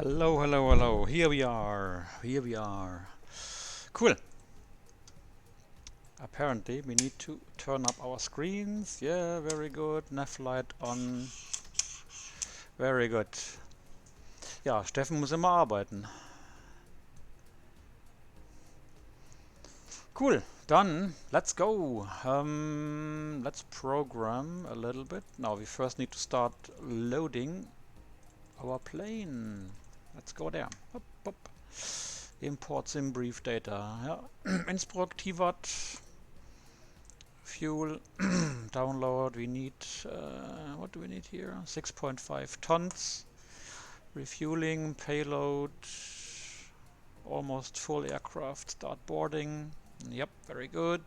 Hello, hello, hello. Here we are. Here we are. Cool. Apparently, we need to turn up our screens. Yeah, very good. Nav light on. Very good. Ja, Steffen muss immer arbeiten. Cool. Done. Let's go. Let's program a little bit. Now we first need to start loading our plane. Let's go there. Hop, hop. Import sim brief data. Yeah. Innsbruck, Tyvat. Fuel. Download. We need, what do we need here? 6.5 tons. Refueling, payload. Almost full aircraft. Start boarding. Yep, very good.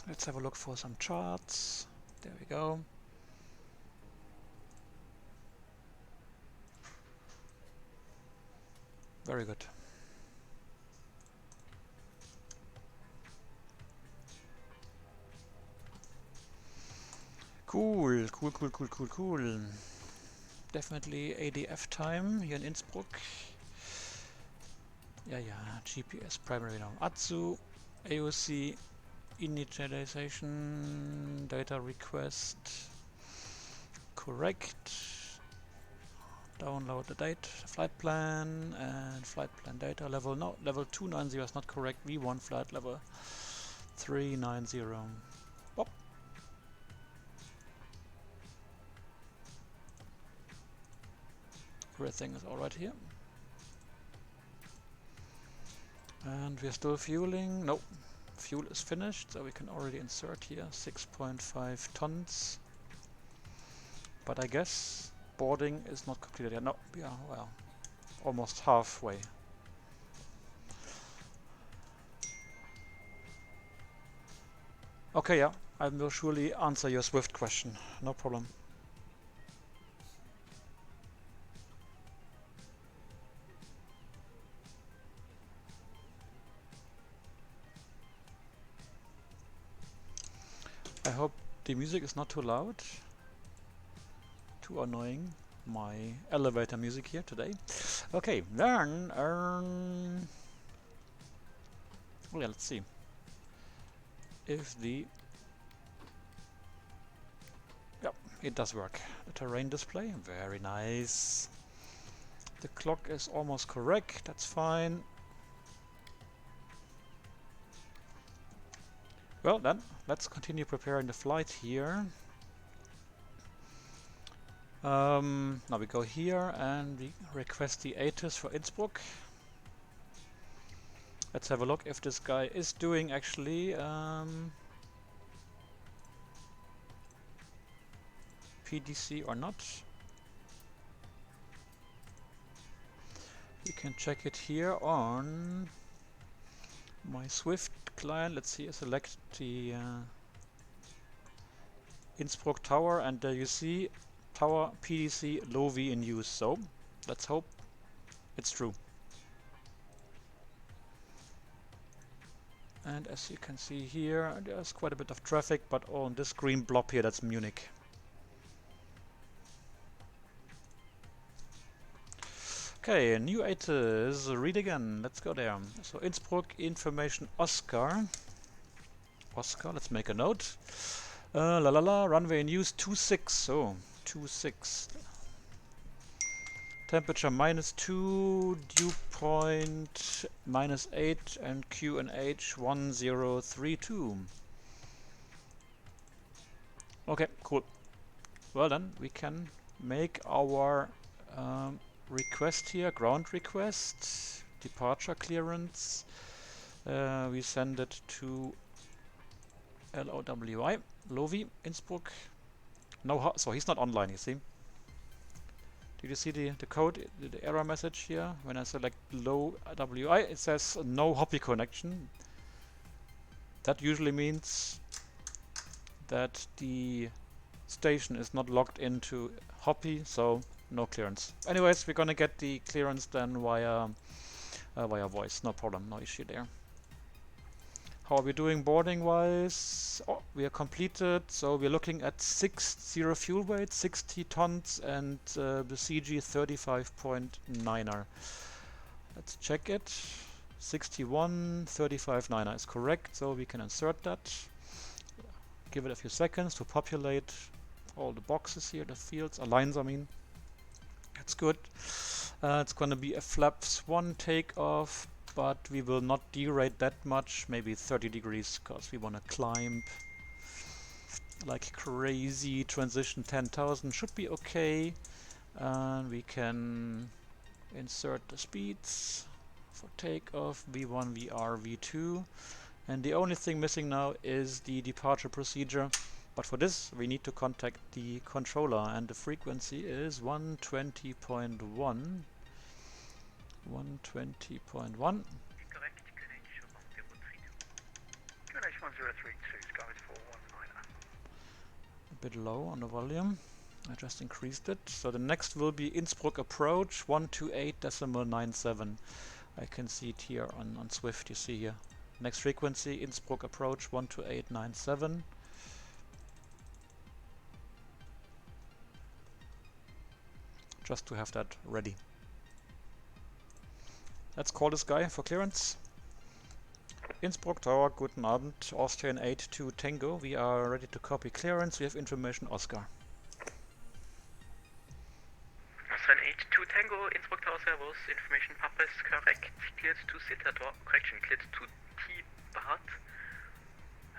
Let's have a look for some charts. There we go. Very good. Cool, cool, cool, cool, cool, cool. Definitely ADF time here in Innsbruck. Yeah, GPS primary now. ATSU, AOC, initialization, data request. Correct. Download the date, flight plan, and flight plan data level. No, level 290 is not correct. V1 flight level 390. Bop. Everything is alright here. And we're still fueling. Nope. Fuel is finished, so we can already insert here 6.5 tons. But I guess boarding is not completed yet. No, yeah, well, almost halfway. Okay, yeah, I will surely answer your Swift question. No problem. I hope the music is not too loud. Too annoying. My elevator music here today. Okay, then oh yeah, let's see if the it does work. The terrain display, very nice. The clock is almost correct, that's fine. Well then, let's continue preparing the flight here. Now we go here and we request the ATIS for Innsbruck. Let's have a look if this guy is doing actually PDC or not. You can check it here on my Swift client. Let's see, I select the Innsbruck Tower, and there you see Tower PDC low V in use. So let's hope it's true. And as you can see here, there's quite a bit of traffic, but on this green blob here, that's Munich. Okay, new ATIS, read again, let's go there. So Innsbruck information Oscar. Oscar, let's make a note. Runway in use 26, oh, 26. Temperature -2, dew point -8, and QNH 1032. Okay, cool. Well then, we can make our request here, ground request, departure clearance. We send it to LOWI, Lovi, Innsbruck. No, so he's not online, you see. Did you see the code, the error message here? When I select low WI, it says no Hoppy connection. That usually means that the station is not logged into Hoppy, so no clearance. Anyways, we're gonna get the clearance then via voice. No problem, no issue there. How are we doing boarding wise? Oh, we are completed, so we're looking at 60 fuel weight, 60 tons, and the CG 35.9er. Let's check it. 61 35.9er is correct, so we can insert that. Give it a few seconds to populate all the boxes here, the fields, lines I mean. That's good. It's gonna be a flaps 1 takeoff, but we will not derate that much, maybe 30 degrees, because we want to climb like crazy. Transition 10,000 should be okay. And we can insert the speeds for takeoff, V1, VR, V2. And the only thing missing now is the departure procedure. But for this, we need to contact the controller, and the frequency is 120.1. 120.1. A bit low on the volume. I just increased it. So the next will be Innsbruck approach 128.97. I can see it here on Swift. You see here. Next frequency Innsbruck approach 128.97. Just to have that ready. Let's call this guy for clearance. Innsbruck Tower, guten Abend, Austrian 82 Tango. We are ready to copy clearance. We have information Oscar. Austrian 82 Tango, Innsbruck Tower servos. Information Papa is correct. Cleared to Citador. Correction, cleared to Tyvat.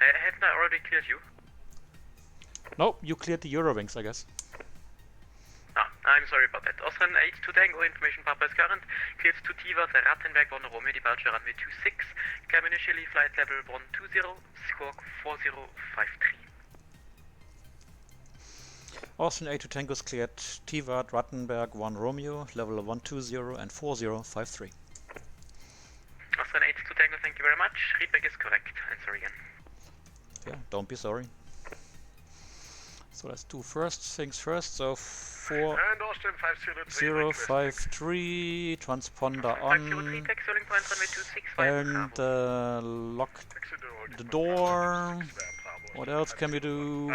Haven't I already cleared you? No, you cleared the Eurowings, I guess. I'm sorry about that. Austrian 82 Tango, information Papa is current. Cleared to Tyvat, Rattenberg, 1 Romeo, departure runway 26. Climb initially, flight level 120, squawk 4053. Austrian 82 Tango is cleared. Tyvat, Rattenberg, 1 Romeo, level 120 and 4053. Austrian 82 Tango, thank you very much. Feedback is correct. Answer again. Yeah, don't be sorry. So let's do first things first. So 4053 transponder on, and lock the door. What else can we do?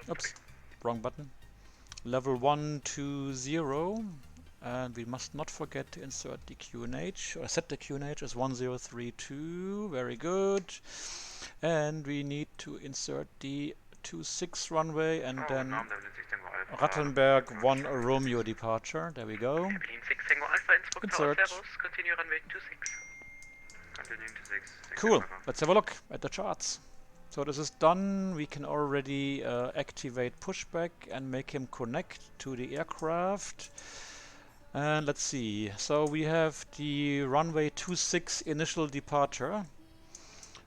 Oops, wrong button. Level 120, and we must not forget to insert the QNH, or set the QNH as 1032. Very good. And we need to insert the 26 runway, and then Rattenberg 1 Romeo departure. There we go. Insert. Continue runway 26. Cool. Let's have a look at the charts. So this is done. We can already activate pushback and make him connect to the aircraft. And let's see. So we have the runway 26 initial departure,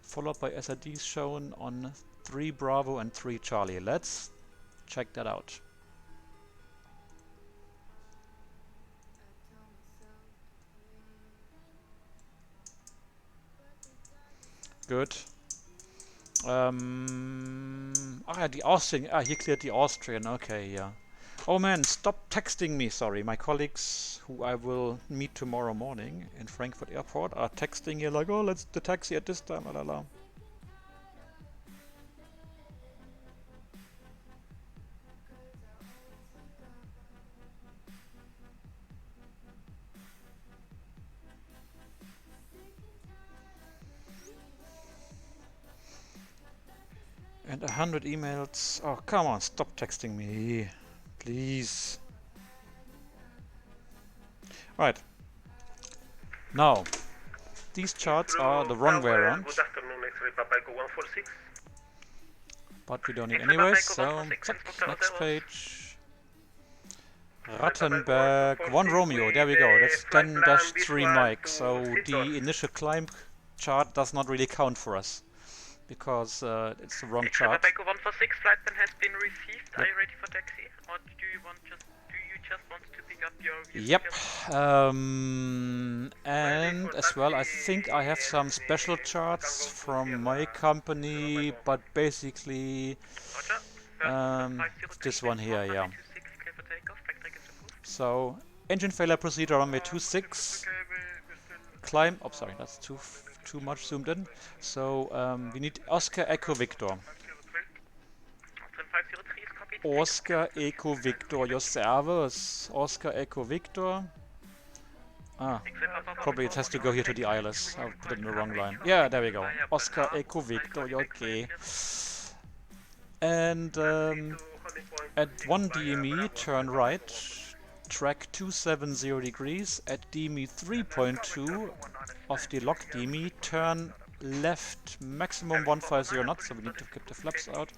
followed by SIDs shown on 3 Bravo and 3 Charlie. Let's check that out. Good. The Austrian. He cleared the Austrian. Okay, yeah. Oh man, stop texting me. Sorry, my colleagues who I will meet tomorrow morning in Frankfurt Airport are texting here like, oh, let's the taxi at this time. La la la. And 100 emails. Oh, come on, stop texting me, please. Right. Now, these charts are the wrong way around. Good afternoon, X-ray Papa Echo 146. But we don't need anyways, so next page. Rattenberg 1 Romeo, there we go. That's 10-3 Mike. So the initial climb chart does not really count for us, because it's the wrong chart. Papa Echo 146 flight plan has been received. Are you ready for taxi? Or do you just want to pick up your vehicle? Yep. And as well, I think I have some special charts from my company, but basically This one here, yeah. So, engine failure procedure runway 26. Climb, oh sorry, that's too much zoomed in. So, we need Oscar Echo Victor. Oscar Echo Victor, your servers. Oscar Echo Victor. Ah, probably it has to go here to the ILS. I put it in the wrong line. Yeah, there we go. Oscar Echo Victor, you're okay. And at 1 DME, turn right. Track 270 degrees. At DME 3.2 of the lock DME, turn left maximum 150 knots, so we need to keep the flaps out.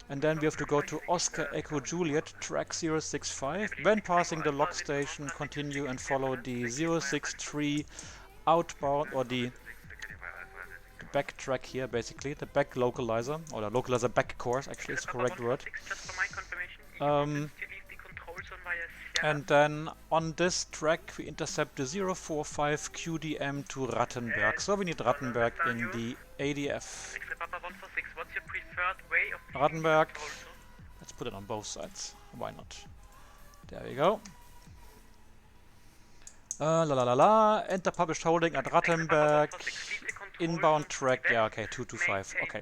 And then we have to go to Oscar Echo Juliet, track 065. When passing the lock station, continue and follow the 063 outbound, or the back track here, basically, the back localizer, or the localizer back course, actually is the correct word. And then on this track we intercept the 045 QDM to Rattenberg. So we need Rattenberg in the ADF. Rattenberg, let's put it on both sides, why not? There we go. Enter published holding at Rattenberg. Inbound track, yeah, okay, 225, okay.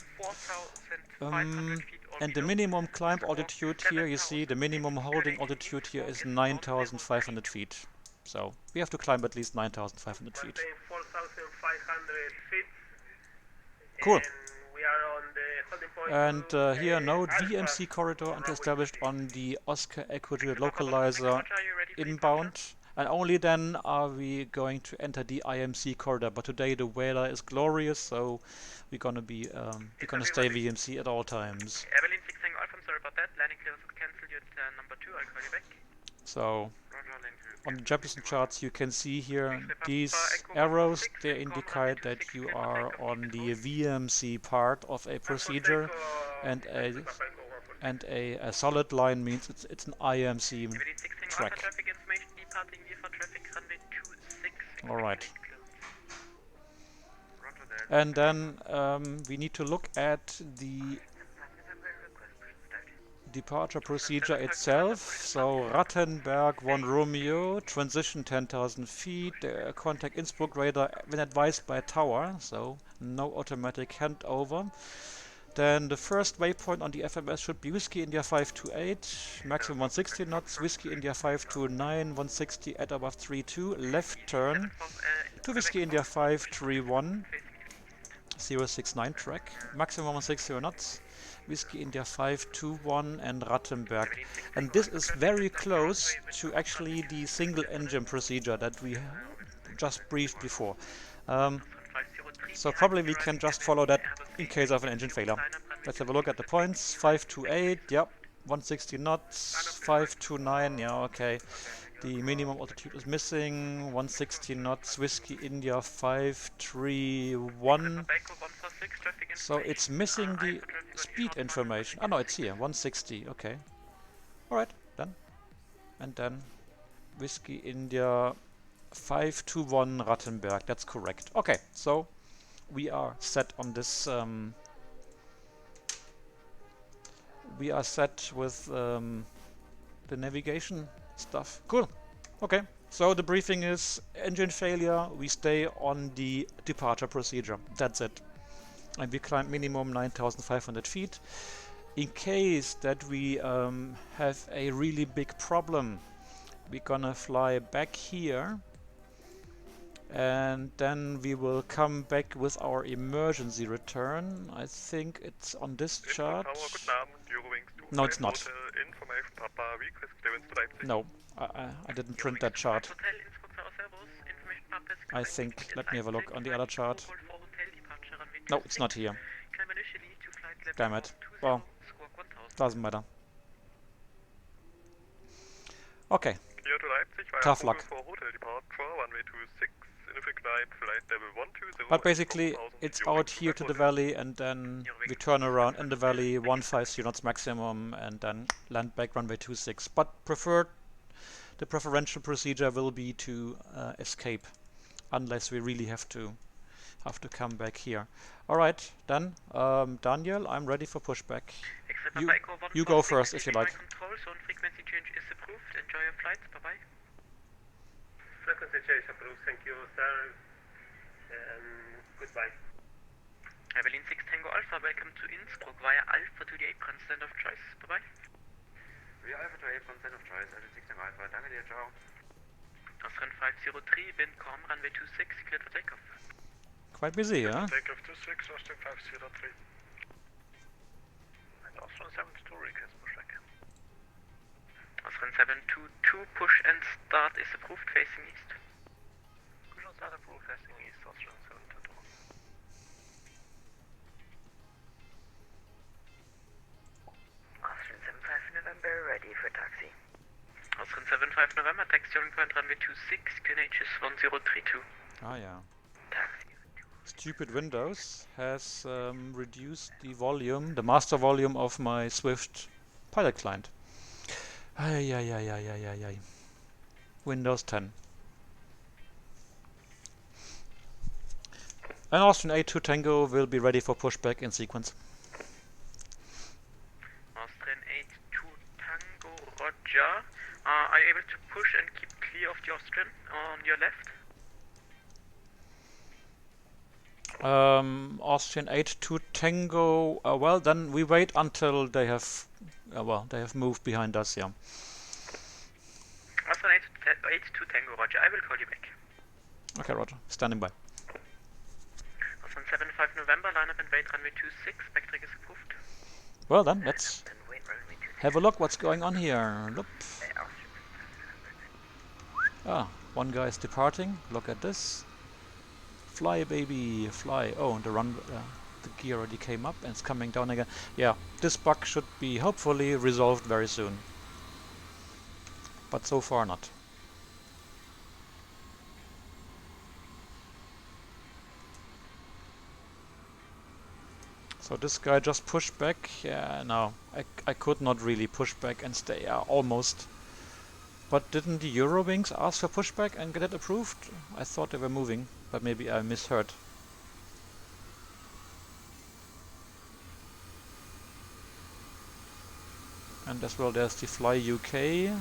And the minimum climb altitude here, you see, the minimum holding altitude here is 9,500 feet. So we have to climb at least 9,500 feet. Cool. And here, note VMC corridor established on the Oscar Echo Juliet localizer inbound. And only then are we going to enter the IMC corridor. But today the weather is glorious, so we're gonna stay VMC at all times. Evelyn 6 Tango Alpha, I'm sorry about that. Landing clear was cancelled at number 2, I'll call you back. So on the Jeppesen charts you can see here these arrows, they indicate that you are on the VMC part of a procedure, and a solid line means it's an IMC track. Alright. And then we need to look at the departure procedure itself. So Rattenberg 1 Romeo, transition 10,000 feet, contact Innsbruck radar when advised by tower, so no automatic handover. Then the first waypoint on the FMS should be Whiskey India 528, maximum 160 knots, Whiskey India 529, 160 at above 32, left turn to Whiskey India 531, 069 track, maximum 160 knots, Whiskey India 521 and Rattenberg. And this is very close to actually the single engine procedure that we just briefed before. So probably we can just follow that in case of an engine failure. Let's have a look at the points. 528, yep, 160 knots, 529, yeah, okay. The minimum altitude is missing, 160 knots, Whiskey India 531. So it's missing the speed information. Oh no, it's here, 160, okay. Alright, then. And then Whiskey India 521 Rattenberg, that's correct. Okay, so we are set on this, we are set with the navigation stuff. Cool. Okay, so the briefing is engine failure, we stay on the departure procedure. That's it. And we climb minimum 9,500 feet. In case that we have a really big problem, we're gonna fly back here. And then we will come back with our emergency return. I think it's on this chart. No, it's not. No, I didn't print that chart. I think. Let me have a look on the other chart. No, it's not here. Damn it. Well, doesn't matter. Okay. Tough luck. But basically, it's out here to the valley, and then we turn around in the valley, 150 knots maximum, and then land back runway 26. But the preferential procedure will be to escape, unless we really have to have to come back here. Alright, then, Daniel, I'm ready for pushback. You go first if you like. Control, zone frequency change is approved. Enjoy your flight. Bye-bye. Frequency change approved. Thank you, sir. Goodbye. Berlin 6 Tango Alpha, welcome to Innsbruck via Alpha to the apron, stand of choice. Bye-bye. Via Alpha to apron, stand of choice. Berlin 6 Tango Alpha. Danke dir, ciao. Austrian 503, wind calm, runway 26, cleared for takeoff. Quite busy, huh? Takeoff 26, Austrian 503. And Austrian 72 request pushback. Austrian 722, push and start is approved, facing east. Push and start approved, facing east, Austrian 722. Austrian 75 November, ready for taxi. Austrian 75 November, taxi on point runway 26, QNH is 1032. Ah, yeah. Taxi. Stupid Windows has reduced the volume, the master volume of my Swift pilot client. Ay, ay, ay, ay, ay, ay, ay. Windows 10. An Austrian A2 Tango will be ready for pushback in sequence. Austrian 82 Tango, roger. Are you able to push and keep clear of the Austrian on your left? Austrian 82 Tango, well then we wait until they have, they have moved behind us, yeah. Austrian 82 Tango, roger, I will call you back. Okay, roger, standing by. Austrian 75 November, line up and wait runway 26, backtrack is approved. Well then, let's And wait runway 26. have a look what's going on here. Look. Ah, one guy is departing, look at this. Fly, baby, fly. Oh, and the gear already came up and it's coming down again. Yeah, this bug should be hopefully resolved very soon. But so far not. So this guy just pushed back. Yeah, no, I could not really push back and stay. Yeah, almost. But didn't the Eurowings ask for pushback and get it approved? I thought they were moving, but maybe I misheard. And as well there's the Fly UK.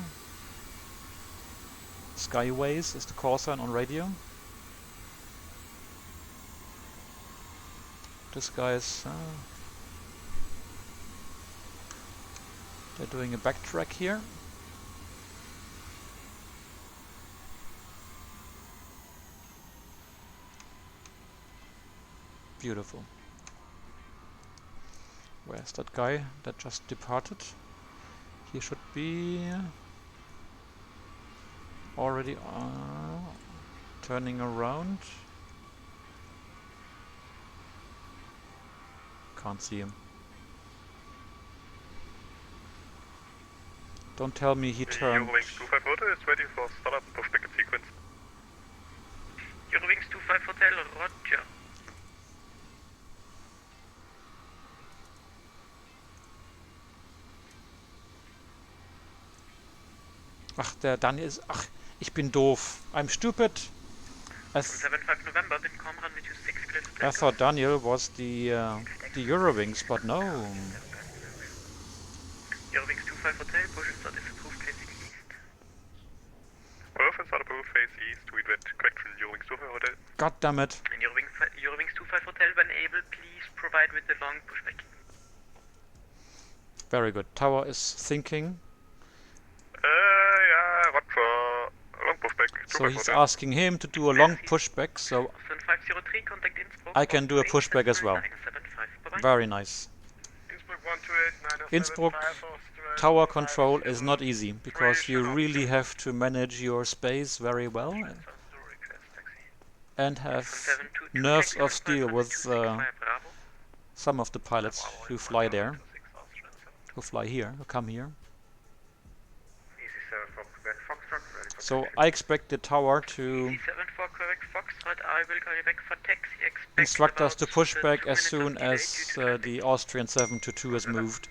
Skyways is the call sign on radio. This guy is... they're doing a backtrack here. Beautiful. Where's that guy that just departed? He should be already turning around. Can't see him. Don't tell me he turned. Eurowings 25 Hotel is ready for startup pushback in sequence. Eurowings 25 Hotel, roger. Ach, der Daniel ist... Ach, ich bin doof. I'm stupid. 75 November, wind calm, runway 26, cleared for I takeoff. thought Daniel was the Eurowings, but no. Eurowings 25 Hotel, push and start is approved, facing east. Push and start approved, face east. We did correction Eurowings 25 Hotel. God damn it. And Eurowings 25 Hotel, when able, please provide with the long pushback. Very good. Tower is thinking. Yeah, what for long pushback? So he's asking him to do a long pushback, so Austrian 503, contact Innsbruck. I can do a pushback as well. 975, bye-bye. Very nice. Innsbruck 128, Innsbruck tower control is not easy, because you really have to manage your space very well and have nerves of steel with some of the pilots who fly there, who fly here, who come here. So I expect the tower to C7 for correct Foxtrot, I will call you back for taxi. Expect instruct us to about, push 2 back as minutes soon of delay as due to traffic. the Austrian 722 has moved.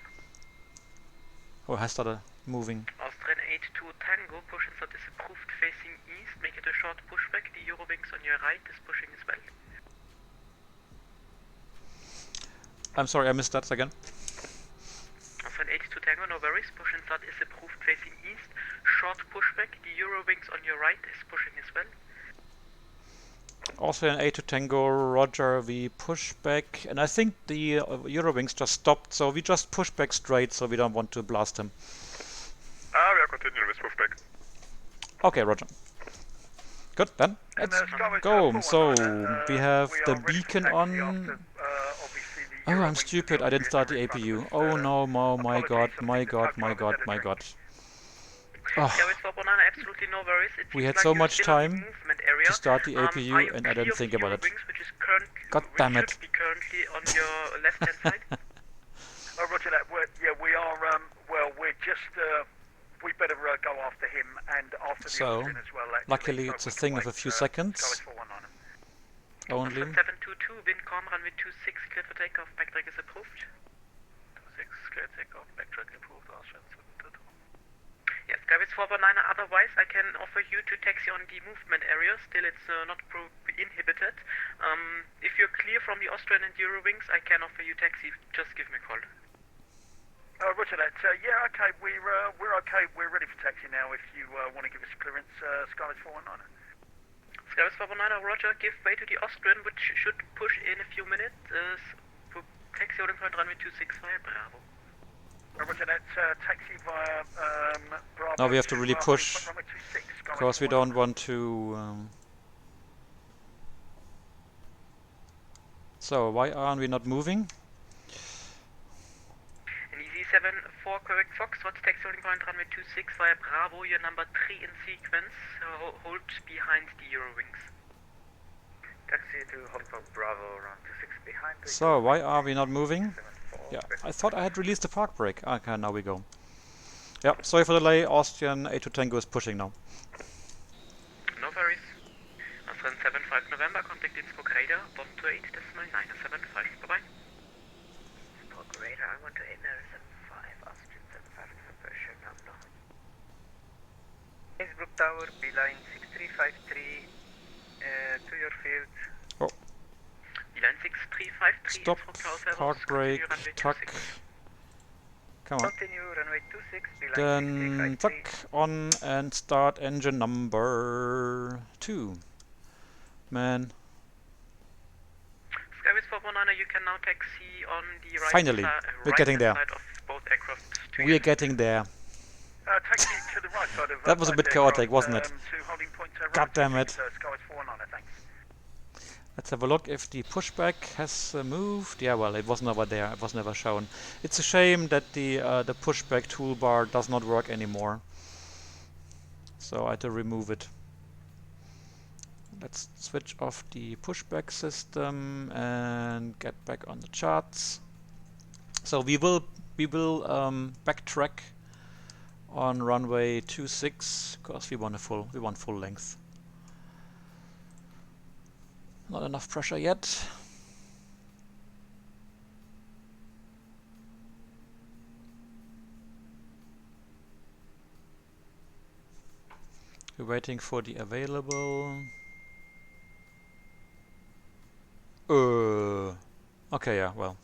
Or has started moving. Austrian 82 Tango, push and start is approved, facing east, make it a short pushback, the Eurowings on your right is pushing as well. I'm sorry, I missed that again. Austrian 82 Tango, no worries. Push and start is approved facing east. Short pushback. The Eurowings on your right is pushing as well. Austrian A2 Tango, roger, we push back. And I think the Eurowings just stopped, so we just push back straight, so we don't want to blast him. We are continuing with pushback. Okay, roger. Good, then let's go. So, we have the beacon on. Oh, I'm stupid, I didn't start the APU. Oh no, my god, my god, my god, my god. Oh, Absolutely no worries. we had so much time to start the APU and I didn't think about it. God damn it. Be currently on your left-hand side. Oh, roger that. We are, well, we're just, we better go after him and after the So, Austrian as well. Actually. luckily it's a thing of a few seconds. Only. 722, wind calm, runway 26, clear for takeoff, backtrack is approved. 26, clear takeoff, backtrack approved, Austrian 722. Yes, Skyway 419, otherwise I can offer you to taxi on the movement area, still it's not inhibited. If you're clear from the Austrian and Eurowings, I can offer you taxi, just give me a call. Roger that. Yeah, okay, we're okay, we're ready for taxi now if you want to give us clearance, Skyway 419. Skyway 419, roger, give way to the Austrian, which should push in a few minutes. Taxi holding point runway 26 via Bravo. Roger that, taxi via Bravo. Now we have to really push, runway 26, because we don't want to... So, why aren't we not moving? An EZ74, correct Foxtrot, taxi holding point runway 26 via Bravo, you're number 3 in sequence, hold behind the Eurowings. Taxi to Hong Kong Bravo, round 26 behind. So, why are we not moving? Yeah, I thought I had released the park brake. Okay, now we go. Yeah, sorry for the delay. Austrian A2 Tango is pushing now. No worries. Austrian 75 November, contact Innsbruck radar, 128.975. Bye-bye. Innsbruck radar, I want to 8075, Austrian 75 November, show number. Innsbruck Tower, beeline 6353, to your field. Oh. Beeline 6353. Stop, park brake, tuck. Come on. Continue, runway 26, beeline Then 6353. tuck on and start engine number 2. Man, Skyway 419, you can now taxi on the right Finally, we're getting there. side of both aircraft. we're getting there. Taxi to the right side of That was a bit chaotic, wasn't it? To holding point, God damn it. Skyway 419, thanks. Let's have a look if the pushback has moved. Yeah, well, it was never there. It was never shown. It's a shame that the pushback toolbar does not work anymore. So I had to remove it. Let's switch off the pushback system and get back on the charts. So we will backtrack on runway 26 because we want full length. Not enough pressure yet. We're waiting for the available. Okay, yeah, well.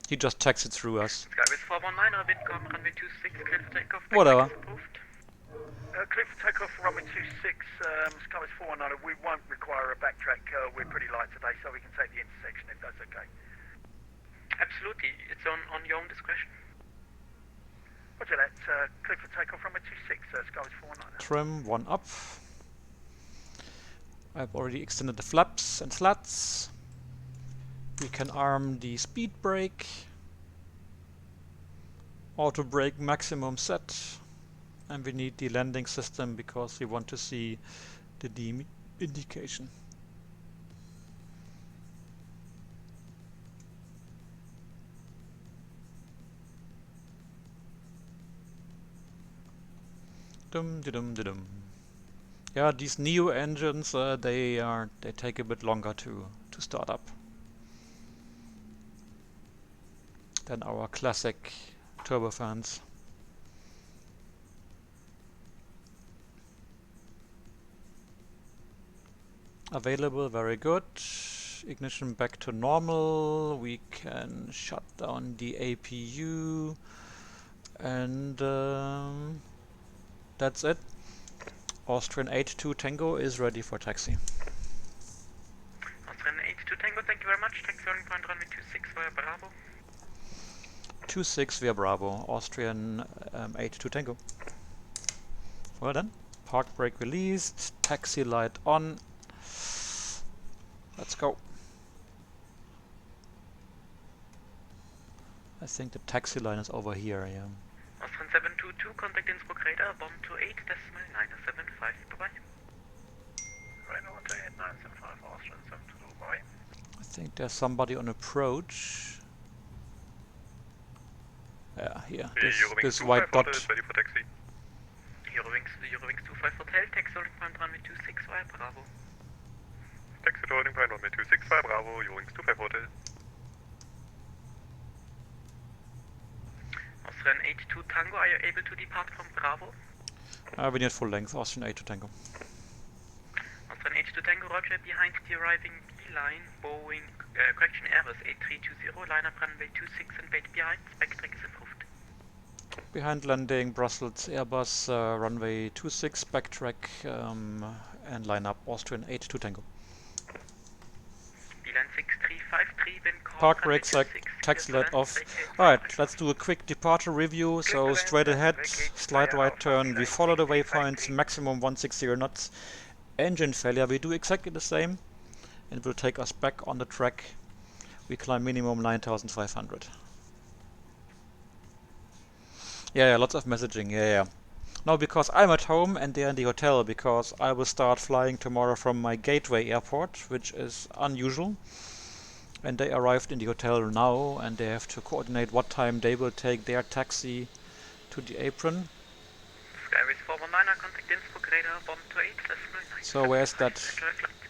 He just texted through us. Skyway 419, wind calm, runway 26, clear for takeoff. Whatever. backtrack is approved. Clear for takeoff for runway 26, Skyway 419. We won't require a backtrack. We're pretty light today, so we can take the intersection if that's okay. Absolutely, it's on your own discretion. Roger that. Clear for takeoff runway 26, Skyway 419. Trim 1 up. I've already extended the flaps and slats. We can arm the speed brake. Auto brake maximum set. And we need the landing system because we want to see the D indication. Dum-de-dum-de-dum. Yeah, these Neo engines, they take a bit longer to start up than our classic turbofans. Available, very good. ignition back to normal. We can shut down the APU, and that's it. Austrian 82 Tango is ready for taxi. Austrian 82 Tango, thank you very much. Taxi running point runway 26 via Bravo. 26 via Bravo, Austrian 82 Tango. Well done. Park brake released, taxi light on. Let's go. I think the taxi line is over here, yeah. Austrian 722, contact Innsbruck radar 128.975. Bye-bye. Radar 128.975, Austrian 722, bye. I think there's somebody on approach. Yeah, here. This white dot. Is ready for taxi. Eurowings 25 Hotel, taxi running point runway 26 via Bravo. Taxi to holding point runway 26 via Bravo, Eurowings 25 Hotel. Austrian 82 Tango, are you able to depart from Bravo? We need full length, Austrian 82 Tango. Austrian 82 Tango, roger, behind the arriving B-line, Boeing, correction, Airbus A320, line up runway 26 and wait behind, spec track is approved. Behind landing, Brussels Airbus, runway 26, backtrack, and line up Austrian 82 Tango. B-line 6353, then call Park runway brakes, 26, taxi light off. vacate Alright, let's do a quick departure review. So straight ahead, slight right turn, we follow the waypoints, maximum 160 knots. Engine failure, we do exactly the same, and it will take us back on the track. We climb minimum 9,500. Yeah, lots of messaging, yeah. No, because I'm at home and they're in the hotel, because I will start flying tomorrow from my gateway airport, which is unusual. And they arrived in the hotel now, and they have to coordinate what time they will take their taxi to the apron. Skyways 419, contact Innsbruck radar 128.975. So where's that?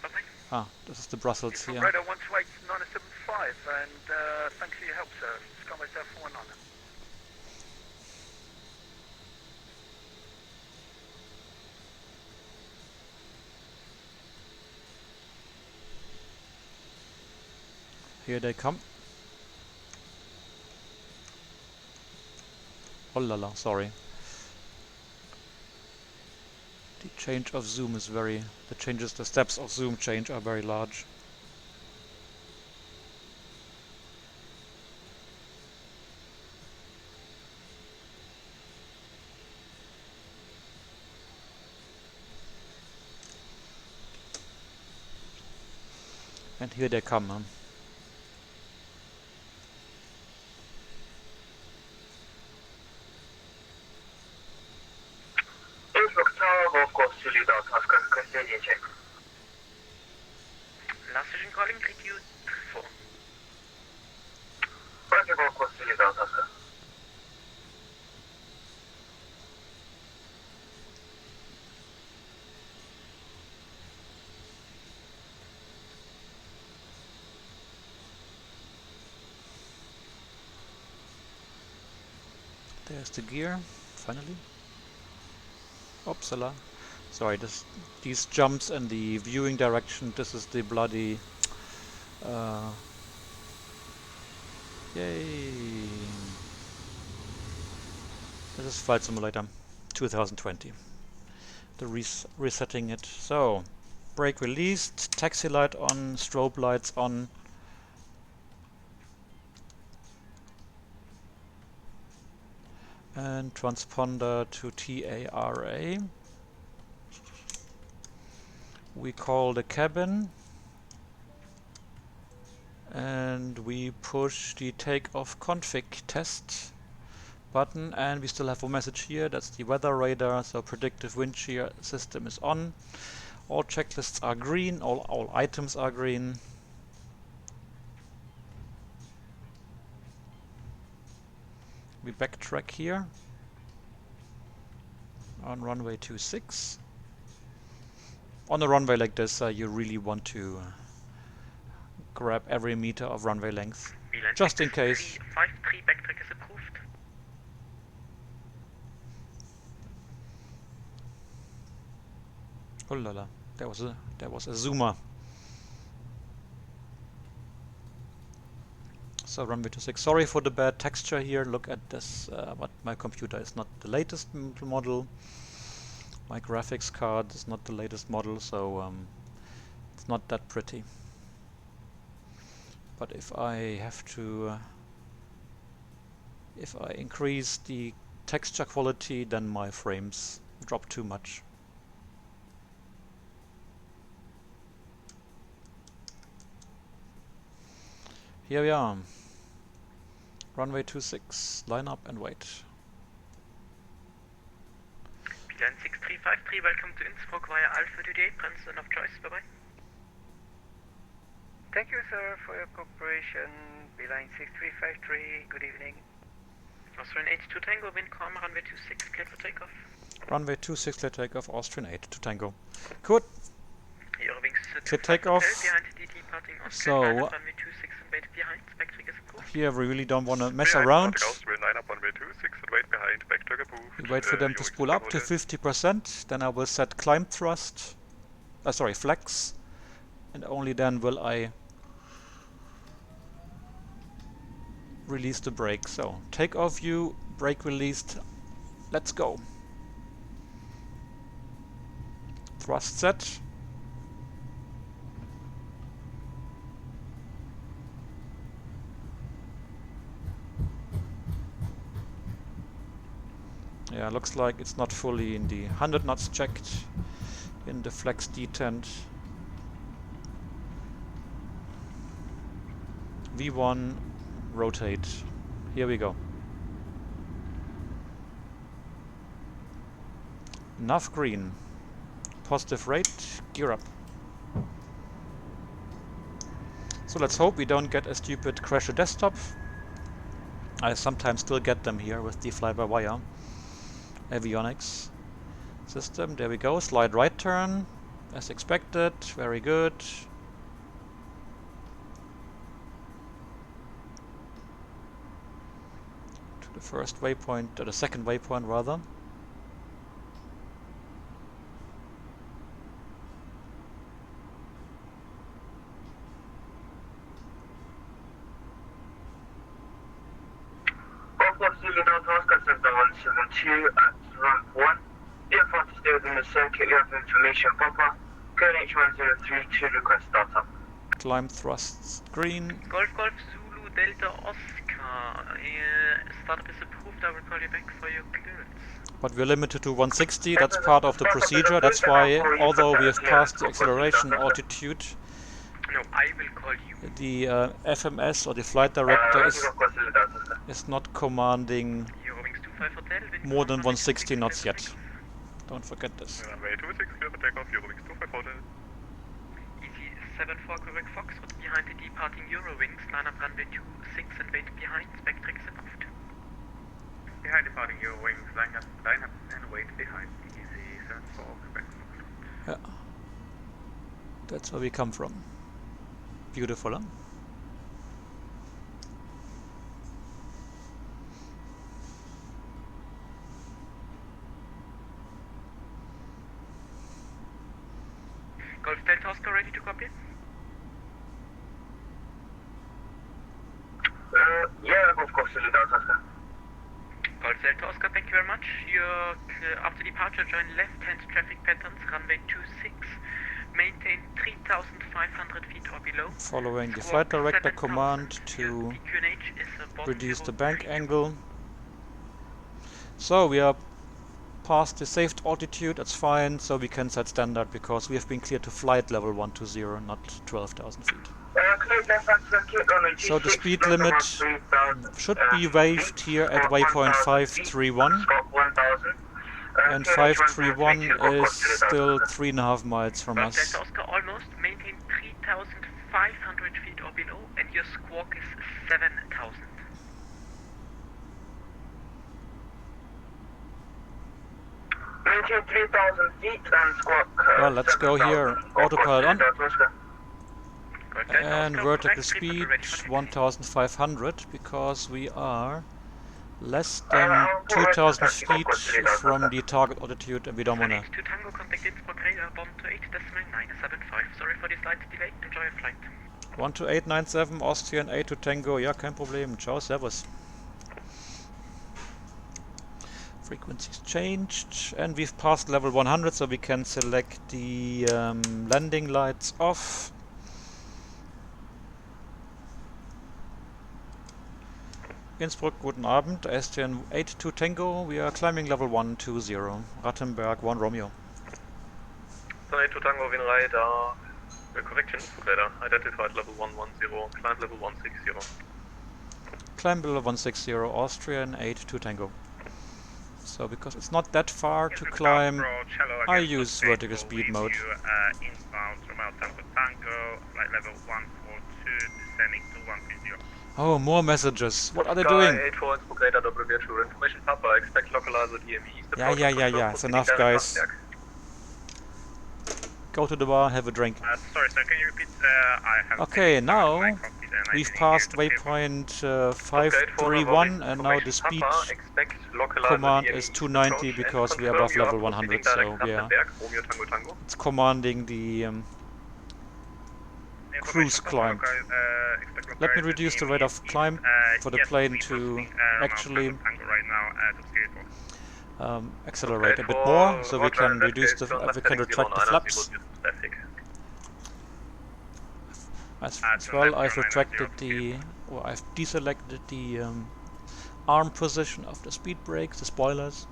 Bye-bye. Ah, this is the Brussels From here. radar 128.975, and thanks for your help, sir. Skyway 419. Here they come. Oh la la, sorry. The change of zoom is very... the steps of zoom change are very large. And here they come, huh? Last station calling, grid you 4. There's the gear, finally. Upsala. Sorry, these jumps and the viewing direction, this is the bloody... yay! This is Flight Simulator 2020. The resetting it. So, brake released, taxi light on, strobe lights on. And transponder to TARA. We call the cabin. And we push the takeoff config test button, and we still have a message here. That's the weather radar, so predictive wind shear system is on. All checklists are green, all items are green. We backtrack here on runway 26. On a runway like this, you really want to grab every meter of runway length, just in case. 53 backtrack is approved. Oh la la, there was a zoomer. So runway 26. Sorry for the bad texture here. Look at this. But my computer is not the latest model. My graphics card is not the latest model, so it's not that pretty. But if I have to, if I increase the texture quality, then my frames drop too much. Here we are. Runway 26. Line up and wait. Beeline 6353, welcome to Innsbruck via Alpha Today. Princeton of choice, bye bye. Thank you, sir, for your cooperation. Beeline 6353, good evening. Austrian 82 Tango, wind calm, runway 26, clear for takeoff. Runway 26, clear takeoff, Austrian 82 Tango. Good. Eurowings Clear takeoff. behind the departing Austrian So, runway 26 and wait behind. Spectric is approved. here we really don't want to mess Behind around. Austrian, line up runway 26 and wait behind. Backtrack approved. We wait for them to spool up to 50%. Then I will set climb thrust. Sorry, flex. And only then will I release the brake. So, takeoff view, brake released. Let's go. Thrust set. Yeah, looks like it's not fully in the 100 knots checked in the flex detent. V1, rotate. Here we go. Enough green. Positive rate, gear up. So let's hope we don't get a stupid crash a desktop. I sometimes still get them here with the fly-by-wire avionics system. There we go, slide right turn, as expected, very good. To the first waypoint, or the second waypoint rather. At ramp 1. If you want to stay within the circuit, you have information bumper. Code H103 to request startup. Climb thrusts green. Golf Golf Zulu Delta Oscar. Startup is approved. I will call you back for your clearance. But we're limited to 160, that's part of the procedure. That's why, although we have passed the acceleration altitude, No, I will call you. the FMS or the flight director is not commanding Eurowings 25 Hotel. wind more than calm, 160 runway knots 26, yet. Don't forget this. Runway 26 clear for takeoff. Eurowings 25 Hotel. Easy 74 Quebec Foxtrot behind the departing Eurowings. Line up runway 26 and wait behind. Spectric is approved. Behind departing Eurowings, line up and wait behind. Easy 74 Quebec Foxtrot. Yeah. That's where we come from. Beautiful, huh? Golf Delta Oscar ready to copy? Yeah, of course, Delta. Golf Delta Oscar, thank you very much. You're after departure, join left-hand traffic patterns, runway 26. Maintain 3,500 feet or below. Following the Squawk flight director 7,000. command to Your PQNH is above reduce the 032. bank angle. So we are past the safe altitude, that's fine, so we can set standard because we have been cleared to flight level 120, not 12,000 feet. So the speed limit should be waived here at waypoint 531, and 531 is still 3.5 miles from Golf us. Delta Oscar almost. Maintain 3,500 feet or below and your squawk is 7,000. Maintain 3,000 feet and squawk. Well, let's go here, autopilot on, Golf Delta and Oscar, vertical correct, speed triple ready for 1,500 because we are less than 2,000 feet from the target altitude and we don't want to. To Tango, contact Innsbruck radar, bomb to 8.975. Sorry for the slight delay. Enjoy your flight. 12897 Austrian A2 Tango, ja, kein Problem. Ciao, servus. Frequencies changed, and we've passed level 100, so we can select the landing lights off. Innsbruck, guten Abend. Austrian 82 Tango, we are climbing level 120. Rattenberg 1 Romeo. So 82 Tango, Wien radar. Correction, radar. Identified level 110, climb level 160. Climb level 160, Austrian 82 Tango. So because it's not that far to climb, I use vertical speed mode. Inbound from El Tango, flight level 142, descending to 130. Oh, more messages. What are they doing? 84 Innsbruck radar W2 information Papa, expect localizer DME. Yeah, it's enough, guys. Go to the bar, have a drink. Sorry, sir, can you repeat? I have Okay, now we've passed waypoint 531, and now the speed command is 290 because we are above level 100, so yeah, it's commanding the cruise climb. Let me reduce the rate of climb for the plane to actually accelerate a bit more, so we can reduce the, retract the flaps. As well, I've retracted the, or I've deselected the arm position of the speed brakes, the spoilers.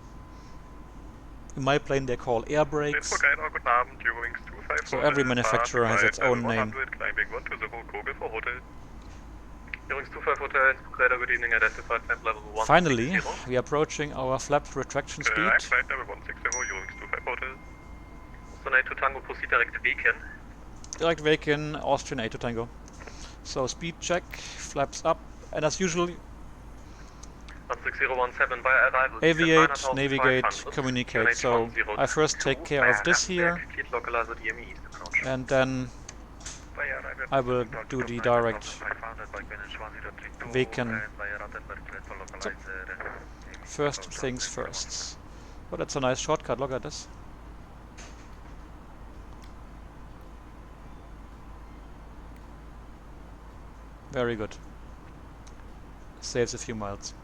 In my plane they call air brakes. So every manufacturer has its own name. Finally, we are approaching our flap retraction speed. Direct Waken, Austrian A2 Tango. So speed check, flaps up, and as usual, aviate, navigate, communicate. So I first take care of this here, and then I will do the direct Waken. So, first things first. Oh, that's a nice shortcut, look at this. Very good. Saves a few miles.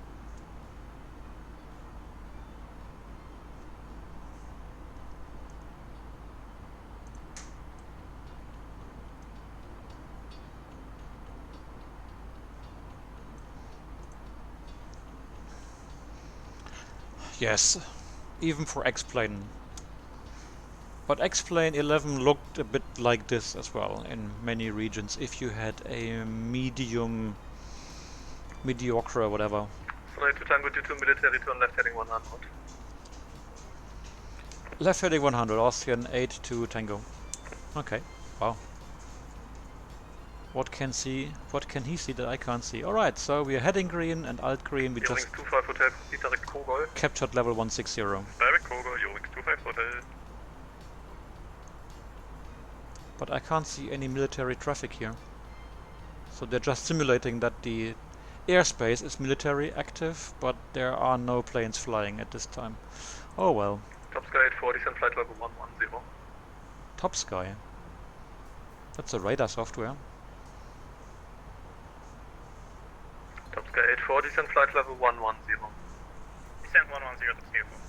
Yes, even for X-Plane. But X-Plane 11 looked a bit like this as well in many regions if you had a mediocre or whatever. Left heading 100. Left heading 100, Austrian 82 Tango. Okay, wow. What can he see that I can't see? Alright, so we are heading green and alt green, we just captured level 160. Direct Kogo, Eurowings 25 Hotel. But I can't see any military traffic here. So they're just simulating that the airspace is military active, but there are no planes flying at this time. Oh well. Top Sky 840 and flight level 110. Top Sky? That's a radar software. Top Sky 840 and flight level 110. Descent 110 to Singapore.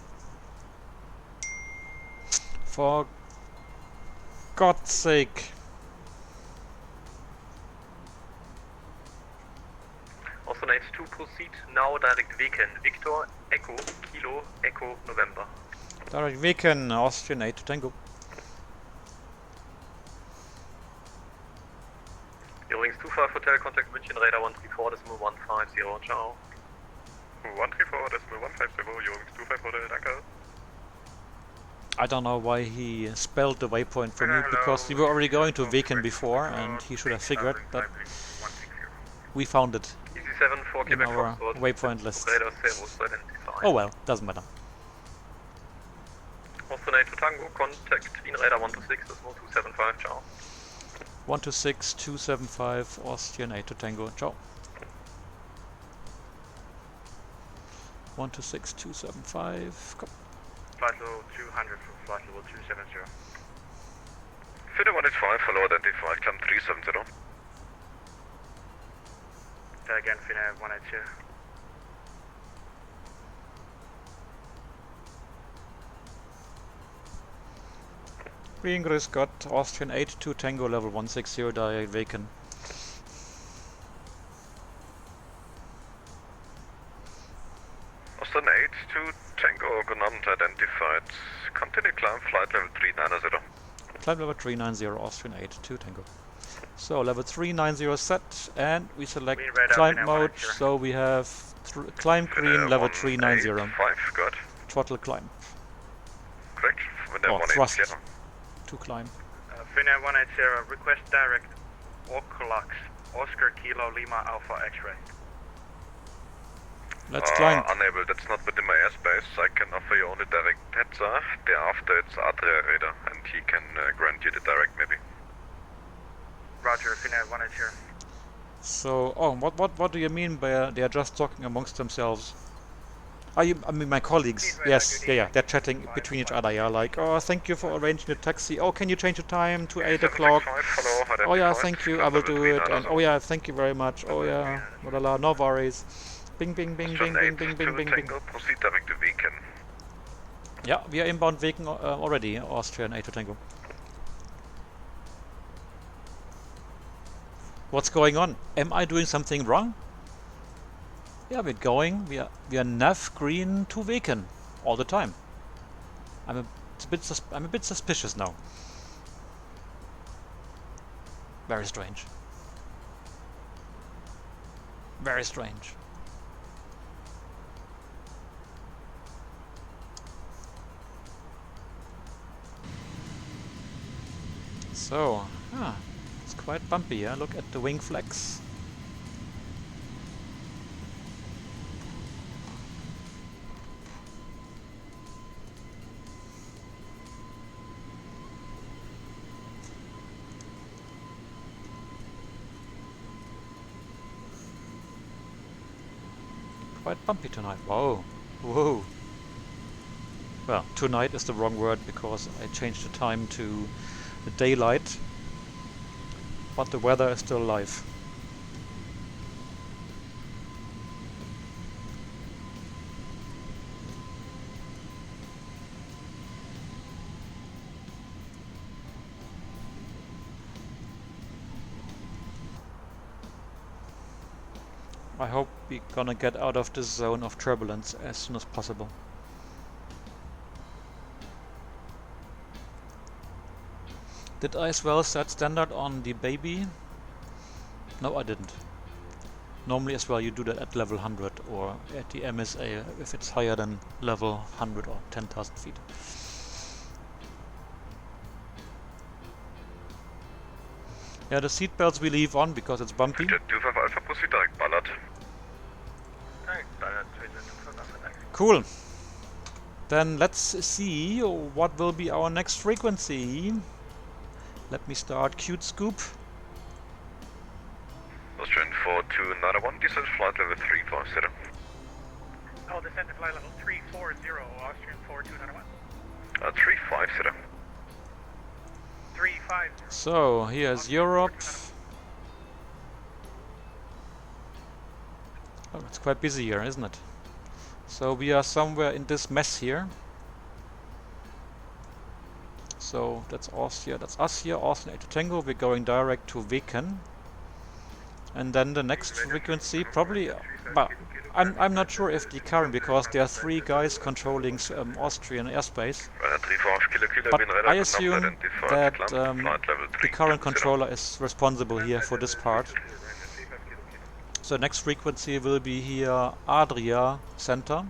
For God's sake. Austin 82 proceed now direct Waken. Victor Echo Kilo Echo November. Direct Waken, Austrian 82 Tango. Eurowings 25 Hotel, contact München radar 134.150, ciao. 134.150, Eurowings 25 Hotel, danke. I don't know why he spelled the waypoint for me, because we were already going to Waken before, and he should have figured that we found it in our waypoint list. Oh well, doesn't matter. Austin 82 Tango, contact Wien radar 126, that's 275, ciao. 126, 275, Austrian 82 Tango, ciao. 126, 275, come. Flight level 200 from flight level 270. Fidder 185, follow identified, climb 370. again, Finnair 180. Green Gris got Austrian 82 Tango level 160 direct vacant. Austrian 82 Tango, good Abend, identified. Continue climb flight level 390. Climb level 390, Austrian 82 Tango. So level 390 set, and we select Green radar, climb Finnair mode, 180. so we have climb green level 390. 5, good. Throttle climb. Correct. Finnair Or thrust 180. to climb. Finnair 180, request direct Orclux, Oscar Kilo Lima Alpha X-ray. Let's climb. Unable, that's not within my airspace. I can offer you only direct Hetzer. Thereafter it's Adria radar, and he can grant you the direct maybe. Roger, Finnair 180. So, oh, what do you mean by they are just talking amongst themselves? I mean my colleagues. Yes, yeah, they're chatting between each other. Yeah, like, oh, thank you for arranging the taxi. Oh, can you change the time to 8 o'clock? Oh yeah, thank you, I will do it. And oh yeah, thank you very much. Oh yeah, la la, no worries. Bing, bing, bing, bing, bing, bing, bing, bing, bing. Proceed direct to Weken. Yeah, we are inbound Weken already, Austrian 82 Tango. What's going on? Am I doing something wrong? Yeah, we're going. We are nav green to Weken all the time. I'm a bit suspicious now. Very strange. Very strange. So, it's quite bumpy, yeah? Look at the wing flex. Quite bumpy tonight. Whoa. Whoa. Well, tonight is the wrong word because I changed the time to the daylight, but the weather is still alive. I hope we're gonna get out of this zone of turbulence as soon as possible. Did I as well set standard on the baby? No, I didn't. Normally as well you do that at level 100 or at the MSA if it's higher than level 100 or 10,000 feet. Yeah, the seatbelts we leave on because it's bumpy. Jet 25 Alpha, proceed direct Ballard. Cool. Then let's see what will be our next frequency. Let me start Cute Scoop. Austrian 4291, descent flight level 350. Oh, descend to flight level 340, Austrian 4291. 350. 350. So here's Europe. Oh, it's quite busy here, isn't it? So we are somewhere in this mess here. So that's Austria, that's us here, Austrian 82 Tango. We're going direct to Weken. And then the next frequency probably, but I'm not sure if the current, because there are 3 guys controlling Austrian airspace. But I assume that the current controller is responsible here for this part. So next frequency will be here Adria Center,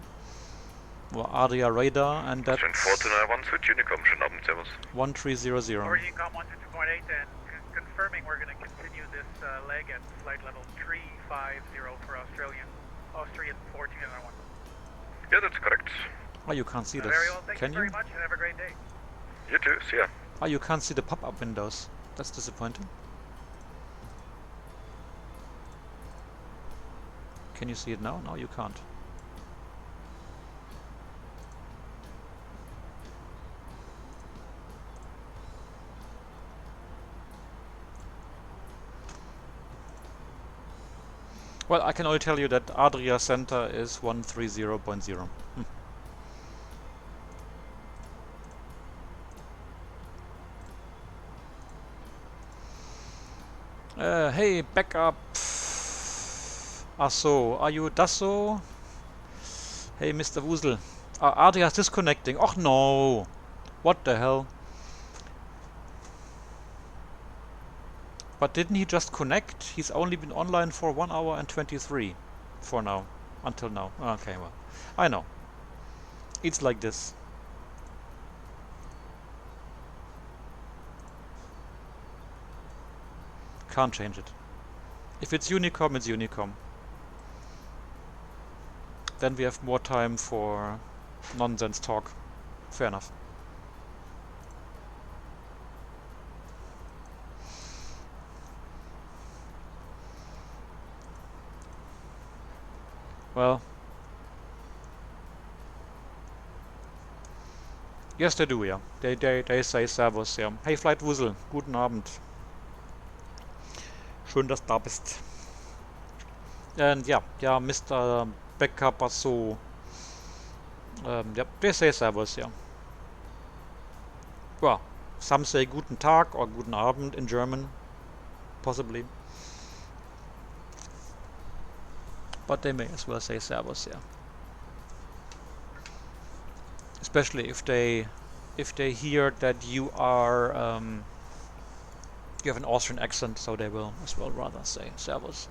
or Adria Radar, and that's 4291, switch Unicom, schönen Abend, servus. 1300. Origin Com 122.8 and confirming we're going to continue this leg at flight level 350 for Austrian 1491. Yeah, that's correct. Oh, you can't see this. Very well, thank Can you very you? much and have a great day. You too, see ya. Oh, you can't see the pop-up windows. That's disappointing. Can you see it now? No, you can't. Well, I can only tell you that Adria Center is 130.0. Hey, backup. Asso, are you Dasso? Hey, Mr. Wusel. Adria's disconnecting. Oh no! What the hell? But didn't he just connect? He's only been online for 1 hour and 23 for now. Until now. Okay, well. I know. It's like this. Can't change it. If it's Unicom, it's Unicom. Then we have more time for nonsense talk. Fair enough. Well, yes they do, yeah. They say servus, yeah. Hey Flight Wusel, guten Abend. Schön, dass du da bist. And yeah, Mr. Backup Basso. Yep, they say servus, yeah. Well, some say guten Tag or guten Abend in German, possibly. But they may as well say servus, yeah. Especially if they hear that you are you have an Austrian accent, so they will as well rather say servus.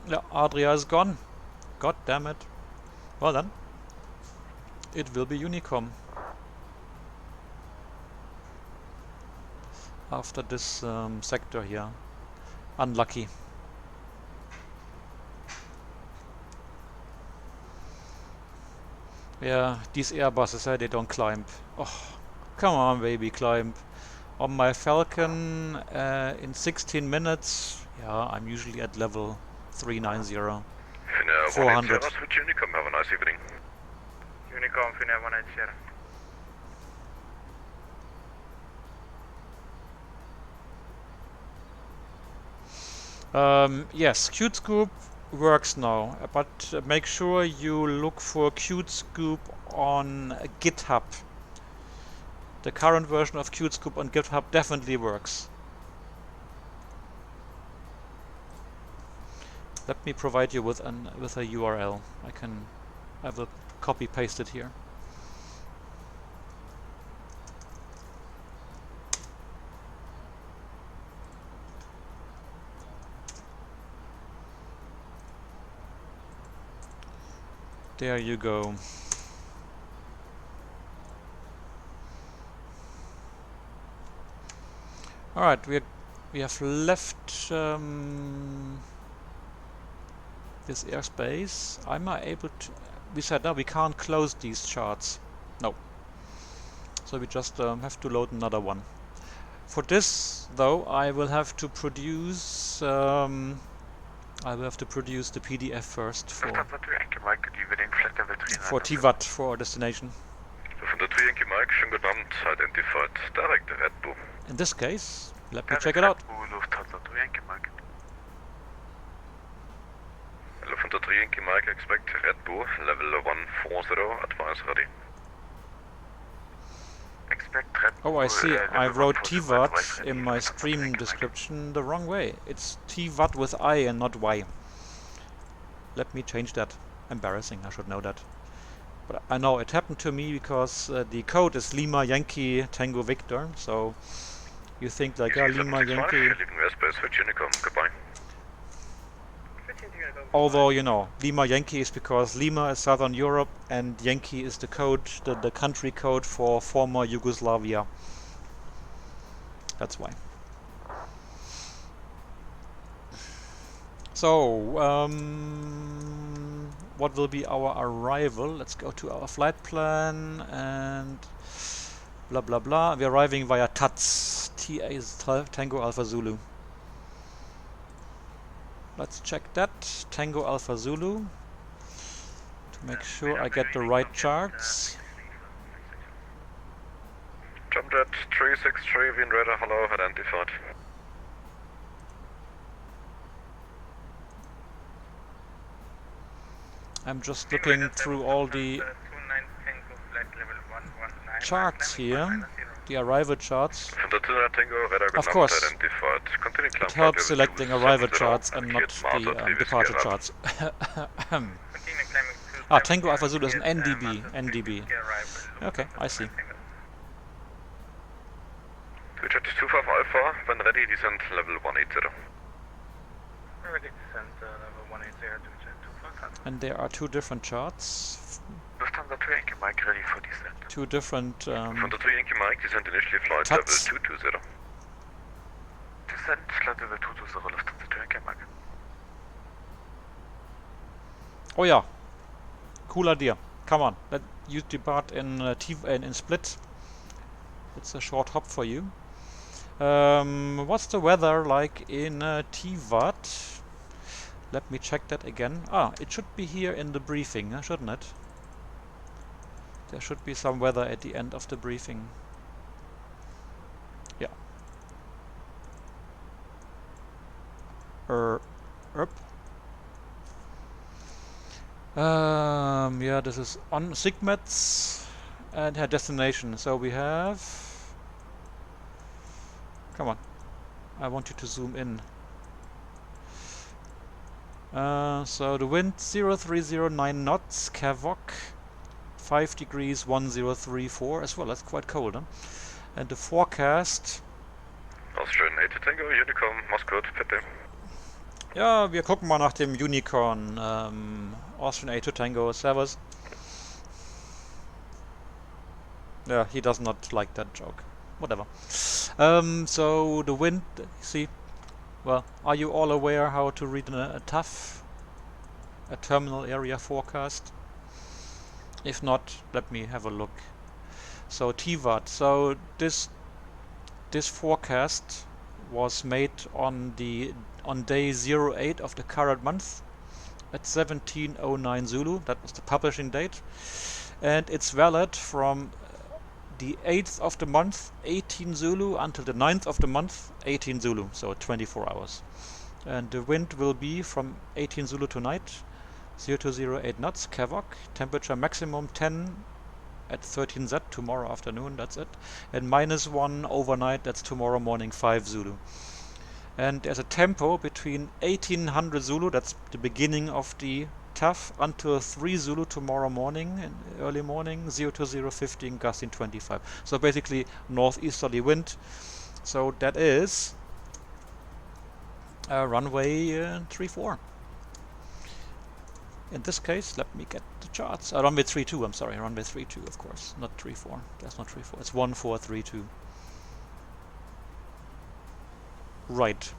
Yeah, Adria is gone. God damn it. Well then, it will be Unicom. After this sector here. Unlucky. Yeah, these Airbuses, they don't climb. Oh, come on baby, climb. On my Falcon in 16 minutes, yeah, I'm usually at level 390. 400. Switch Unicom, have a nice evening. Unicom, Finnair 180. Yes, Qt Scoop works now, but make sure you look for Qt Scoop on GitHub. The current version of Qt Scoop on GitHub definitely works. Let me provide you with a URL. I will copy paste it here. There you go. All right, we have left this airspace. Am I able to? We said no, we can't close these charts. No. So we just have to load another one. For this, though, I will have to produce. I will have to produce the PDF first for Tyvat, for our destination. In this case, let me check it out. Lufthansa 3 Yankee Mike, expect Red Bull, level 140, advance ready. Oh, I see. I wrote Tyvat in my stream description the wrong way. It's Tyvat with I and not Y. Let me change that. Embarrassing, I should know that. But I know it happened to me because the code is Lima Yankee Tango Victor, so you think like, Lima Yankee. Although, you know, Lima Yankee is because Lima is Southern Europe and Yankee is the code, the country code for former Yugoslavia. That's why. So, what will be our arrival? Let's go to our flight plan and blah blah blah. We're arriving via TATS, TA Tango Alpha Zulu. Let's check that. Tango Alpha Zulu. To make sure I get the right charts. Jump jet 363, wind radar, hello, identified. I'm just looking through all the charts here, the arrival charts. Of course, it helps selecting arrival charts and not the departure charts. Tango Alpha Zulu is an NDB. Okay, I see. 225 Alpha, when ready, descend level 180. Ready to descend level 180 to And there are two different charts. Lufthansa 3 Yankee Mike ready for descent. Two different Lufthansa 3 Yankee Mike, descend initially flight tuts. level 220. Descent flight level 220, Lufthansa 3 Yankee Mike. Oh yeah, cool idea. Come on, let you depart in in Split. It's a short hop for you. What's the weather like in Tyvat? Let me check that again. It should be here in the briefing, shouldn't it? There should be some weather at the end of the briefing. Yeah. Yeah, this is on Sigmets and her destination. So we have... Come on. I want you to zoom in. So the wind 0309 knots, Kavok 5 degrees 1034 as well. That's quite cold, huh? And the forecast. Austrian 80 Tango, Unicorn, Moscow, bitte. Ja, wir gucken mal nach dem Unicorn. Austrian A2 Tango, Servus. Yeah, he does not like that joke. Whatever. So the wind, see, well, are you all aware how to read a TAF, a terminal area forecast? If not, let me have a look. So Tyvat. So this forecast was made on day 08 of the current month at 17:09 Zulu. That was the publishing date, and it's valid from the 8th of the month 18 Zulu until the 9th of the month 18 Zulu, so 24 hours. And the wind will be from 18 Zulu tonight 0208 knots, Kavok, temperature maximum 10 at 13 Z tomorrow afternoon, that's it, and -1 overnight, that's tomorrow morning 5 Zulu. And there's a tempo between 1800 Zulu, that's the beginning of the TAF, until 3 Zulu tomorrow morning, in early morning, 02015, gusting 25. So basically northeasterly wind. So that is runway 34. In this case, let me get the charts. Runway 32, I'm sorry, runway 32, of course, not 34. That's not 34, it's 1432. Right.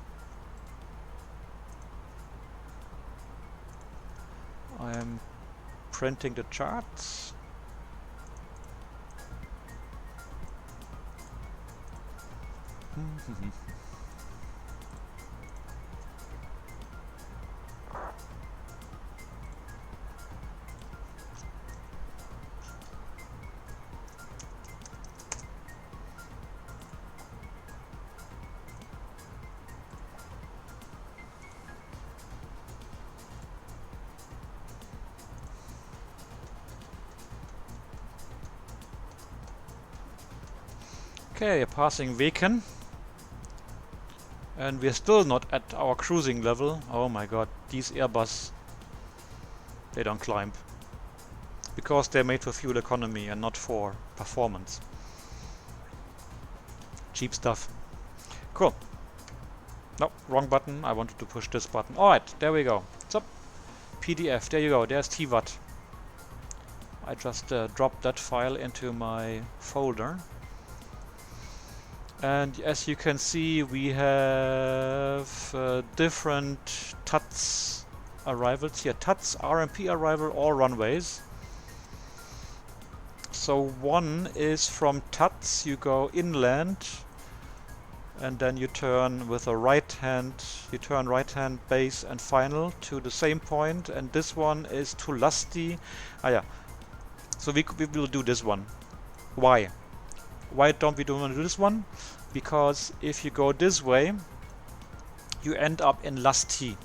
I am printing the charts. Okay, passing Weken, and we're still not at our cruising level. Oh my god, these Airbus, they don't climb. Because they're made for fuel economy and not for performance. Cheap stuff. Cool. No, wrong button. I wanted to push this button. Alright, there we go. So, PDF, there you go. There's Tyvat. I just dropped that file into my folder. And as you can see, we have different TUTS arrivals here. TUTS, RMP arrival, all runways. So one is from TUTS, you go inland, and then you turn with a right hand base and final to the same point, and this one is to Lusty. So we will do this one. Why? Why don't we want to do this one? Because if you go this way, you end up in Lusty.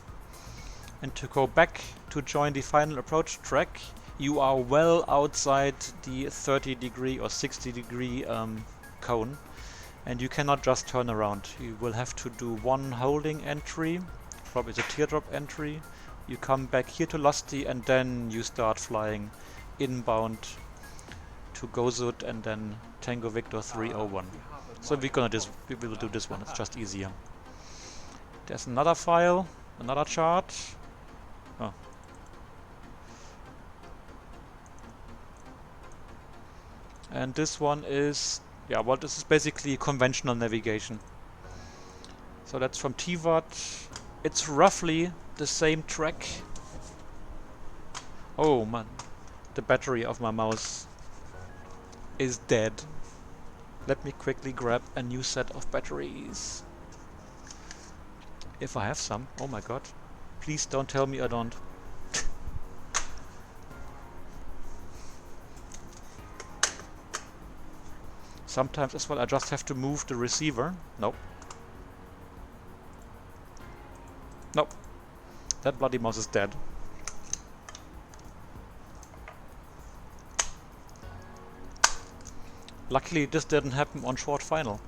And to go back to join the final approach track, you are well outside the 30 degree or 60 degree cone, and you cannot just turn around. You will have to do one holding entry, probably the teardrop entry. You come back here to Lusty, and then you start flying inbound to Gozut and then Tango Victor 301. So we will do this one. It's just easier. There's another file, another chart. Oh. And this one is, yeah, well, this is basically conventional navigation. So that's from Tyvat. It's roughly the same track. Oh man, the battery of my mouse is dead. Let me quickly grab a new set of batteries. If I have some. Oh my god. Please don't tell me I don't. Sometimes as well I just have to move the receiver. Nope. Nope. That bloody mouse is dead. Luckily this didn't happen on short final.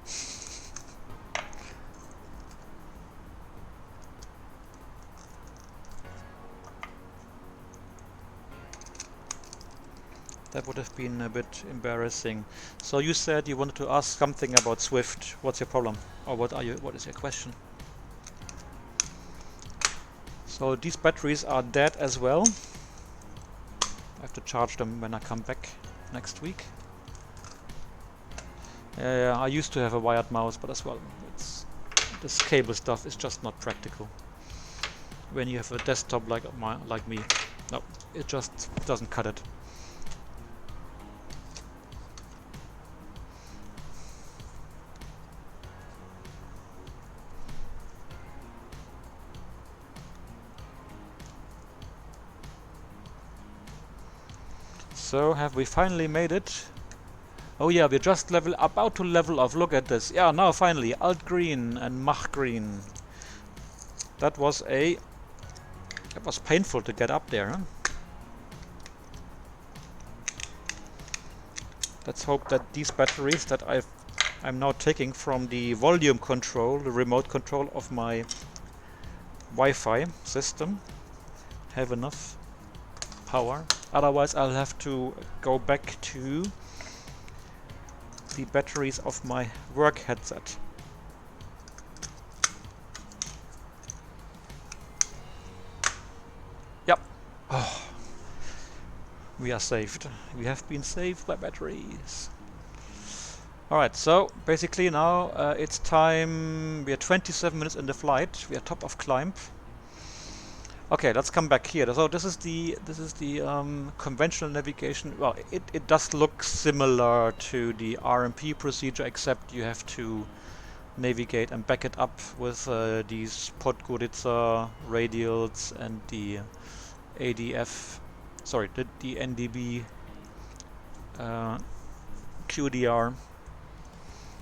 That would have been a bit embarrassing. So you said you wanted to ask something about Swift. What's your problem? Or what is your question? So these batteries are dead as well. I have to charge them when I come back next week. I used to have a wired mouse, but as well, this cable stuff is just not practical. When you have a desktop like me, no, it just doesn't cut it. So have we finally made it? Oh yeah, we're just about to level off. Look at this. Yeah, now finally Alt Green and Mach Green. That was painful to get up there, huh? Let's hope that these batteries that I'm now taking from the volume control, the remote control of my Wi-Fi system, have enough power. Otherwise I'll have to go back to the batteries of my work headset. Yep. Oh. We are saved. We have been saved by batteries. Alright, so basically now it's time. We are 27 minutes in the flight. We are top of climb. Okay, let's come back here. So this is the conventional navigation. Well, it does look similar to the RMP procedure, except you have to navigate and back it up with these Podgorica radials and the ADF. Sorry, the NDB QDR.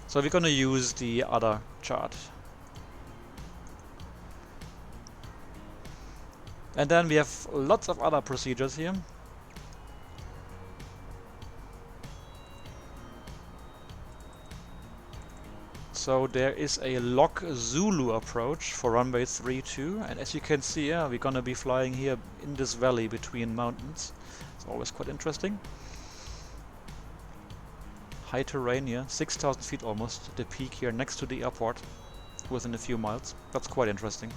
So we're gonna use the other chart. And then we have lots of other procedures here. So there is a Log Zulu approach for runway 32, and as you can see, yeah, we're gonna be flying here in this valley between mountains. It's always quite interesting. High terrain here, 6,000 feet almost, the peak here next to the airport, within a few miles. That's quite interesting.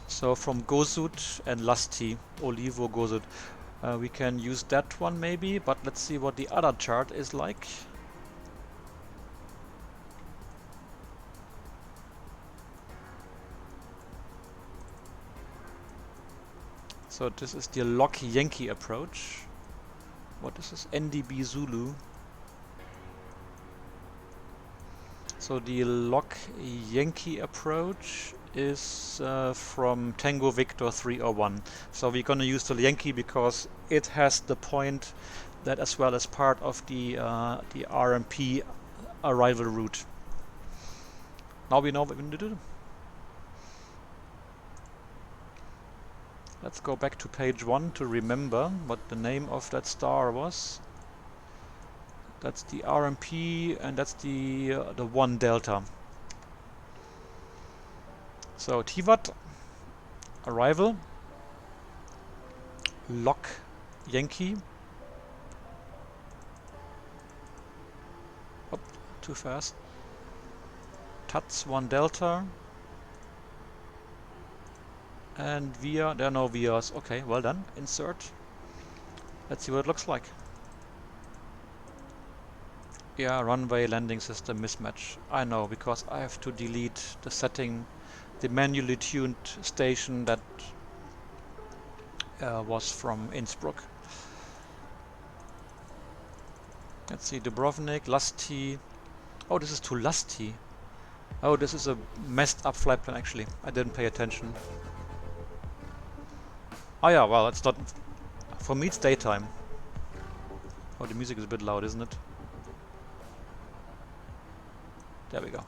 So from Gozut and Lusty, Olivo Gozut, we can use that one maybe, but let's see what the other chart is like. So this is the Log Yankee approach. What is this? NDB Zulu. So the Log Yankee approach is from Tango Victor 301. So we're gonna use the Yankee because it has the point that as well as part of the RMP arrival route. Now we know what we need to do. Let's go back to page 1 to remember what the name of that star was. That's the RMP, and that's the 1 Delta. So Tyvat, arrival, lock Yankee. Oh, too fast. Tuts 1 Delta. And VIA, there are no VIAs. Okay, well done. Insert. Let's see what it looks like. Yeah, runway landing system mismatch. I know, because I have to delete the setting, the manually tuned station that was from Innsbruck. Let's see, Dubrovnik, Lusty. Oh, this is too lusty. Oh, this is a messed up flight plan actually. I didn't pay attention. Oh yeah, well, it's not... For me it's daytime. Oh, the music is a bit loud, isn't it? There we go.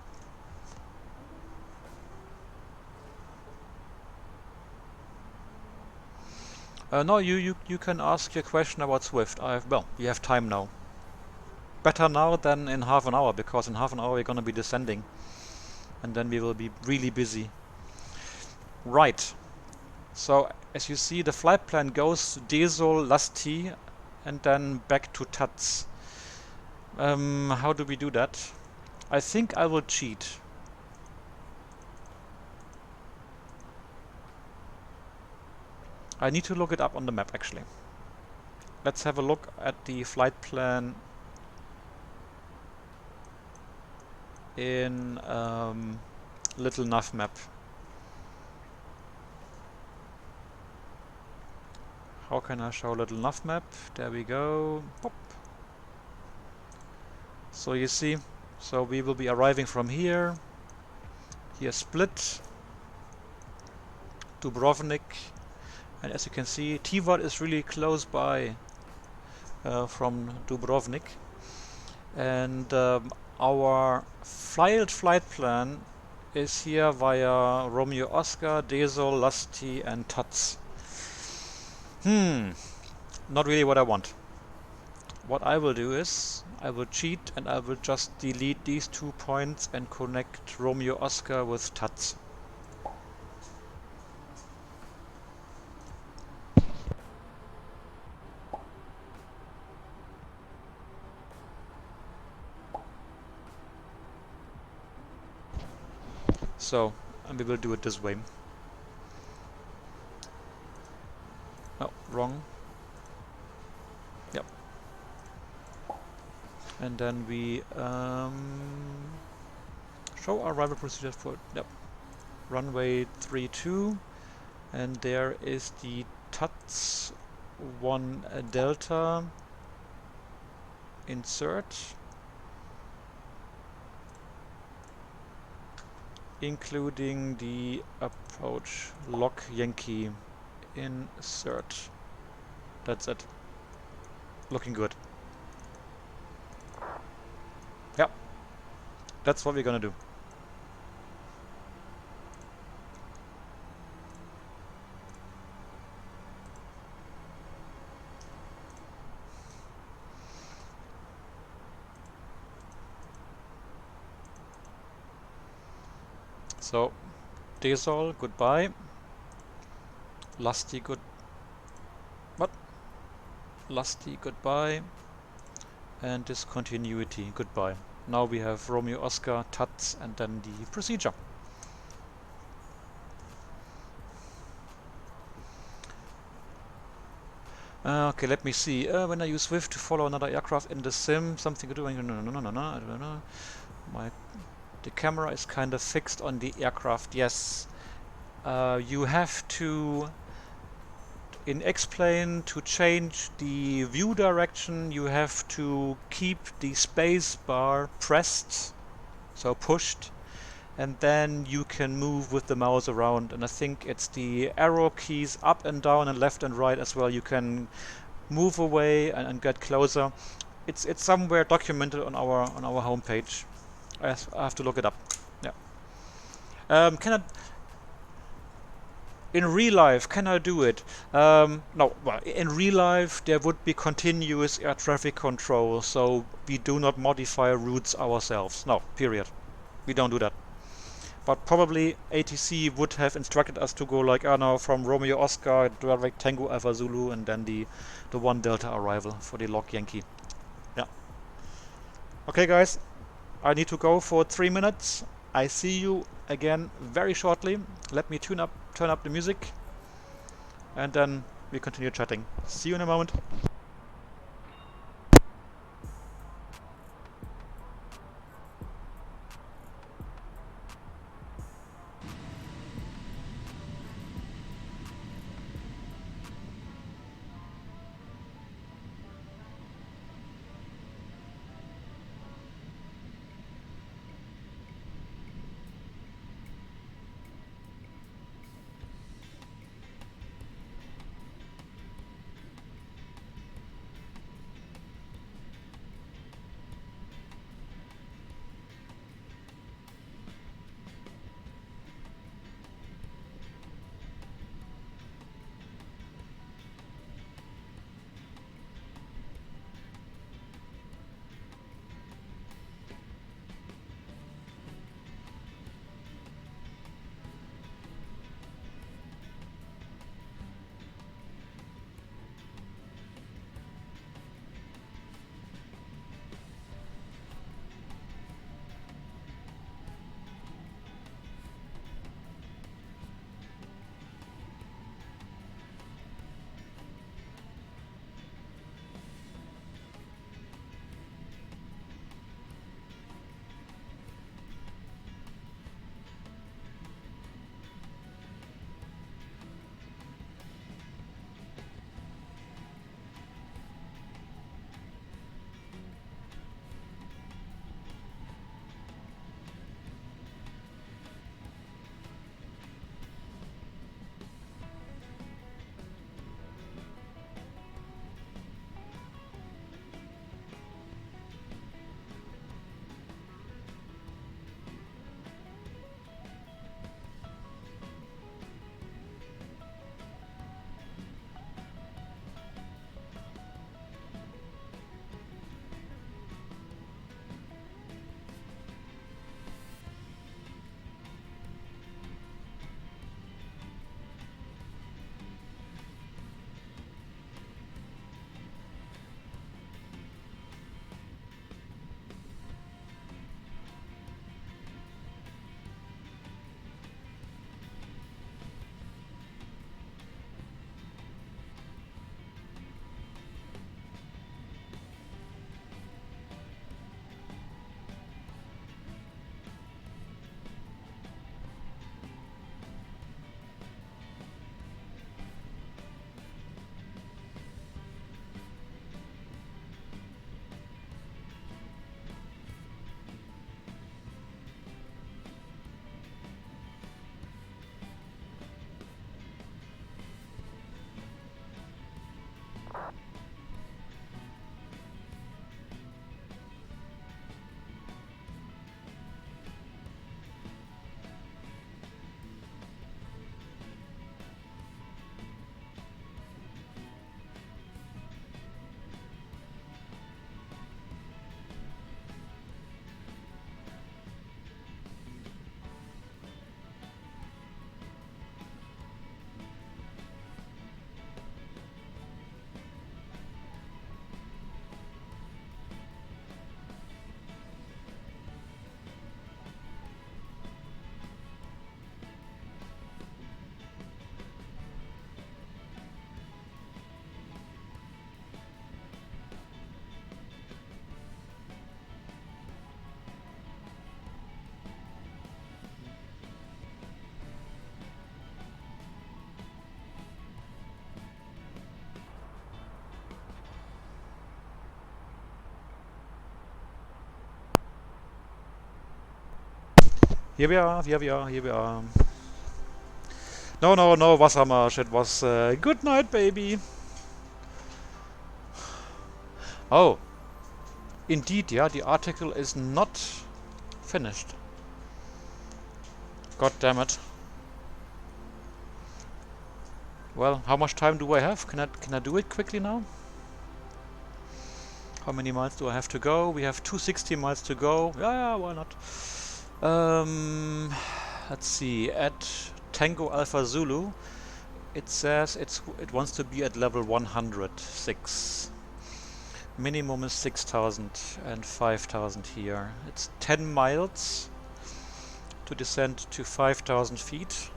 No, you can ask your question about Swift. Well, you have time now. Better now than in half an hour, because in half an hour we're gonna be descending. And then we will be really busy. Right. So, as you see, the flight plan goes to Desol, Lusty, and then back to Tuts. How do we do that? I think I will cheat. I need to look it up on the map actually. Let's have a look at the flight plan in Little Nav map. How can I show Little Nav map? There we go. Pop. So you see, so we will be arriving from here. Here Split, Dubrovnik, and as you can see, Tyvat is really close by from Dubrovnik. And our flight plan is here via Romeo Oscar, Desol, Lusty, and Tuts. Not really what I want. What I will do is, I will cheat and I will just delete these 2 points and connect Romeo Oscar with Tuts. So, and we will do it this way. Oh, wrong. Yep. And then we show our arrival procedure for runway 32, and there is the Tuts 1 Delta. Insert, including the approach lock Yankee. Insert. That's it. Looking good. Yep. That's what we're gonna do. So, Desol, goodbye. Lusty, Lusty, goodbye. And discontinuity, goodbye. Now we have Romeo Oscar, Tuts, and then the procedure. Okay, let me see. When I use Swift to follow another aircraft in the sim, something to do. No, I don't know. The camera is kind of fixed on the aircraft. Yes, you have to, in X-Plane, to change the view direction, you have to keep the space bar pressed, so pushed, and then you can move with the mouse around. And I think it's the arrow keys up and down and left and right as well. You can move away and get closer. It's somewhere documented on our homepage. I have to look it up. Yeah. Can I? In real life, can I do it? No, well, in real life there would be continuous air traffic control, so we do not modify routes ourselves. No, period. We don't do that. But probably ATC would have instructed us to go like, now from Romeo Oscar, direct Tango Alpha Zulu, and then the 1 Delta arrival for the log Yankee. Yeah. Okay guys, I need to go for 3 minutes. I see you again very shortly. Let me turn up the music, and then we continue chatting. See you in a moment. Here we are, here we are, here we are. No, Wassermarsch, it was good night, baby. Oh, indeed, yeah, the article is not finished. God damn it. Well, how much time do I have? Can I do it quickly now? How many miles do I have to go? We have 260 miles to go. Yeah, why not? Let's see. At Tango Alpha Zulu, it says it wants to be at level 106. Minimum is 6,000 and 5,000 here. It's 10 miles to descend to 5,000 feet.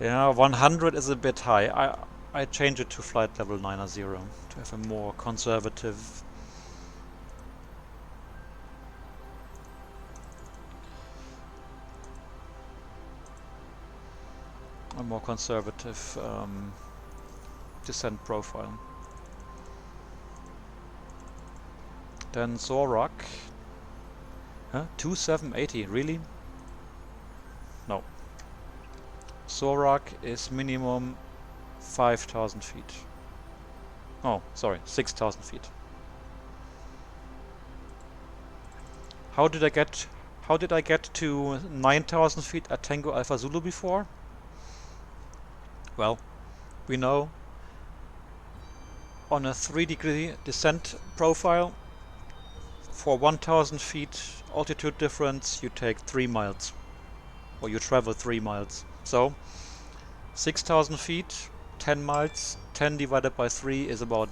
Yeah, 100 is a bit high. I change it to flight level 90 to have a more conservative. Descent profile. Then Zorak. Huh? 2780, really? No. Zorak is minimum 5,000 feet. Oh, sorry, 6,000 feet. How did I get to 9,000 feet at Tango Alpha Zulu before? Well, we know on a 3-degree descent profile, for 1,000 feet altitude difference, you take 3 miles, or you travel 3 miles. So 6,000 feet, 10 miles, 10 divided by 3 is about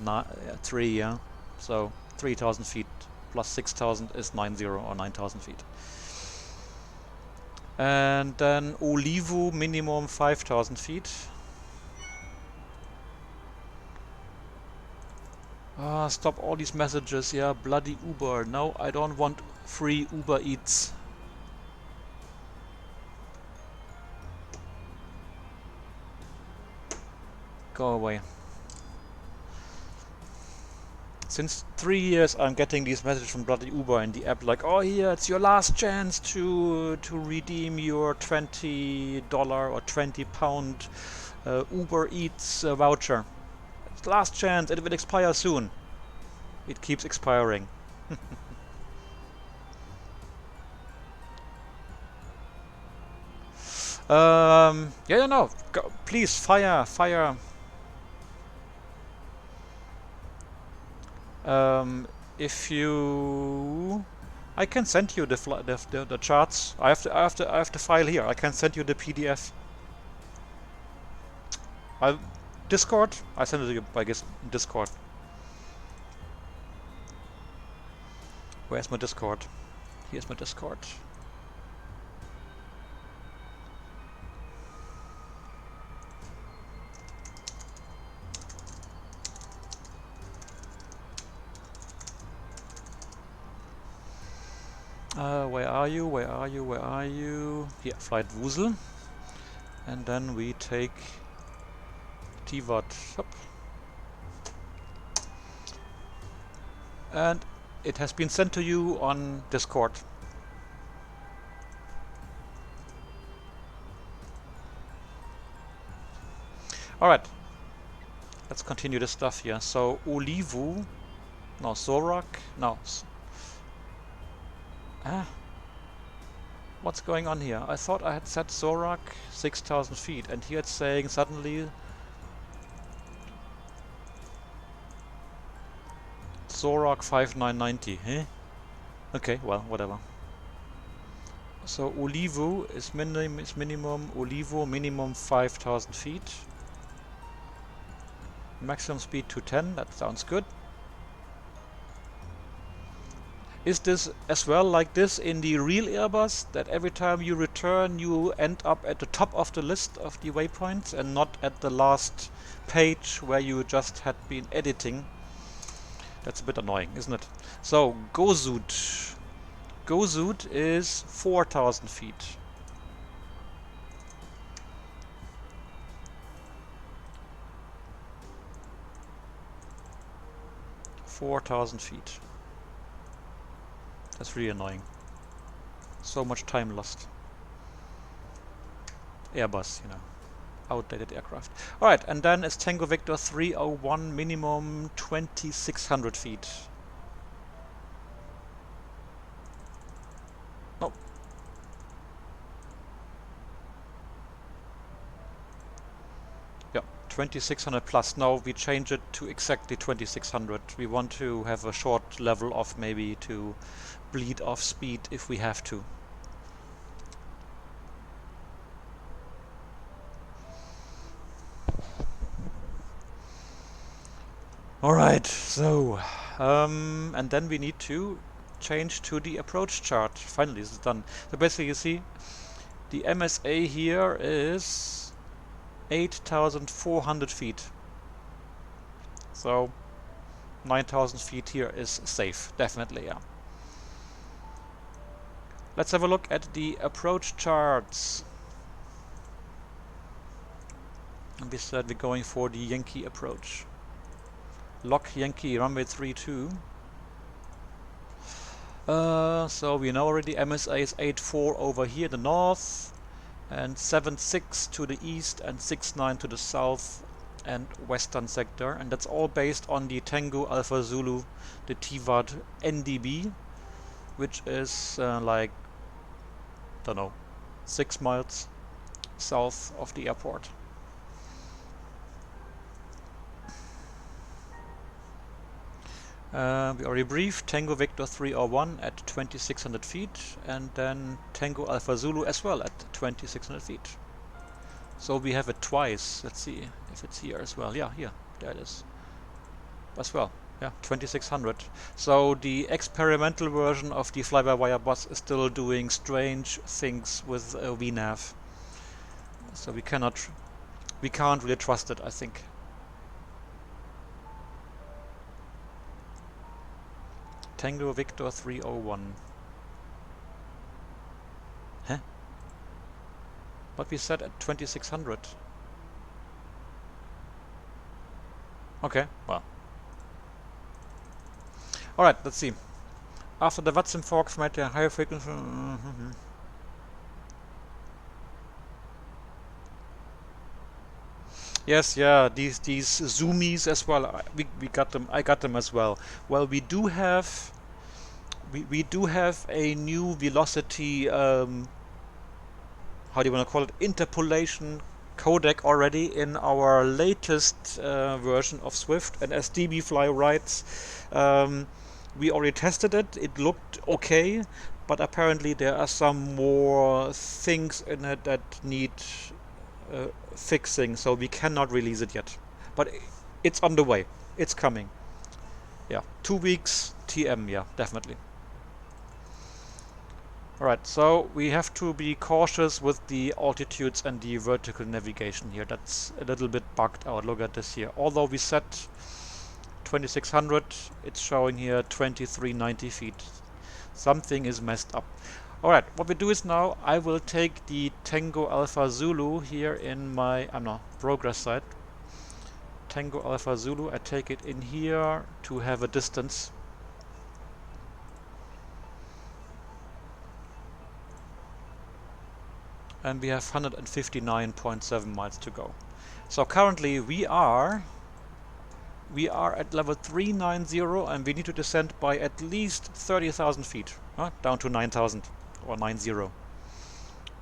3, yeah. So 3,000 feet plus 6,000 is 90 or 9,000 feet. And then Olivo minimum 5,000 feet. Stop all these messages, yeah, bloody Uber. No, I don't want free Uber Eats. Go away. Since 3 years I'm getting these messages from bloody Uber in the app like, oh here, it's your last chance to redeem your $20 or £20 Uber Eats voucher. It's last chance, it will expire soon. It keeps expiring. Yeah, no, go, please fire. If you, I can send you the charts. I have the file here. I can send you the PDF. Discord. I send it to you, I guess, in Discord. Where's my Discord? Here's my Discord. Where are you? Here, flight Wusel. And then we take Tyvat. And it has been sent to you on Discord. Alright. Let's continue this stuff here. So, Olivo. No, Zorak. No. What's going on here? I thought I had set Zorak 6,000 feet, and here it's saying suddenly Zorak 5990. Huh? Okay, well, whatever. So Olivo is minimum. Olivo minimum 5,000 feet. Maximum speed 210. That sounds good. Is this as well like this in the real Airbus, that every time you return you end up at the top of the list of the waypoints and not at the last page where you just had been editing? That's a bit annoying, isn't it? So, Gozud. Gozud is 4,000 feet. feet. That's really annoying. So much time lost. Airbus, you know. outdated aircraft. Alright, and then is Tango Victor 301 minimum 2600 feet. No. Yeah, 2600 plus. Now we change it to exactly 2600. We want to have a short level off, maybe to bleed off speed if we have to. Alright, so and then we need to change to the approach chart. Finally, this is done. So basically, you see, the MSA here is 8,400 feet. So 9,000 feet here is safe, definitely, yeah. Let's have a look at the approach charts. And we said we're going for the Yankee approach. Lock Yankee, runway 32. So we know already MSA is 84 over here in the north, and 76 to the east, and 69 to the south and western sector. And that's all based on the Tango Alpha Zulu, the Tyvat NDB, which is like, don't know, 6 miles south of the airport. We already briefed Tango Victor 301 at 2600 feet, and then Tango Alpha Zulu as well at 2600 feet. So we have it twice. Let's see if it's here as well. Yeah, here, there it is as well. Yeah, 2600. So the experimental version of the fly-by-wire bus is still doing strange things with VNAV. So we can't really trust it, I think. Tango Victor 301. Huh? But we said at 2600. Okay, well. Alright, let's see. After the VATSIM forks might a higher frequency. Yes, yeah, these zoomies as well. We got them. I got them as well. Well, we do have a new velocity. How do you want to call it? Interpolation codec already in our latest version of Swift. And as dbfly writes, we already tested it. It looked okay, but apparently there are some more things in it that need fixing, so we cannot release it yet, but it's on the way. It's coming. Yeah, 2 weeks TM. Yeah, definitely. Alright, so we have to be cautious with the altitudes and the vertical navigation here. That's a little bit bugged out. Look at this here. Although we set 2600, it's showing here 2390 feet. Something is messed up. Alright, what we do is now I will take the Tango Alpha Zulu here in my progress site. Tango Alpha Zulu, I take it in here to have a distance. And we have 159.7 miles to go. So currently we are at level 390, and we need to descend by at least 30,000 feet, down to 9,000 or 90,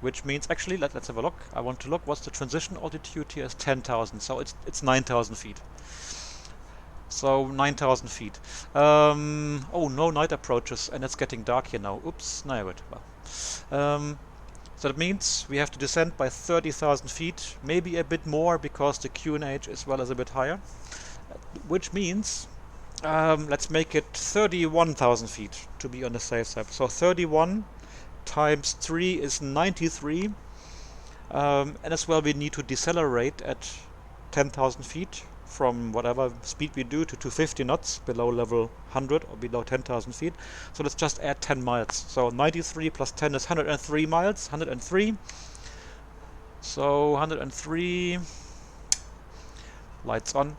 which means actually let's have a look. I want to look what's the transition altitude here is 10,000, so it's 9,000 feet. So 9,000 feet. Oh, no night approaches, and it's getting dark here now. Oops, no, wait. Well, so that means we have to descend by 30,000 feet, maybe a bit more because the QNH as well is a bit higher, which means let's make it 31,000 feet to be on the safe side. So 31 times 3 is 93, and as well we need to decelerate at 10,000 feet from whatever speed we do to 250 knots below level 100 or below 10,000 feet. So let's just add 10 miles. So 93 plus 10 is 103 miles. 103. So 103. Lights on.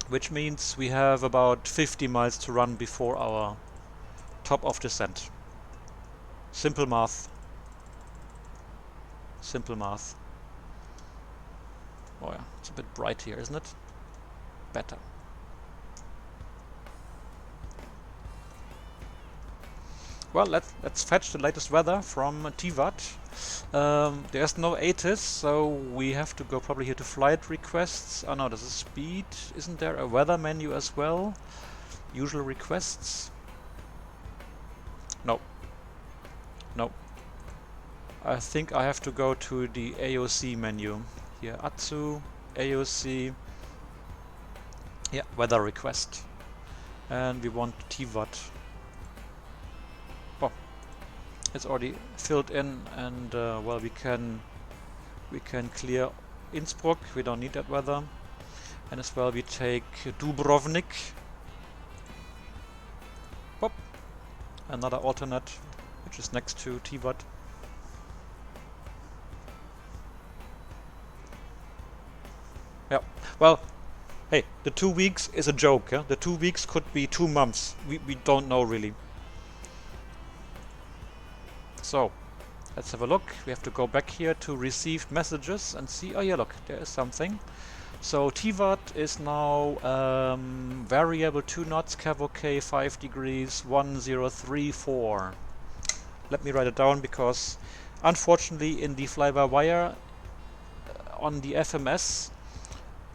Which means we have about 50 miles to run before our top of descent. Simple math. Simple math. Oh yeah, it's a bit bright here, isn't it? Better. Well, let's fetch the latest weather from Tyvat. There's no ATIS, so we have to go probably here to flight requests. Oh no, there's a speed. Isn't there a weather menu as well? Usual requests? No. No. I think I have to go to the AOC menu. Here, ATSU, AOC. Yeah, weather request. And we want Tyvat. Oh, it's already filled in, and well, we can clear Innsbruck. We don't need that weather. And as well, we take Dubrovnik. Pop. Another alternate, which is next to Tyvat. Yeah. Well, hey, the 2 weeks is a joke. Yeah? The 2 weeks could be 2 months. We don't know really. So, let's have a look. We have to go back here to received messages and see. Oh yeah, look, there is something. So Tyvat is now variable 2 knots, cav 5 degrees, 1034. Let me write it down because unfortunately in the fly-by-wire on the FMS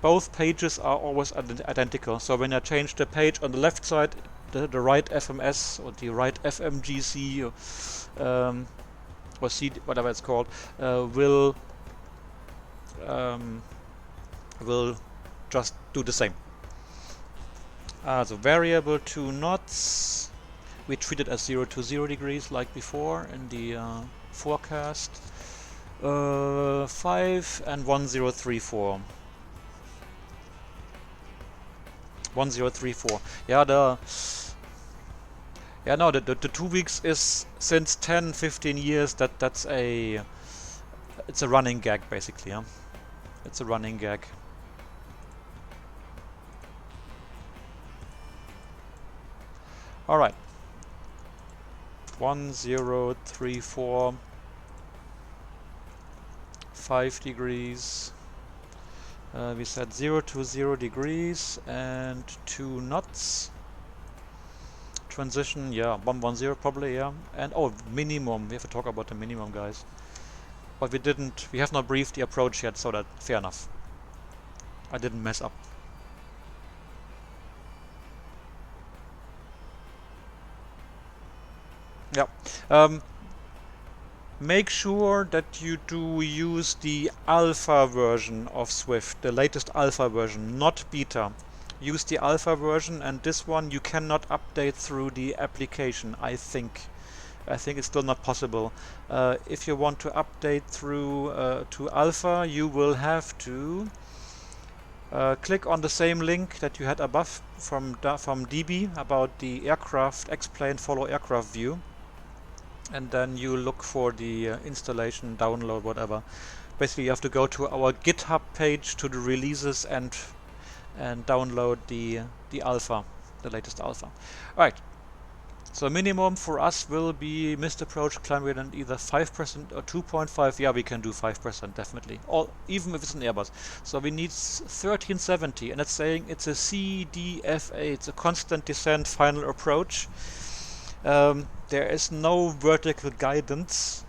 both pages are always identical. So when I change the page on the left side, the right FMS or the right FMGC or C, whatever it's called, will just do the same. So variable 2 knots, we treat it as 0 to 0 degrees like before in the forecast. 5 and 1034. 1034. Yeah, the 2 weeks is since 10-15 years. It's a running gag basically. Yeah? It's a running gag. All right. 1034. 5 degrees. We said 0 to 0 degrees and 2 knots. Transition, yeah, 110 probably, yeah. And oh, minimum. We have to talk about the minimum, guys. But we have not briefed the approach yet, so that fair enough. I didn't mess up. Yeah. Make sure that you do use the alpha version of Swift, the latest alpha version, not beta. Use the alpha version, and this one you cannot update through the application, I think. I think it's still not possible. If you want to update through to alpha, you will have to click on the same link that you had above from DB about the aircraft explain follow aircraft view. And then you look for the installation, download, whatever. Basically, you have to go to our GitHub page to the releases and download the alpha, the latest alpha. All right. So minimum for us will be missed approach climb rate and either 5% or 2.5. Yeah, we can do 5% definitely, or even if it's an Airbus. So we need 1370, and it's saying it's a CDFA. It's a constant descent final approach. There is no vertical guidance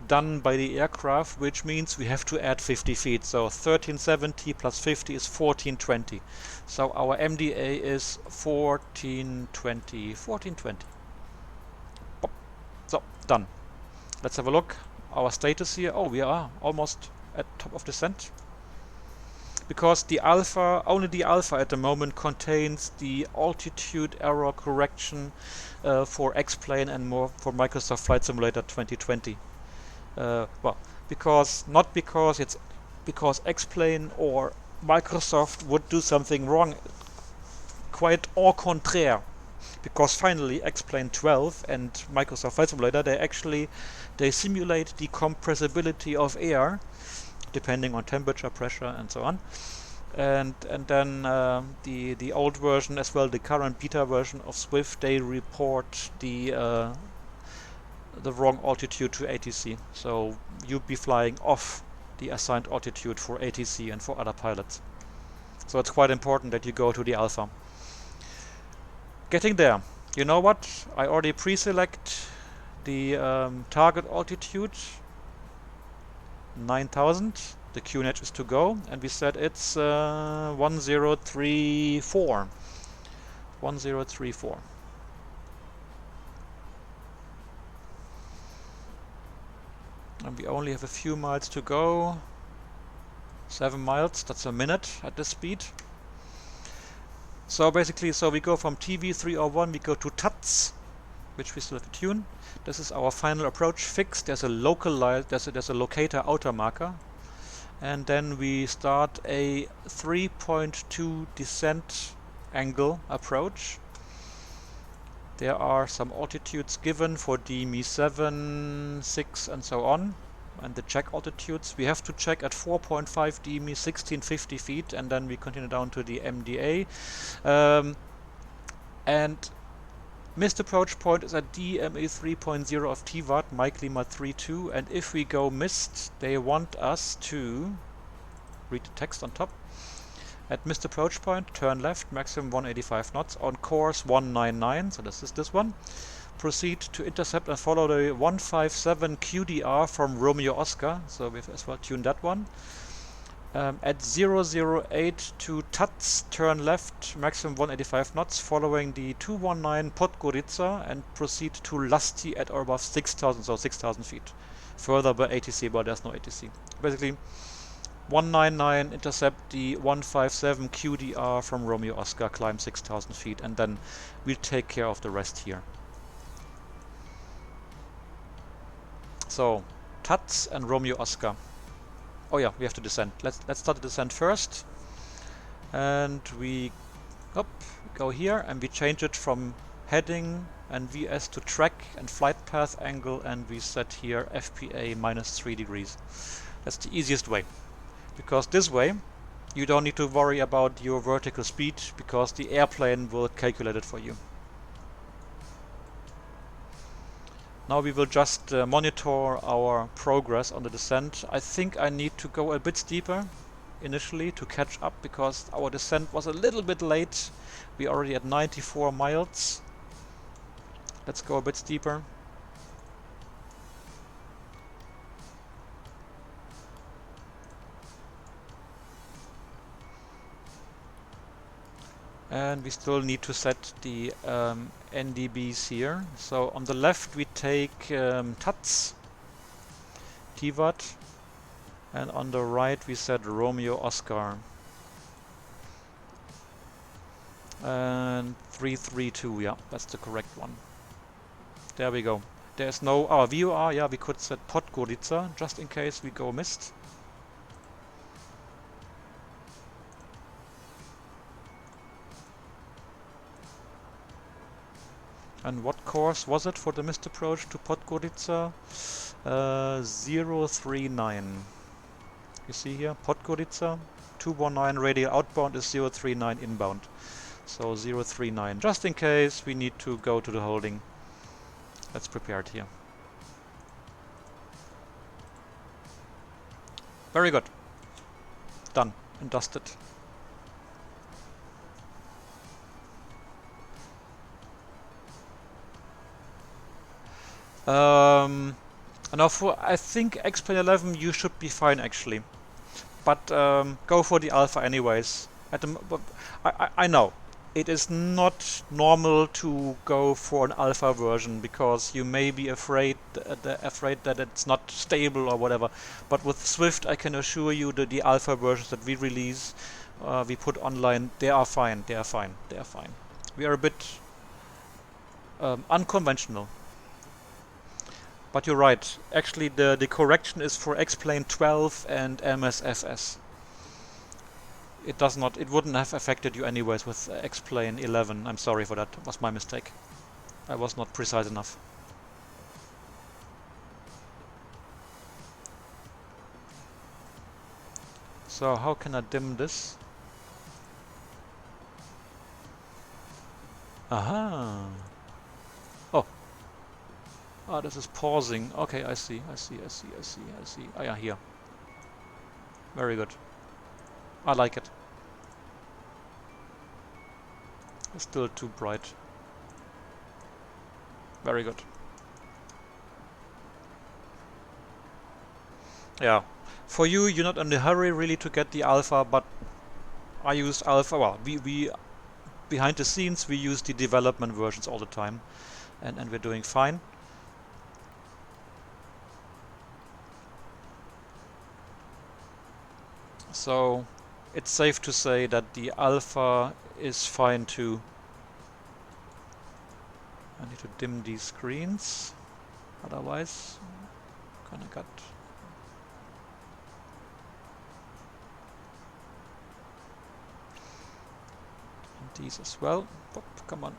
done by the aircraft, which means we have to add 50 feet. So 1370 plus 50 is 1420. So our MDA is 1420. 1420. So, done. Let's have a look. Our status here. Oh, we are almost at top of descent. Because the alpha, only the alpha at the moment contains the altitude error correction for X-Plane and more for Microsoft Flight Simulator 2020. Well, because X-Plane or Microsoft would do something wrong, quite au contraire. Because finally X-Plane 12 and Microsoft Flight Simulator, they simulate the compressibility of air depending on temperature, pressure, and so on. And then the old version as well, the current beta version of Swift, they report the wrong altitude to ATC. So you'd be flying off the assigned altitude for ATC and for other pilots. So it's quite important that you go to the alpha. Getting there. You know what? I already pre-select the target altitude, 9,000. The QNH is to go, and we said it's 1034. 1034. And we only have a few miles to go. 7 miles, that's a minute at this speed. So basically, we go from TV301, we go to TATS, which we still have to tune. This is our final approach fix. There's a there's a locator outer marker. And then we start a 3.2 descent angle approach. There are some altitudes given for DME 7, 6 and so on. And the check altitudes. We have to check at 4.5 DME 1650 feet, and then we continue down to the MDA. And missed approach point is at DME 3.0 of Tyvat, Mike Lima 32, and if we go missed, they want us to read the text on top. At missed approach point, turn left, maximum 185 knots, on course 199, so this is this one. Proceed to intercept and follow the 157 QDR from Romeo Oscar, so we've as well tuned that one. At 008 to TATS, turn left, maximum 185 knots, following the 219 Podgorica, and proceed to Lusty at or above 6,000, so 6,000 feet. Further by ATC, but there's no ATC. Basically, 199, intercept the 157 QDR from Romeo Oscar, climb 6,000 feet, and then we'll take care of the rest here. So, TATS and Romeo Oscar. Oh yeah, we have to descend. Let's start the descent first. And we go here and we change it from heading and VS to track and flight path angle, and we set here FPA -3 degrees. That's the easiest way. Because this way you don't need to worry about your vertical speed, because the airplane will calculate it for you. Now we will just monitor our progress on the descent. I think I need to go a bit steeper initially to catch up, because our descent was a little bit late. We're already at 94 miles. Let's go a bit steeper. And we still need to set the NDBs here. So on the left we take TATS, Tyvat, and on the right we set Romeo Oscar. And 332, yeah, that's the correct one. There we go. There's no VOR, yeah, we could set Podgorica just in case we go missed. And what course was it for the missed approach to Podgorica? 039. You see here, Podgorica, 219 radial outbound is 039 inbound. So 039, just in case we need to go to the holding. Let's prepare it here. Very good. Done and dusted. Now I think X-Plane 11 you should be fine actually, but go for the alpha anyways. I know it is not normal to go for an alpha version, because you may be afraid that it's not stable or whatever, but with Swift I can assure you that the alpha versions that we release, we put online, they are fine, they are fine, they are fine. We are a bit unconventional. But you're right, actually the correction is for X-Plane 12 and MSFS. It wouldn't have affected you anyways with X-Plane 11. I'm sorry for that, it was my mistake. I was not precise enough. So how can I dim this? Aha! Oh! Ah, this is pausing. Okay, I see. Oh yeah, here. Very good. I like it. It's still too bright. Very good. Yeah. For you, you're not in a hurry really to get the alpha, but I used alpha. Well, we behind the scenes we use the development versions all the time, and we're doing fine. So it's safe to say that the alpha is fine too. I need to dim these screens, otherwise I'm gonna get. And these as well. Pop, come on.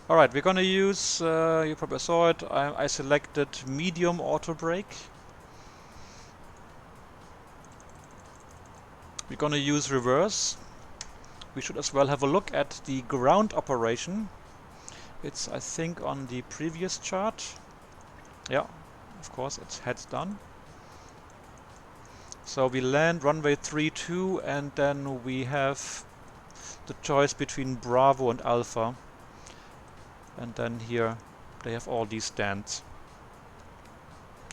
Alright, we're gonna use, you probably saw it, I selected medium auto brake. We're gonna use reverse. We should as well have a look at the ground operation. It's, I think, on the previous chart. Yeah, of course, it's heads down. So we land runway 32 and then we have the choice between Bravo and Alpha. And then here they have all these stands.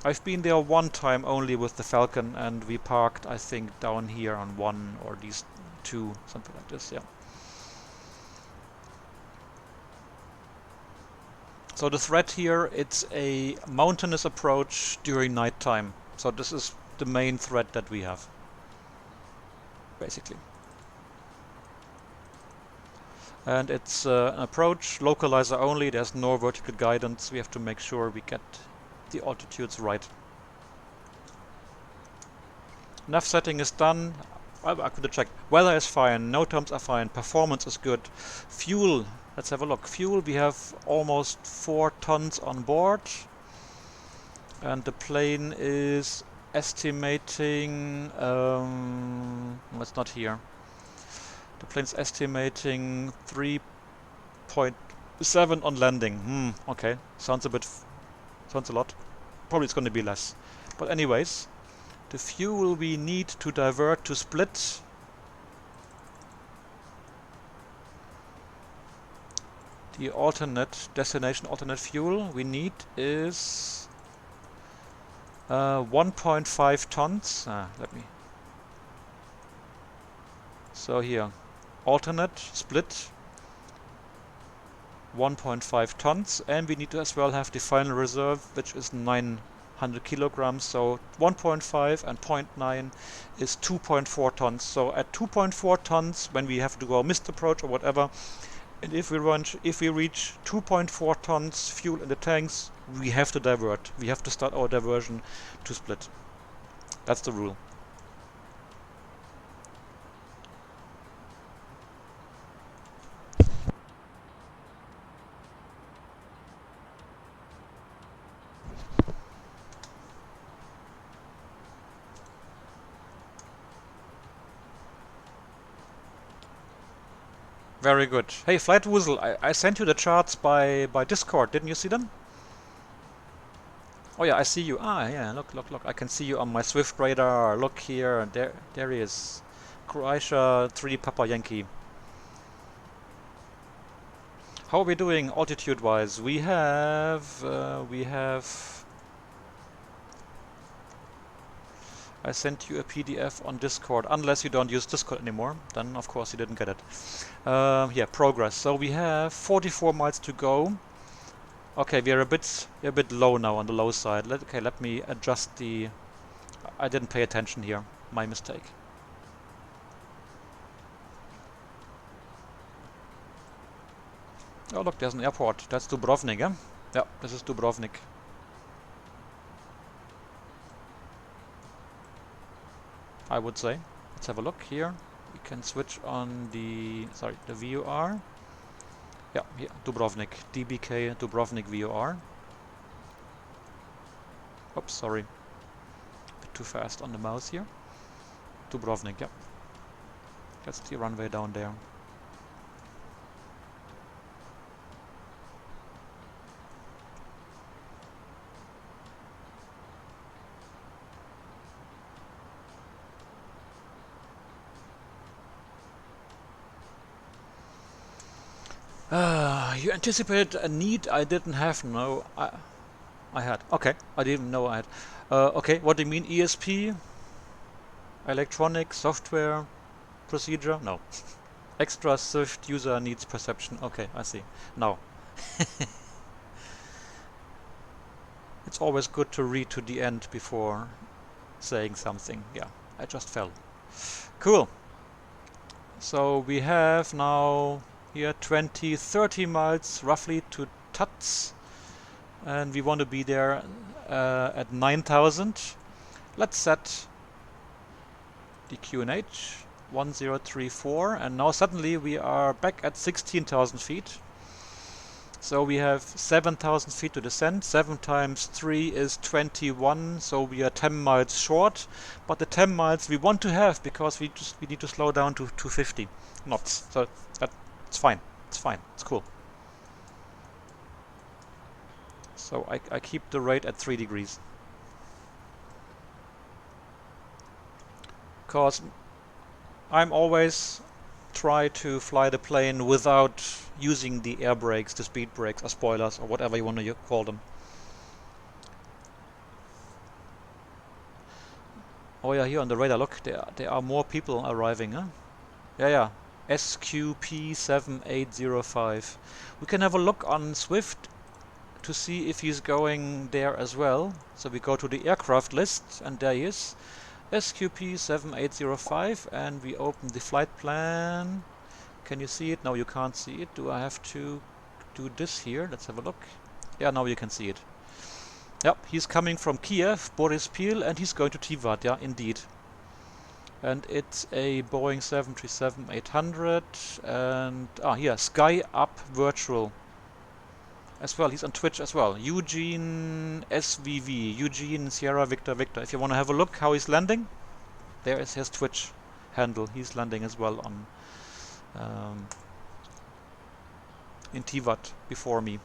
I've been there one time only with the Falcon and we parked, I think, down here on one or these two, something like this, yeah. So the threat here, it's a mountainous approach during night time. So this is the main threat that we have, basically. And it's an approach, localizer only, there's no vertical guidance. We have to make sure we get the altitudes right. Nav setting is done. I could have checked. Weather is fine, no terms are fine, performance is good. Fuel, let's have a look. Fuel, we have almost 4 tons on board. And the plane is estimating, it's not here. The plane's estimating 3.7 on landing. Okay, sounds a lot. Probably it's going to be less. But anyways, the fuel we need to divert to Split. The alternate destination, alternate fuel we need is 1.5 tons. So here, alternate, Split, 1.5 tons, and we need to as well have the final reserve, which is 900 kilograms. So 1.5 and 0.9 is 2.4 tons. So at 2.4 tons, when we have to go missed approach or whatever, and if we reach 2.4 tons fuel in the tanks, we have to divert. We have to start our diversion to Split. That's the rule. Very good. Hey, Flight Woozle, I sent you the charts by Discord. Didn't you see them? Oh yeah, I see you. Ah, yeah, look. I can see you on my Swift radar. Look here. There he is. Croatia 3 Papa Yankee. How are we doing altitude-wise? We have... I sent you a PDF on Discord, unless you don't use Discord anymore, then of course you didn't get it. Yeah, progress. So we have 44 miles to go. Okay, we're a bit low now, on the low side. Let me adjust the... I didn't pay attention here. My mistake. Oh look, there's an airport. That's Dubrovnik, eh? Yeah, this is Dubrovnik. I would say. Let's have a look here. We can switch on the VUR. Yeah, here, Dubrovnik. DBK Dubrovnik VUR. Oops, sorry. A bit too fast on the mouse here. Dubrovnik, yeah. That's the runway down there. You anticipated a need I didn't have. No, I had. Okay, I didn't know I had. Okay, what do you mean? ESP? Electronic, software, procedure? No. Extra Swift user needs perception. Okay, I see. Now. It's always good to read to the end before saying something. Yeah, I just fell. Cool. So we have now here 30 miles roughly to Tuts, and we want to be there at 9,000. Let's set the QNH 1034, and now suddenly we are back at 16,000 feet. So we have 7,000 feet to descend. 7 times 3 is 21, so we are 10 miles short. But the 10 miles we want to have because we need to slow down to 250 knots. So it's fine. It's fine. It's cool. So I keep the rate at 3 degrees. Because I'm always try to fly the plane without using the air brakes, the speed brakes, or spoilers, or whatever you want to call them. Oh yeah, here on the radar, look, there are more people arriving, huh? Yeah. SQP7805. We can have a look on Swift to see if he's going there as well. So we go to the aircraft list, and there he is. SQP7805, and we open the flight plan. Can you see it? No, you can't see it. Do I have to do this here? Let's have a look. Yeah, now you can see it. Yep, he's coming from Kiev, Borispil, and he's going to Tyvat, yeah, indeed. And it's a Boeing 737-800, and here, Sky Up Virtual as well. He's on Twitch as well. Eugene SVV, Eugene Sierra Victor Victor. If you want to have a look how he's landing, there is his Twitch handle. He's landing as well on in Tyvat before me.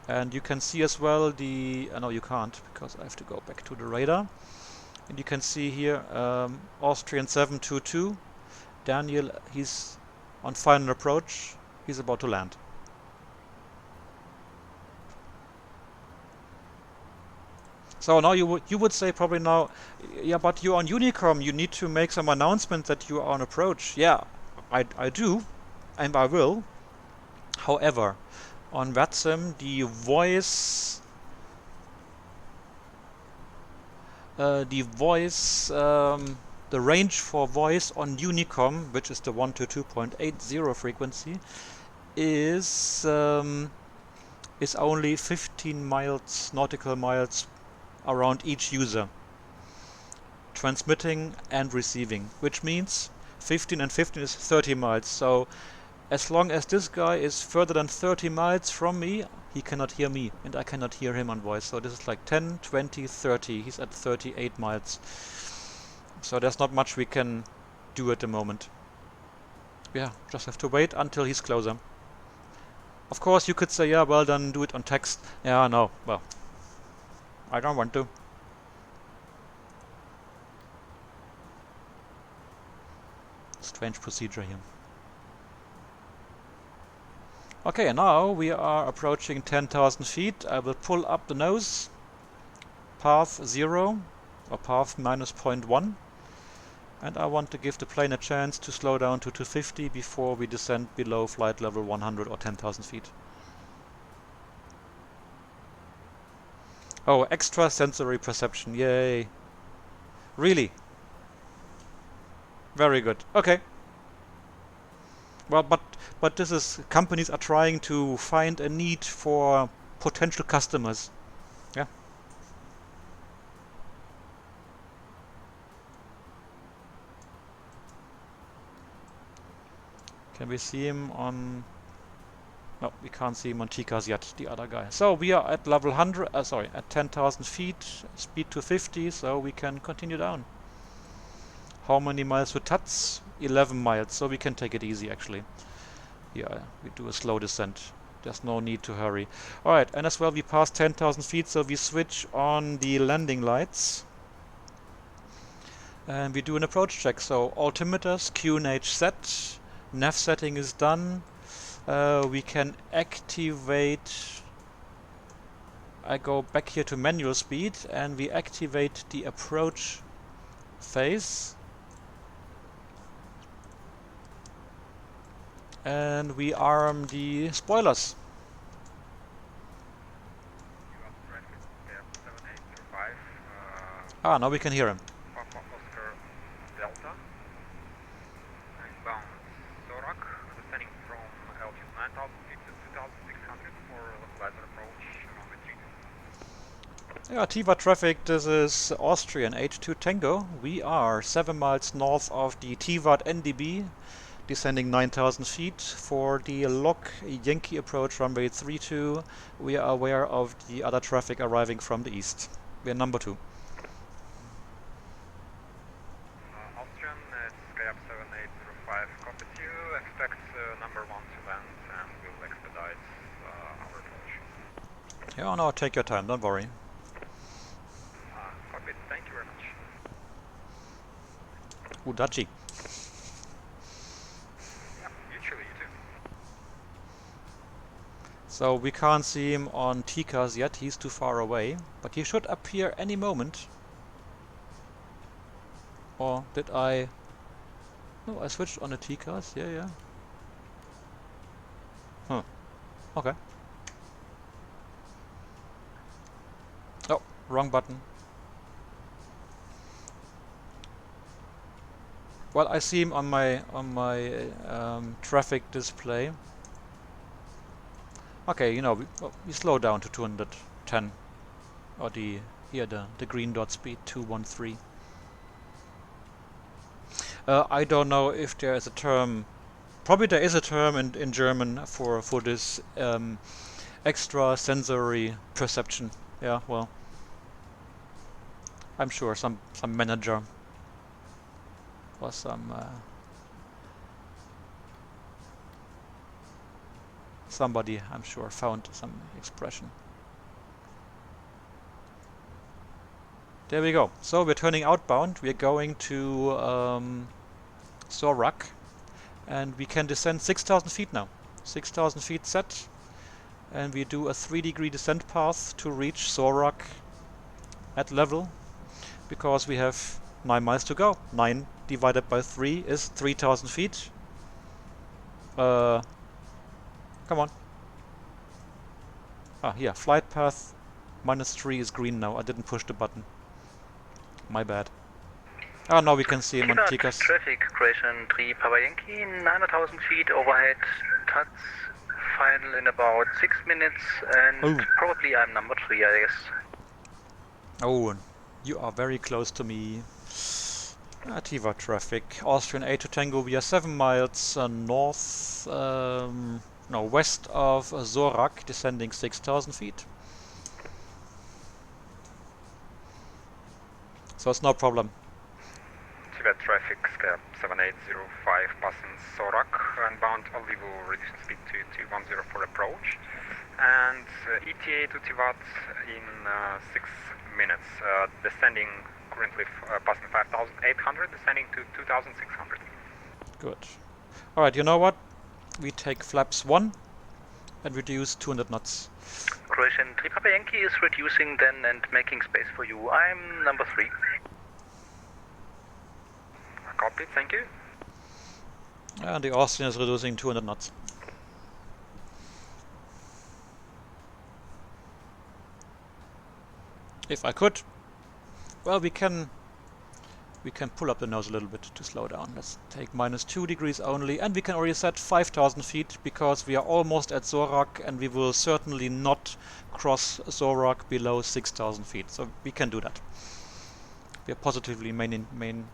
And you can see as well the... no, you can't, because I have to go back to the radar. And you can see here Austrian 722. Daniel, he's on final approach. He's about to land. So now you would say probably now, yeah, but you're on Unicom, you need to make some announcement that you are on approach. Yeah, I do, and I will. However, on VATSIM, the range for voice on Unicom, which is the 122.80 frequency, is only 15 miles, nautical miles around each user, transmitting and receiving, which means 15 and 15 is 30 miles. So as long as this guy is further than 30 miles from me, he cannot hear me, and I cannot hear him on voice. So this is like 10, 20, 30. He's at 38 miles. So there's not much we can do at the moment. Yeah, just have to wait until he's closer. Of course, you could say, yeah, well, then do it on text. Yeah, no, well, I don't want to. Strange procedure here. Okay, now we are approaching 10,000 feet. I will pull up the nose, path 0 or path minus 0.1, and I want to give the plane a chance to slow down to 250 before we descend below flight level 100 or 10,000 feet. Oh, extra sensory perception, yay. Really? Very good. Okay. Well, but this is, companies are trying to find a need for potential customers. Yeah. Can we see him on... No, we can't see him on TCAS yet, the other guy. So we are at level 100, at 10,000 feet, speed to 50, so we can continue down. How many miles to Tuts? 11 miles, so we can take it easy actually. Yeah, we do a slow descent. There's no need to hurry. Alright, and as well we passed 10,000 feet, so we switch on the landing lights. And we do an approach check. So altimeters, QNH set, nav setting is done. We can activate. I go back here to manual speed and we activate the approach phase. And we arm the spoilers. Now we can hear him. Papa Oscar Delta. Inbound Zorak, descending from altitude 9,000 feet to 2,600 for localizer approach runway 32. Yeah, Tyvat traffic, this is Austrian H2 Tango. We are 7 miles north of the Tyvat NDB, descending 9,000 feet for the LOC Yankee approach runway 32. We are aware of the other traffic arriving from the east. We are number 2. Austrian, Skyab 7805, copies you. Expect number 1 to land and we'll expedite our approach. Yeah, no, take your time, don't worry. Copy, thank you very much. Udachi. Mutually, you too. So we can't see him on TCAS yet, he's too far away, but he should appear any moment. Or did I... No, I switched on the TCAS, yeah. Huh, okay. Oh, wrong button. Well, I see him on my traffic display. Okay, you know, we slow down to 210, or the green dot speed 213. I don't know if there is a term. Probably there is a term in German for this extra sensory perception. Yeah, well, I'm sure some manager or somebody, I'm sure, found some expression. There we go. So we're turning outbound. We're going to Zorak, and we can descend 6,000 feet now. 6,000 feet set, and we do a 3-degree descent path to reach Zorak at level, because we have 9 miles to go. 9 divided by 3 is 3,000 feet. Come on. Here, flight path -3 is green now. I didn't push the button. My bad. Now we can see him on TCAS. Traffic, Croatian 3 Papa Yankee, 900,000 feet overhead, cuts, final in about 6 minutes, and probably I'm number 3, I guess. Oh, you are very close to me. Tyvat traffic, Austrian A2 Tango, we are 7 miles west of Zorak, descending 6,000 feet. So it's no problem. Tyvat traffic, Skyab 7805, passing Zorak, inbound Olivo, reducing speed to 210 for approach, and ETA to Tyvat in 6 minutes, descending currently passing 5,800, descending to 2,600. Good. Alright, you know what? We take flaps 1 and reduce 200 knots. Croatian 3 Papa Yankee is reducing then and making space for you. I'm number 3. Copy, thank you. And the Austrian is reducing 200 knots. If I could, well, we can pull up the nose a little bit to slow down. Let's take -2 degrees only, and we can already set 5,000 feet because we are almost at Zorak, and we will certainly not cross Zorak below 6,000 feet. So we can do that. We are positively monitoring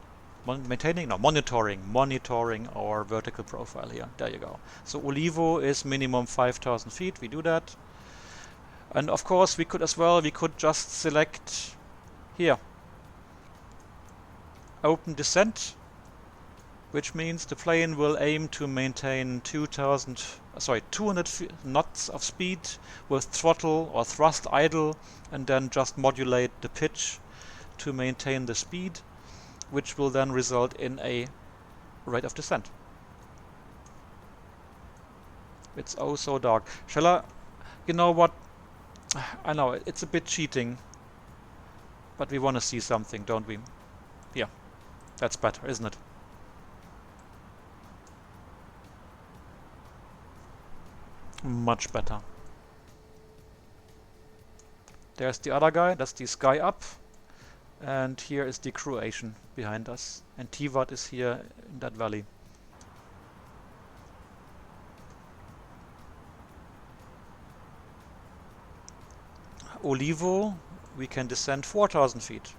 our vertical profile here. There you go. So Olivo is minimum 5,000 feet. We do that. And of course we could as well, we could just select here open descent, which means the plane will aim to maintain 200 knots of speed with throttle or thrust idle, and then just modulate the pitch to maintain the speed, which will then result in a rate of descent. It's oh so dark. Shall I... You know what? I know, it's a bit cheating. But we want to see something, don't we? Yeah. That's better, isn't it? Much better. There's the other guy, that's the sky up. And here is the Croatian behind us. And Tyvat is here in that valley. Olivo, we can descend 4,000 feet.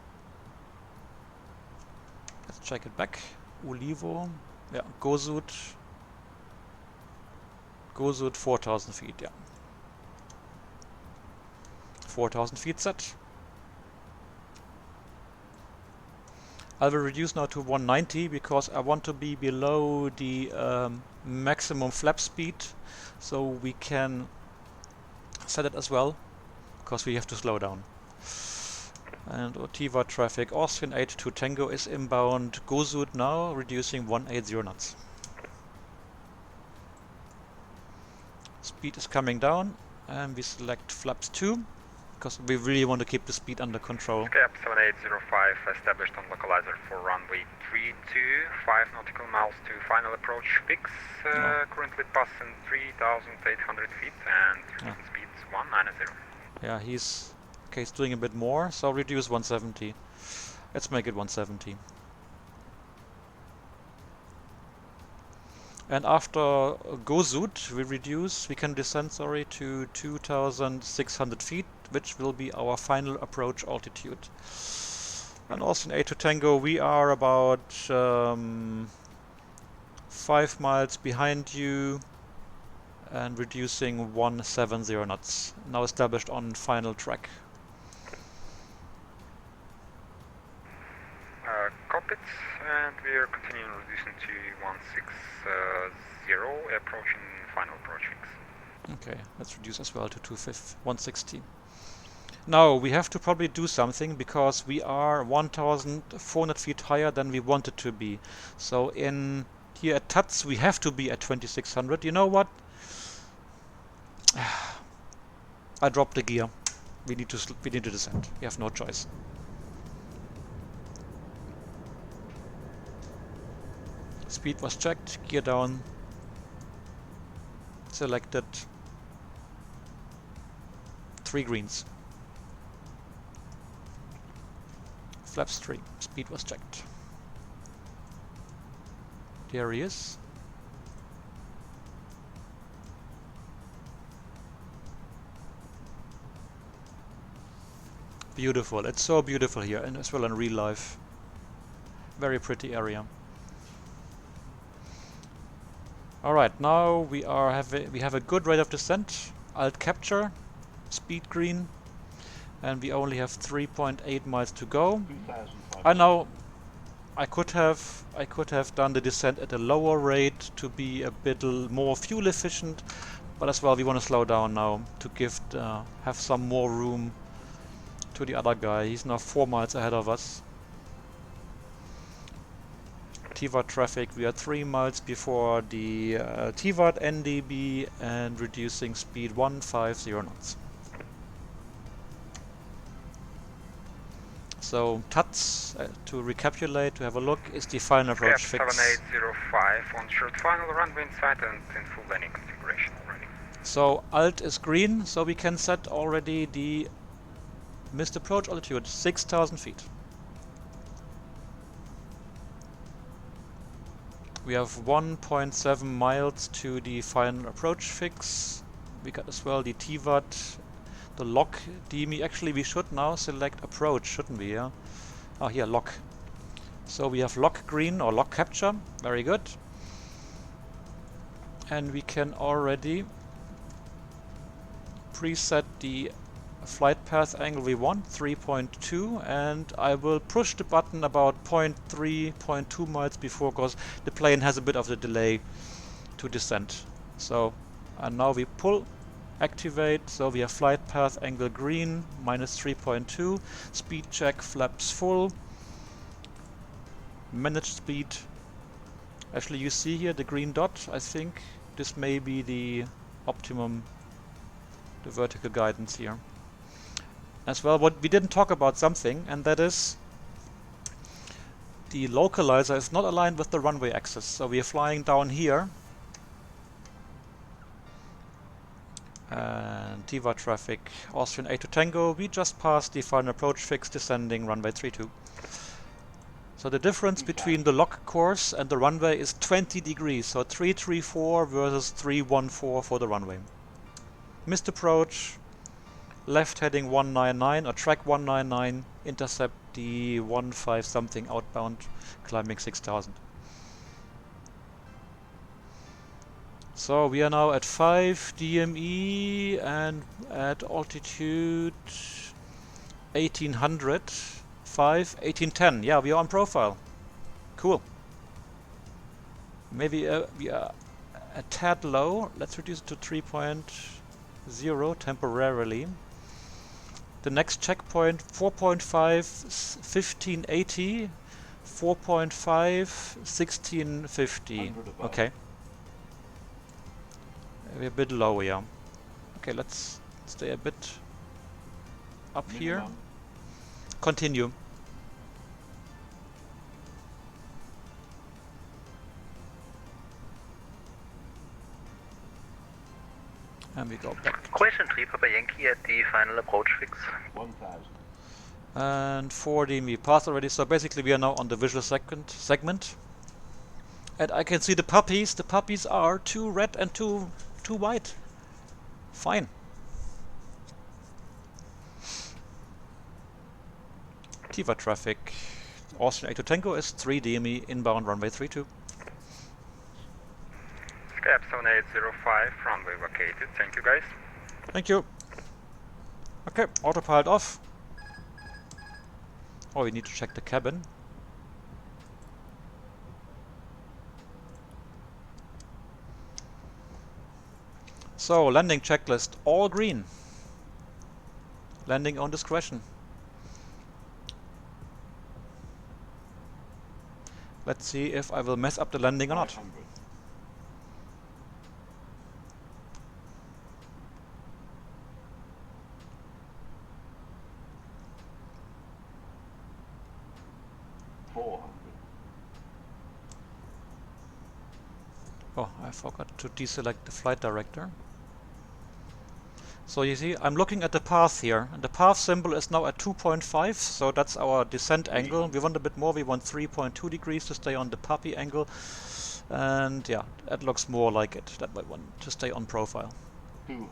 Let's check it back. Olivo, yeah, Gozud. Gozud 4,000 feet, yeah. 4,000 feet set. I will reduce now to 190 because I want to be below the maximum flap speed, so we can set it as well, because we have to slow down. And Tyvat traffic, Austrian 82 Tango is inbound Gozud now, reducing 180 knots. Speed is coming down, and we select flaps 2, because we really want to keep the speed under control. Cap 7805 established on localizer for runway 32, 5 nautical miles to final approach fix. Currently passing 3,800 feet and speed 190. Yeah, he's doing a bit more, so reduce 170. Let's make it 170. And after Gozud, we can descend, to 2,600 feet, which will be our final approach altitude. And also in A2 Tango, we are about 5 miles behind you and reducing 170 knots. Now established on final track. Cockpit, and we are continuing reducing to 160, approaching final approach fix. Okay, let's reduce as well to 160. Now we have to probably do something because we are 1,400 feet higher than we wanted to be. So in here at Tats we have to be at 2,600. You know what? I dropped the gear. We need to descend. We have no choice. Speed was checked, gear down, selected, 3 greens. Flaps 3, speed was checked. There he is. Beautiful, it's so beautiful here, and as well in real life. Very pretty area. Alright, now we have a good rate of descent. Alt capture, speed green, and we only have 3.8 miles to go. I know I could have done the descent at a lower rate to be a bit more fuel efficient, but as well we want to slow down now to have some more room to the other guy. He's now 4 miles ahead of us. Tyvat traffic, we are 3 miles before the Tyvat NDB and reducing speed 150 knots. So Tats, to recapitulate, to have a look, is the final approach fix. 7805 on short final runway in sight and in full landing configuration already. So Alt is green, so we can set already the missed approach altitude, 6,000 feet. We have 1.7 miles to the final approach fix. We got as well the Tyvat, the lock DME. Actually, we should now select approach, shouldn't we? Yeah. Oh, here, lock. So we have lock green or lock capture. Very good. And we can already preset the flight path angle we want, 3.2, and I will push the button about 0.3, 0.2 miles before, because the plane has a bit of a delay to descend. So, and now we pull, activate, so we have flight path angle green, minus 3.2, speed check, flaps full, manage speed. Actually, you see here the green dot. I think this may be the optimum the vertical guidance here. As well, what we didn't talk about something, and that is the localizer is not aligned with the runway axis. So we are flying down here. And Tyvat traffic, Austrian A2 Tango, we just passed the final approach fix, descending runway 32. So the difference between the log course and the runway is 20 degrees, so 334 versus 314 for the runway. Missed approach, left heading 199 or track 199, intercept the 15 something outbound, climbing 6000. So we are now at 5 DME and at altitude 1800, 1810. Yeah, we are on profile. Cool. Maybe we are a tad low. Let's reduce it to 3.0 temporarily. The next checkpoint 4.5 1580, 4.5 1650. Okay. We're a bit low, yeah. Okay, let's stay a bit up here. Continue. And we go back. Question 3, Papa Yankee at the final approach fix. 1000. And 4D we passed already, so basically we are now on the visual segment. And I can see the puppies. The puppies are too red and too white. Fine. Tyvat traffic. Austrian A2 Tango is 3 DME inbound runway 32. Scap 7805, runway vacated. Thank you, guys. Thank you. Okay, autopilot off. Oh, we need to check the cabin. So, landing checklist, all green. Landing on discretion. Let's see if I will mess up the landing or not. 500. Oh, I forgot to deselect the flight director. So you see, I'm looking at the path here, and the path symbol is now at 2.5, so that's our descent angle. We want a bit more, we want 3.2 degrees to stay on the puppy angle. And yeah, that looks more like it, that might want to stay on profile. 200.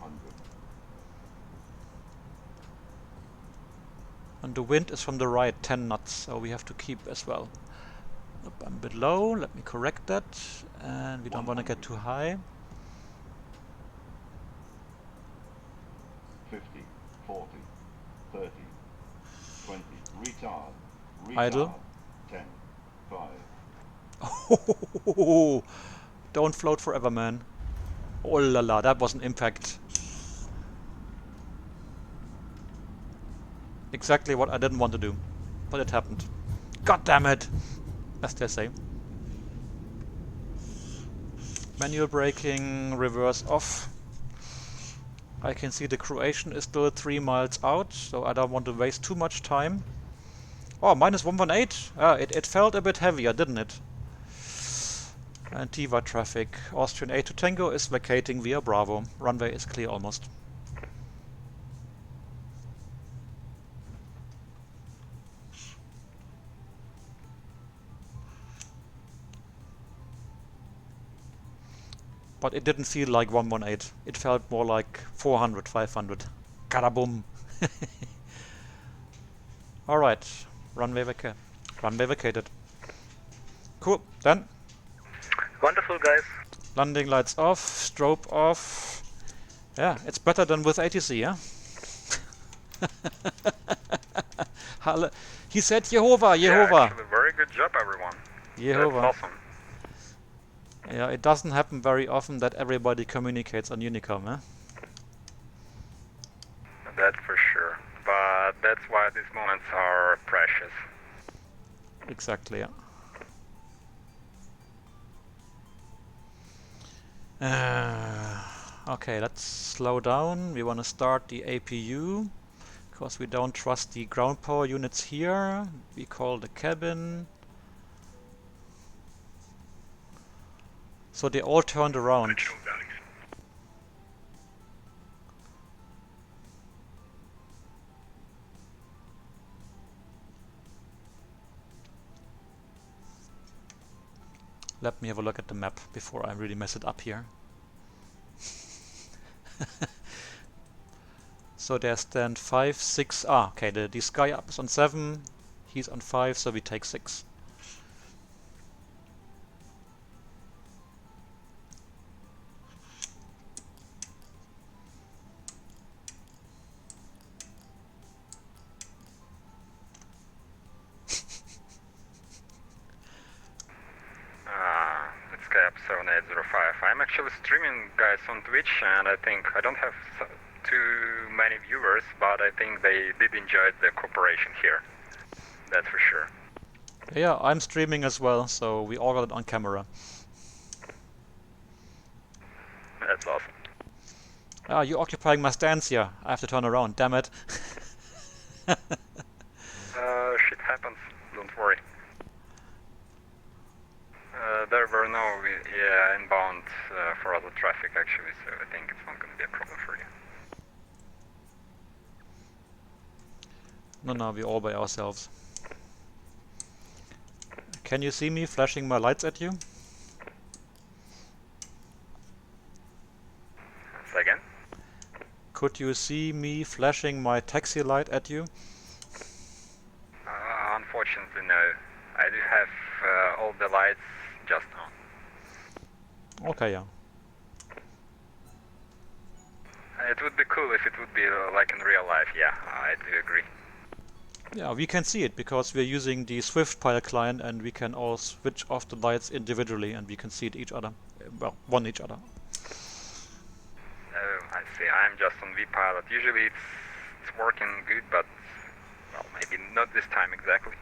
And the wind is from the right, 10 knots, so we have to keep as well. I'm a bit low, let me correct that, and we don't want to get too high. 50, 40, 30, 20, retard, Idle. 10, 5. Oh, don't float forever, man. Oh la la, that was an impact. Exactly what I didn't want to do, but it happened. God damn it! As they say. Manual braking, reverse off. I can see the Croatian is still 3 miles out, so I don't want to waste too much time. Oh, minus 118. It felt a bit heavier, didn't it? And Tyvat traffic. Austrian A2 Tango is vacating via Bravo. Runway is clear almost. But it didn't feel like 118. It felt more like 400, 500. Kadaboom! Alright, runway vacated. Cool, done. Wonderful, guys. Landing lights off, strobe off. Yeah, it's better than with ATC, yeah? He said Jehovah. Yeah, actually, very good job, everyone. Jehovah. That's awesome. Yeah, it doesn't happen very often that everybody communicates on Unicom, eh? That's for sure. But that's why these moments are precious. Exactly, yeah. Okay, let's slow down. We want to start the APU because we don't trust the ground power units here. We call the cabin. So they all turned around. Let me have a look at the map before I really mess it up here. So there's then 5, 6. Ah, okay, this guy up is on 7. He's on 5, so we take 6. It's Cap 7805. I'm actually streaming, guys, on Twitch, and I think I don't have too many viewers, but I think they did enjoy the cooperation here. That's for sure. Yeah, I'm streaming as well, so we all got it on camera. That's awesome. Ah, you're occupying my stance here. I have to turn around, damn it. Shit happens, don't worry. There were no inbound for other traffic actually, so I think it's not going to be a problem for you. No, we're all by ourselves. Can you see me flashing my lights at you? Say again? Could you see me flashing my taxi light at you? Unfortunately, no. I do have all the lights just on. Okay, yeah. It would be cool if it would be like in real life, yeah, I do agree. Yeah, we can see it because we're using the Swift Pilot client and we can all switch off the lights individually and we can see it each other. Well, one each other. Oh, I see. I'm just on VPilot. Usually it's working good, but well, maybe not this time exactly.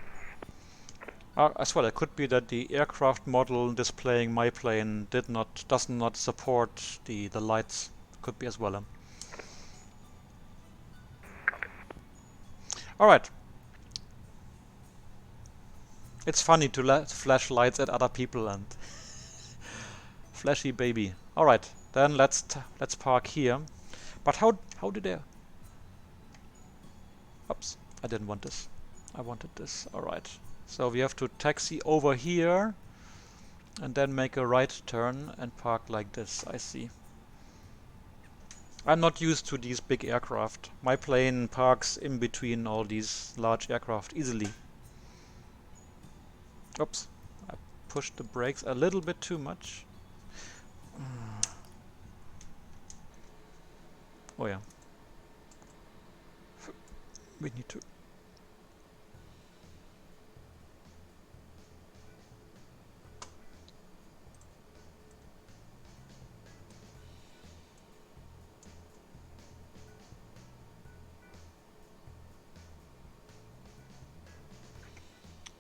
As well, it could be that the aircraft model displaying my plane does not support the lights. Could be as well. All right. It's funny to flash lights at other people and flashy baby. All right, then let's park here. But how did I? Oops, I didn't want this. I wanted this. All right. So we have to taxi over here and then make a right turn and park like this. I see. I'm not used to these big aircraft. My plane parks in between all these large aircraft easily. Oops, I pushed the brakes a little bit too much. Oh yeah. We need to...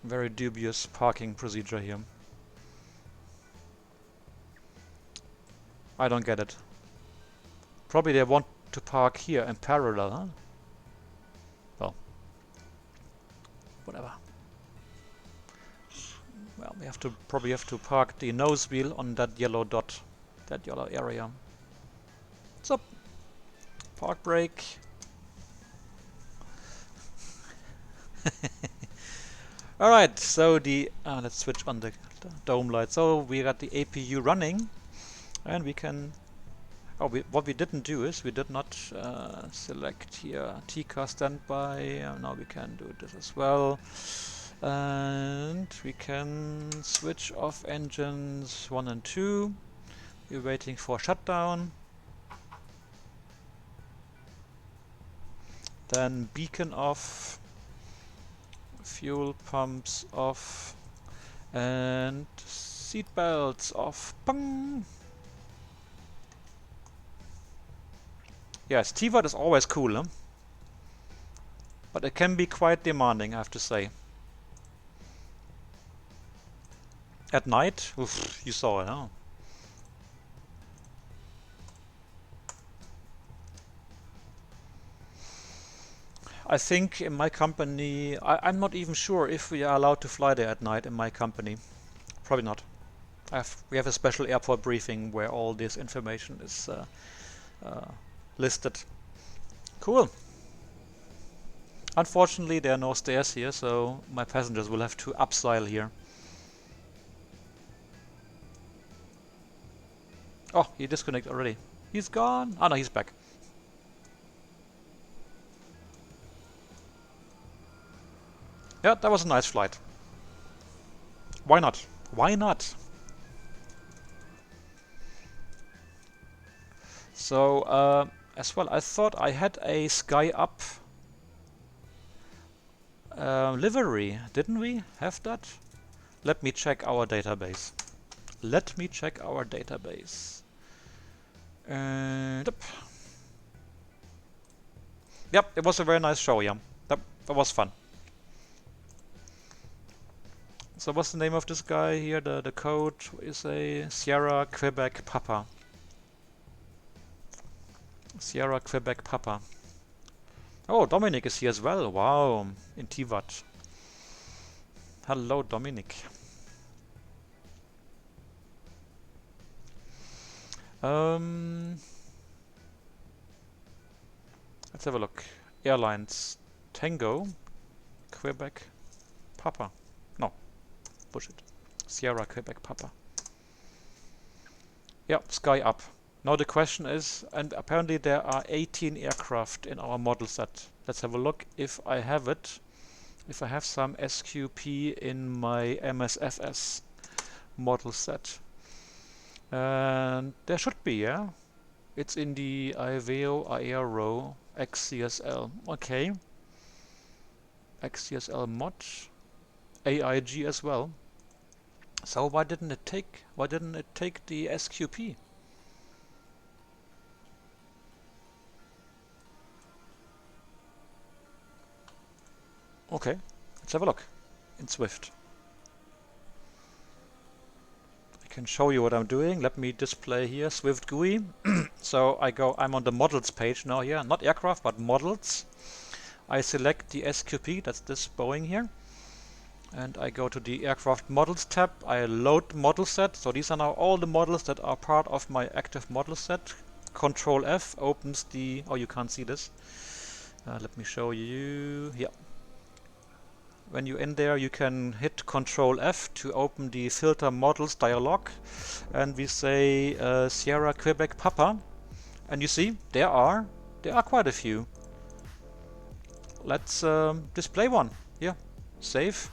Very dubious parking procedure here. I don't get it. Probably they want to park here in parallel, huh? Well, whatever. Well, we probably have to park the nose wheel on that yellow dot, that yellow area. So, park brake. Alright, so let's switch on the dome light. So we got the APU running and we can... what we didn't do is we did not select here TCAR standby. Now we can do this as well. And we can switch off engines 1 and 2. We're waiting for shutdown. Then beacon off. Fuel pumps off and seat belts off. Pong! Yes, Tyvat is always cool, huh? But it can be quite demanding, I have to say. At night, oof, you saw it, huh? I think in my company, I'm not even sure if we are allowed to fly there at night in my company. Probably not. We have a special airport briefing where all this information is listed. Cool. Unfortunately, there are no stairs here, so my passengers will have to upsile here. Oh, he disconnected already. He's gone. Oh no, he's back. Yeah, that was a nice flight. Why not? Why not? So, as well, I thought I had a Sky Up livery. Didn't we have that? Let me check our database. Let me check our database. Yep, it was a very nice show, yeah. That was fun. So what's the name of this guy here? The code is a Sierra Quebec Papa. Sierra Quebec Papa. Oh, Dominic is here as well. Wow, in Tyvat. Hello, Dominic. Let's have a look. Airlines. Tango. Quebec Papa. No. Bullshit. Sierra Quebec Papa. Yeah, Sky Up. Now the question is, and apparently there are 18 aircraft in our model set. Let's have a look if I have it. If I have some SQP in my MSFS model set. And there should be, yeah? It's in the Iveo Aero XCSL. Okay. XCSL mod. AIG as well. So why didn't it take the SQP? Okay, let's have a look in Swift. I can show you what I'm doing. Let me display here Swift GUI. So I'm on the models page now here, not aircraft but models. I select the SQP, that's this Boeing here. And I go to the aircraft models tab. I load model set. So these are now all the models that are part of my active model set. Control F opens the, oh, you can't see this. Let me show you. Yeah. When you're in there, you can hit Control F to open the filter models dialog. And we say Sierra Quebec Papa. And you see, there are quite a few. Let's display one. Yeah. Save.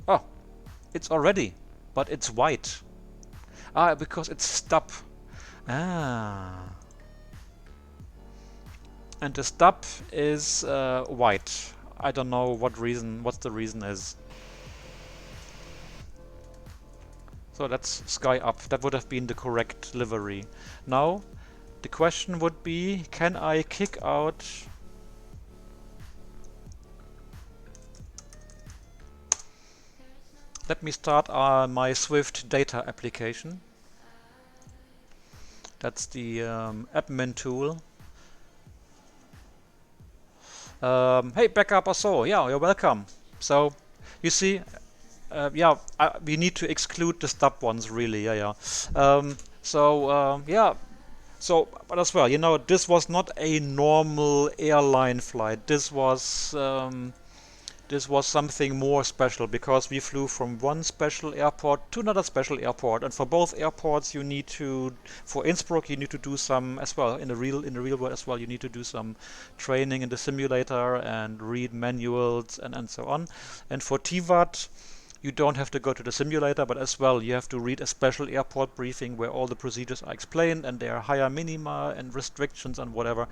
Oh, it's already, but it's white. Ah, because it's stub. Ah. And the stub is white. I don't know what the reason is. So that's Sky Up. That would have been the correct livery. Now, the question would be, can I kick out... Let me start my Swift data application. That's the admin tool. Hey, backup also. Yeah, you're welcome. So, you see, yeah, we need to exclude the stub ones, really. Yeah. Yeah. So, but as well, you know, this was not a normal airline flight. This was something more special because we flew from one special airport to another special airport, and for both airports you need to, for Innsbruck you need to do some as well, in the real world as well, you need to do some training in the simulator and read manuals and so on. And for Tyvat you don't have to go to the simulator, but as well you have to read a special airport briefing where all the procedures are explained and there are higher minima and restrictions and whatever.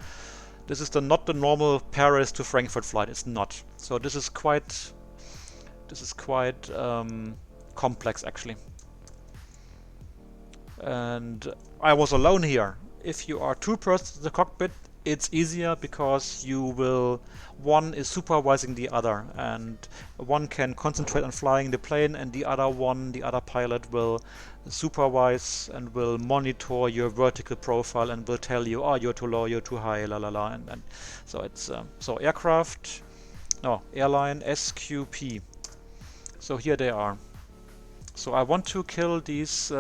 This is not the normal Paris to Frankfurt flight. It's not. So this is quite complex actually. And I was alone here. If you are two persons in the cockpit, it's easier because one is supervising the other, and one can concentrate on flying the plane, and the other pilot will supervise and will monitor your vertical profile and will tell you, oh, you're too low, you're too high, la la la, and so it's so airline SQP. So here they are. So I want to kill these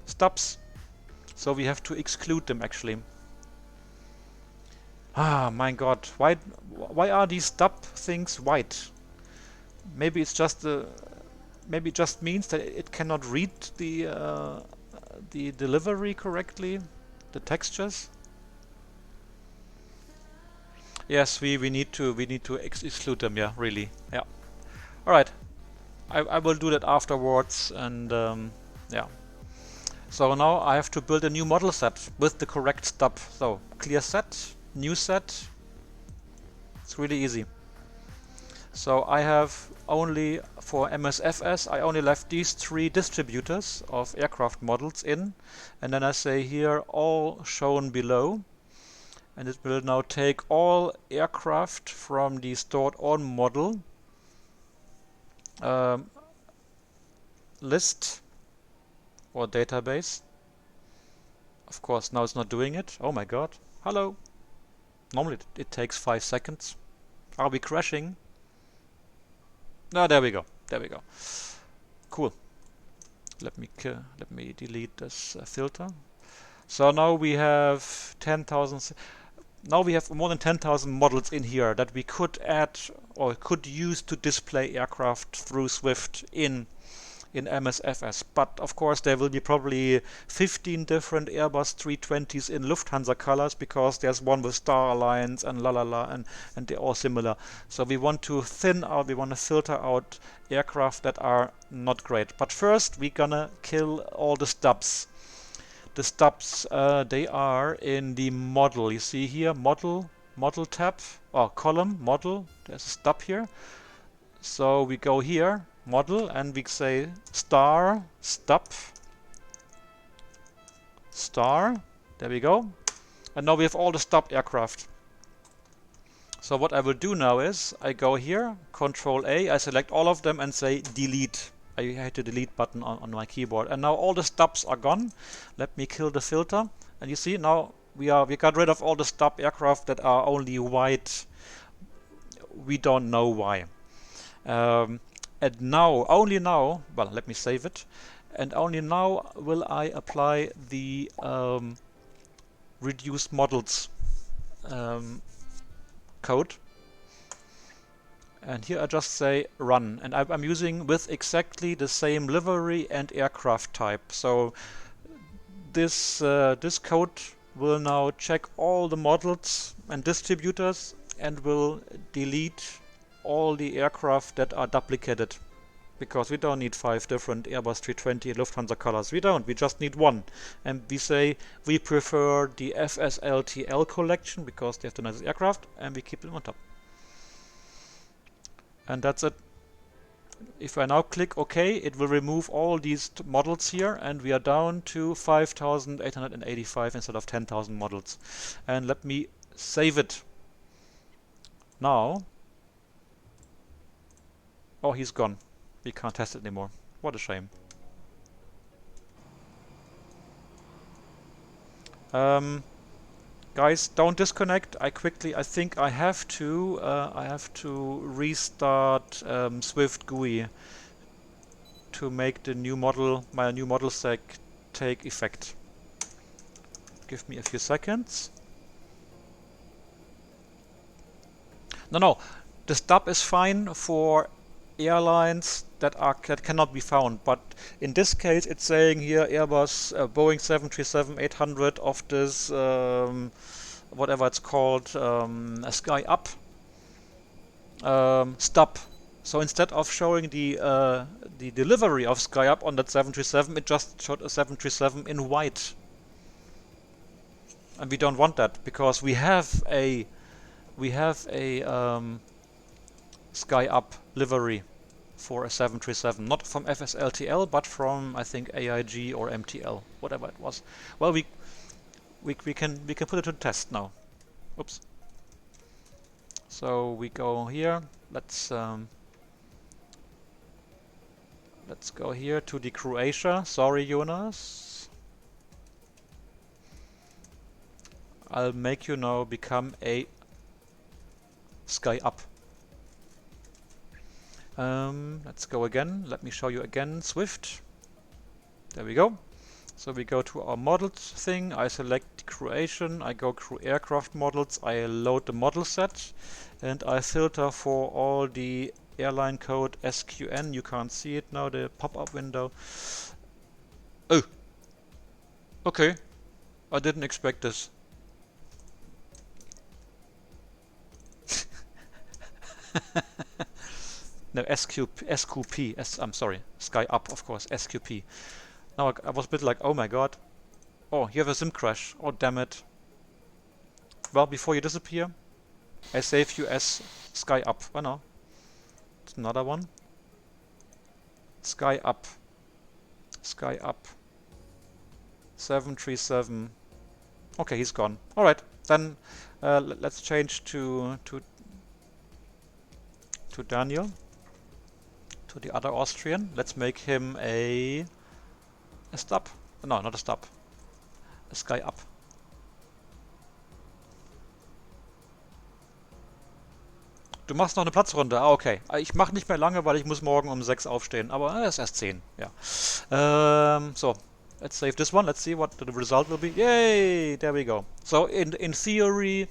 stubs, so we have to exclude them actually. Ah, my God! Why are these stub things white? Maybe it's just maybe it just means that it cannot read the delivery correctly, the textures. Yes, we need to exclude them. Yeah, really. Yeah. All right. I will do that afterwards, and yeah. So now I have to build a new model set with the correct stub. So clear set, new set. It's really easy. So I have only, for MSFS, I only left these 3 distributors of aircraft models in, and then I say here all shown below, and it will now take all aircraft from the stored on model list or database. Of course, now it's not doing it. Oh my God. Hello. Normally it takes 5 seconds. Are we crashing? No, there we go. There we go. Cool. Let me delete this filter. So now we have 10,000. Now we have more than 10,000 models in here that we could add or could use to display aircraft through Swift in MSFS. But of course there will be probably 15 different Airbus 320s in Lufthansa colors, because there's one with Star Alliance and la la la, and they're all similar. So we want to filter out aircraft that are not great. But first we're gonna kill all the stubs. The stubs, they are in the model. You see here, model tab, or column, model. There's a stub here. So we go here, model, and we say star, stub, star. There we go. And now we have all the stub aircraft. So what I will do now is, I go here, Control A, I select all of them and say delete. I hit the delete button on my keyboard, and now all the stubs are gone. Let me kill the filter, and you see now we got rid of all the stub aircraft that are only white. We don't know why. And now, only now, well, let me save it, and only now will I apply the reduce models code. And here I just say run, and I'm using with exactly the same livery and aircraft type. So this code will now check all the models and distributors and will delete all the aircraft that are duplicated, because we don't need 5 different Airbus 320 Lufthansa colors. We don't. We just need 1, and we say we prefer the FSLTL collection because they have the nicest aircraft, and we keep them on top. And that's it. If I now click OK, it will remove all these models here, and we are down to 5,885 instead of 10,000 models. And let me save it. Now, oh, he's gone. We can't test it anymore. What a shame. Guys, don't disconnect. I think I have to restart Swift GUI to make the new model, my new model stack, take effect. Give me a few seconds. No, the stub is fine for airlines that cannot be found, but in this case it's saying here Airbus Boeing 737-800 of this whatever it's called, a Sky Up stub. So instead of showing the delivery of Sky Up on that 737, it just showed a 737 in white, and we don't want that because we have a Sky Up livery for a 737, not from FSLTL, but from, I think, AIG or MTL, whatever it was. Well, we can put it to test now. Oops. So we go here. Let's go here to the Croatia. Sorry, Jonas. I'll make you now become a sky up. Let's go again. Let me show you again. Swift. There we go. So we go to our models thing. I select Croatian. I go through aircraft models. I load the model set, and I filter for all the airline code SQN. You can't see it now. The pop-up window. Oh. Okay. I didn't expect this. No, SQP, I'm sorry, Sky Up, of course, SQP. Now I was a bit like, oh my god. Oh, you have a SIM crash. Oh, damn it. Well, before you disappear, I save you as Sky Up. Oh no. It's another one. Sky Up. Sky Up. 737. Okay, he's gone. Alright, then let's change to Daniel. To the other Austrian. Let's make him a stop. No, not a stop. A Sky Up. Du machst noch eine Platzrunde. Ah, okay. Ich mache nicht mehr lange, weil ich muss morgen um 6 aufstehen. Aber es ist erst 10. Ja. So, let's save this one. Let's see what the result will be. Yay! There we go. So in theory,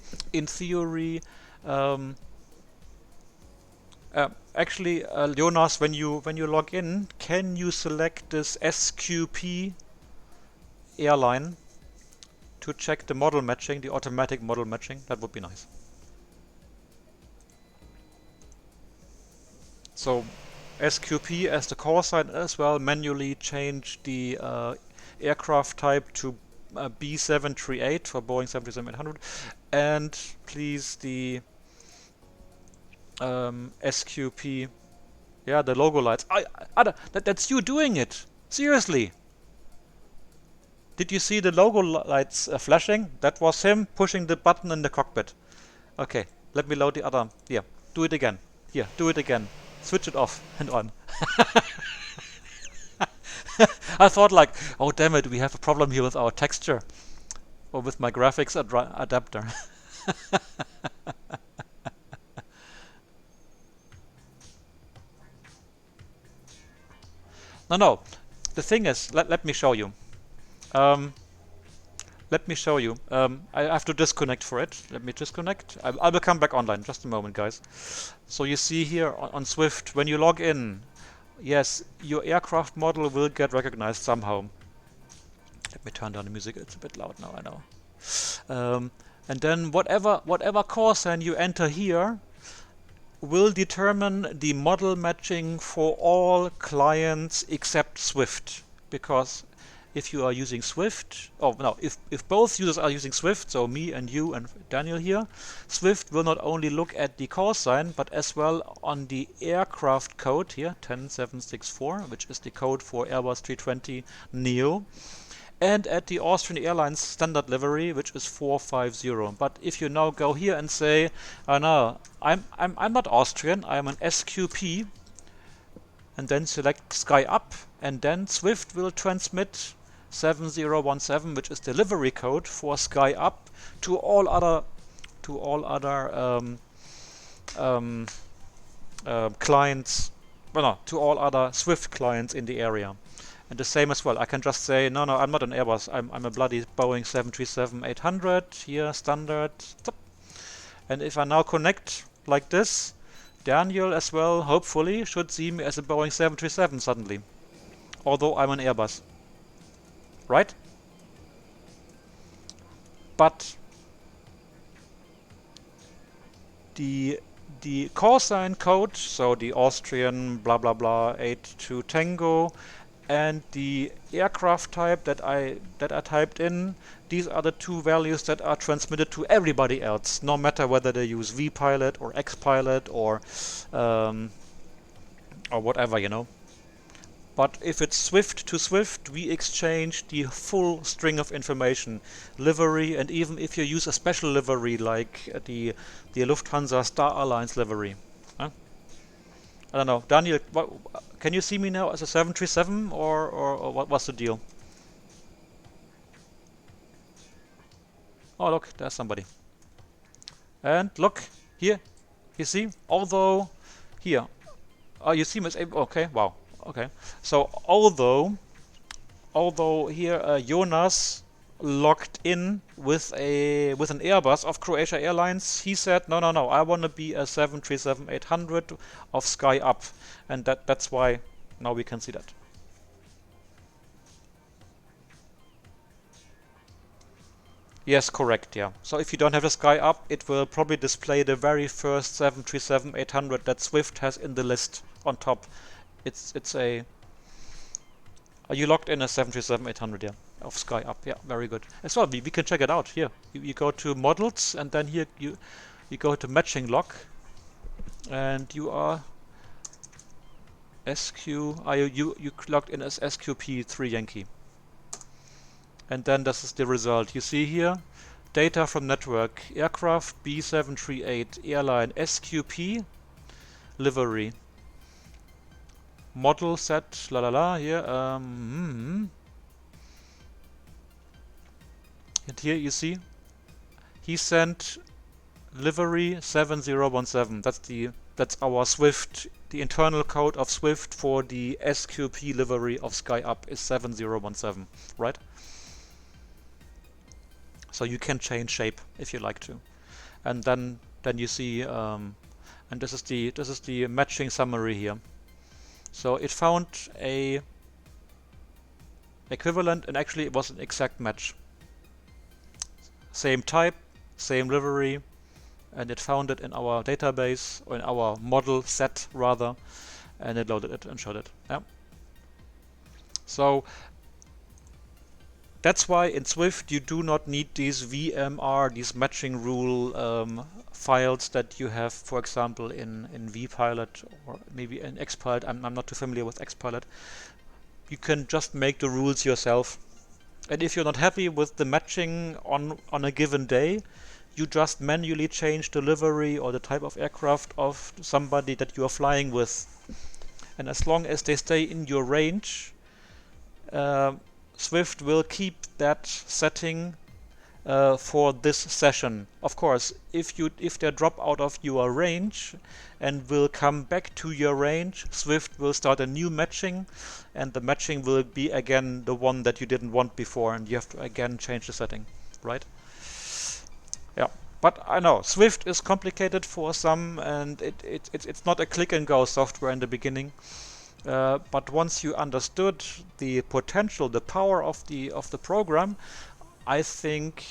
actually, Jonas, when you log in, can you select this SQP airline to check the model matching, the automatic model matching? That would be nice. So SQP as the call sign as well. Manually change the aircraft type to B738 for Boeing 737-800, and please the SQP, yeah, the logo lights. That's you doing it. Seriously. Did you see the logo lights flashing? That was him pushing the button in the cockpit. Okay, let me load the other. Yeah, do it again. Here, do it again. Switch it off and on. I thought like, oh damn it, we have a problem here with our texture. Or with my graphics adapter. No. The thing is, let me show you. Let me show you. I have to disconnect for it. Let me disconnect. I will come back online. Just a moment, guys. So you see here on Swift, when you log in, yes, your aircraft model will get recognized somehow. Let me turn down the music. It's a bit loud now, I know. And then whatever call sign you enter here will determine the model matching for all clients except Swift, because if you are using Swift, if both users are using Swift, so me and you and Daniel here, Swift will not only look at the call sign, but as well on the aircraft code here, 10764, which is the code for Airbus A320neo, and at the Austrian Airlines standard livery, which is 450. But if you now go here and say, oh no, I'm not Austrian, I'm an SQP, and then select Sky Up, and then Swift will transmit 7017, which is the livery code for Sky Up, to all other clients, well, no, to all other Swift clients in the area. And the same as well. I can just say, no, I'm not an Airbus. I'm a bloody Boeing 737-800 here, standard. And if I now connect like this, Daniel as well, hopefully, should see me as a Boeing 737 suddenly. Although I'm an Airbus. Right? But the call sign code, so the Austrian blah blah blah 82 Tango, and the aircraft type that I typed in, these are the two values that are transmitted to everybody else, no matter whether they use vPilot or xPilot or whatever, you know. But if it's Swift to Swift, we exchange the full string of information, livery, and even if you use a special livery like the Lufthansa Star Alliance livery. Huh? I don't know, Daniel. Can you see me now as a 737 or what's the deal? Oh look, there's somebody. And look here, you see. Although here, oh you see me as okay, wow. Okay, so although here Jonas logged in with an Airbus of Croatia Airlines, he said no, I want to be a 737-800 of Sky Up, and that's why now we can see that. Yes, correct, yeah. So if you don't have the Sky Up, it will probably display the very first 737-800 that Swift has in the list on top. It's a... Are you logged in a 737-800, yeah, of Sky Up? Yeah, very good. As well, we can check it out here. You go to models, and then here you go to matching log, and you are SQ. You logged in as SQP3 Yankee, and then this is the result. You see here, data from network, aircraft B738, airline SQP, livery. Model set, here, and here you see, he sent livery 7017. That's our Swift, the internal code of Swift for the SQP livery of Sky Up is 7017, right? So you can change shape if you like to, and then you see, and this is the matching summary here. So it found a equivalent, and actually it was an exact match. Same type, same livery, and it found it in our database, or in our model set rather, and it loaded it and showed it. Yeah. So that's why in Swift you do not need these VMR, these matching rule files that you have, for example, in vPilot or maybe in Xpilot. I'm not too familiar with Xpilot. You can just make the rules yourself. And if you're not happy with the matching on a given day, you just manually change the livery or the type of aircraft of somebody that you are flying with. And as long as they stay in your range, Swift will keep that setting for this session. Of course, if they drop out of your range and will come back to your range, Swift will start a new matching, and the matching will be again the one that you didn't want before, and you have to again change the setting, right? Yeah, but I know Swift is complicated for some, and it's not a click and go software in the beginning. But once you understood the potential, the power of the program, I think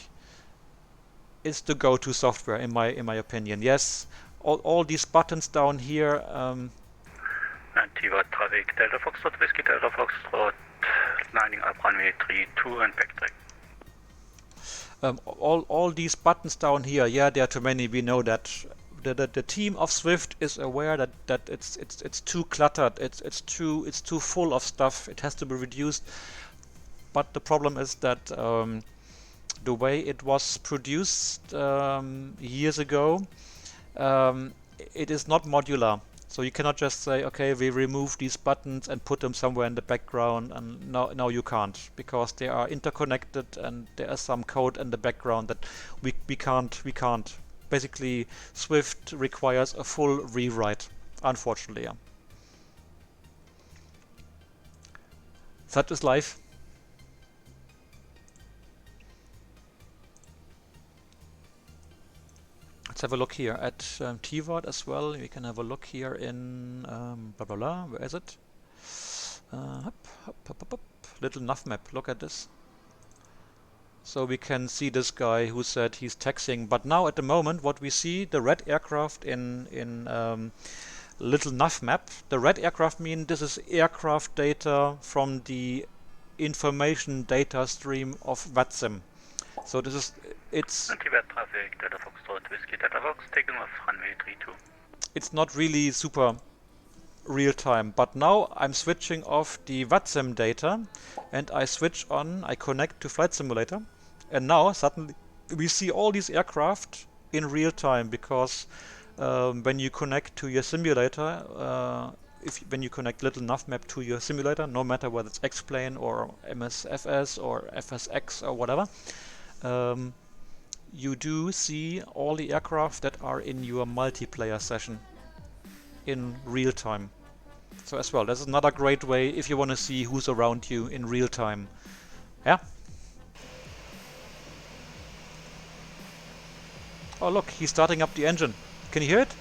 it's the go-to software in my opinion. Yes, all these buttons down here. Tyvat traffic Delta Foxtrot Whiskey Delta Foxtrot, landing up runway 32 and backtrack. All these buttons down here, yeah, there are too many. We know that. The team of Swift is aware that it's too cluttered. It's too full of stuff. It has to be reduced. But the problem is that the way it was produced years ago, it is not modular. So you cannot just say, okay, we remove these buttons and put them somewhere in the background, and no, you can't, because they are interconnected and there is some code in the background that we can't. Basically, Swift requires a full rewrite, unfortunately. Yeah. Such is life. Let's have a look here at Tyvat as well. We can have a look here in blah blah blah. Where is it? Little nav map. Look at this. So we can see this guy who said he's taxiing. But now at the moment, what we see, the red aircraft in little nav map. The red aircraft mean this is aircraft data from the information data stream of VATSIM. So this is Tyvat traffic Delta Foxtrot Whiskey Delta Fox, taking off runway 32. It's not really super real time. But now I'm switching off the VATSIM data and I switch on, I connect to Flight Simulator, and now suddenly we see all these aircraft in real time, because when you connect to your simulator, when you connect Little Navmap to your simulator, no matter whether it's X-Plane or MSFS or FSX or whatever, you do see all the aircraft that are in your multiplayer session in real time. So as well, this is another great way if you want to see who's around you in real time. Yeah. Oh look, he's starting up the engine. Can you hear it?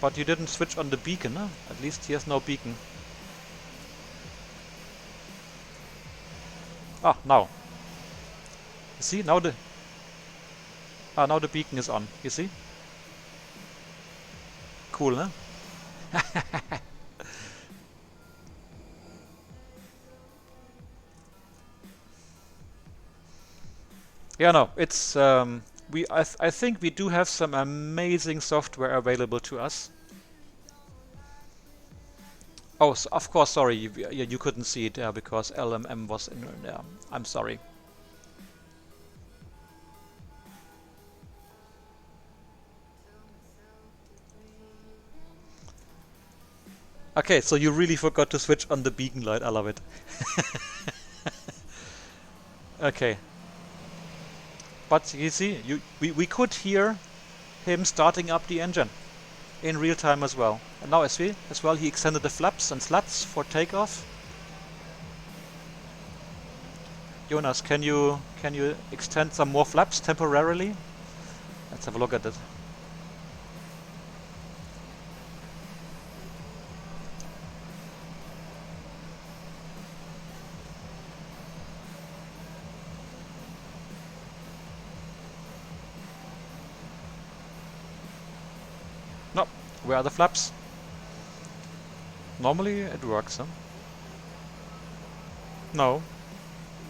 But you didn't switch on the beacon, huh? At least he has no beacon. Ah, now. You see, now the beacon is on, you see? Cool, huh? Yeah, no, it's I think we do have some amazing software available to us. Oh, so of course, sorry, you couldn't see it there because LMM was in there. I'm sorry. Okay, so you really forgot to switch on the beacon light. I love it. Okay. But you see, we could hear him starting up the engine in real time as well. And now as well he extended the flaps and slats for takeoff. Jonas, can you extend some more flaps temporarily? Let's have a look at it. No, where are the flaps? Normally it works, huh? No.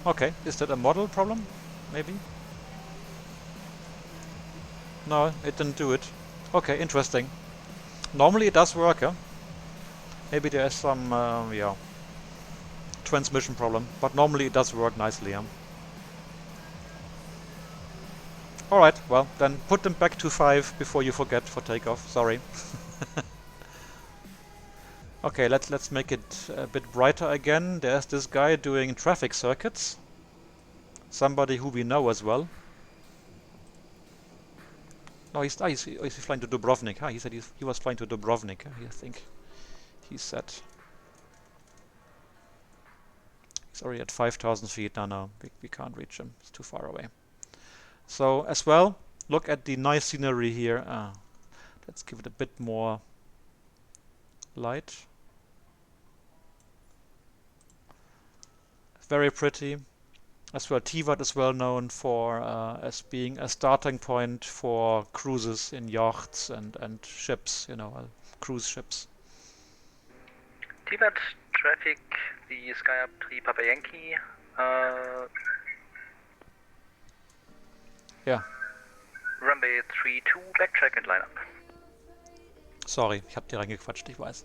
Okay, is that a model problem? Maybe? No, it didn't do it. Okay, interesting. Normally it does work, huh? Maybe there is some, yeah, transmission problem, but normally it does work nicely, huh? Alright, well, then put them back to 5 before you forget for takeoff, sorry. Okay, let's make it a bit brighter again. There's this guy doing traffic circuits. Somebody who we know as well. No, he's flying to Dubrovnik. Huh? He said he was flying to Dubrovnik, I think he said. He's already at 5,000 feet. No, we can't reach him. It's too far away. So as well, look at the nice scenery here. Let's give it a bit more light. Very pretty. As well, Tyvat is well known for as being a starting point for cruises in yachts and ships, you know, cruise ships. Tyvat traffic, the SkyUp 3 Papa Yankee. Ja. Runway 32, backtrack and line up. Sorry, ich hab dir reingequatscht, ich weiß.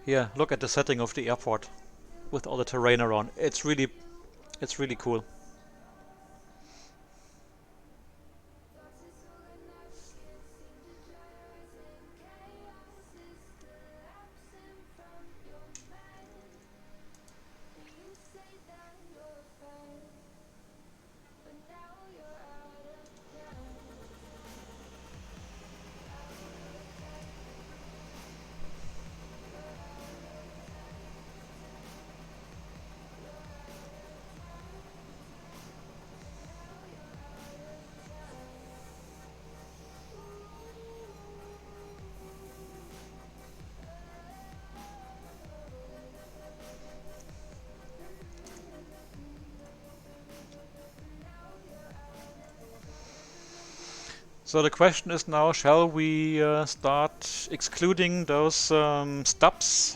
Here, look at the setting of the airport with all the terrain around. It's really cool. So the question is now, shall we start excluding those stubs?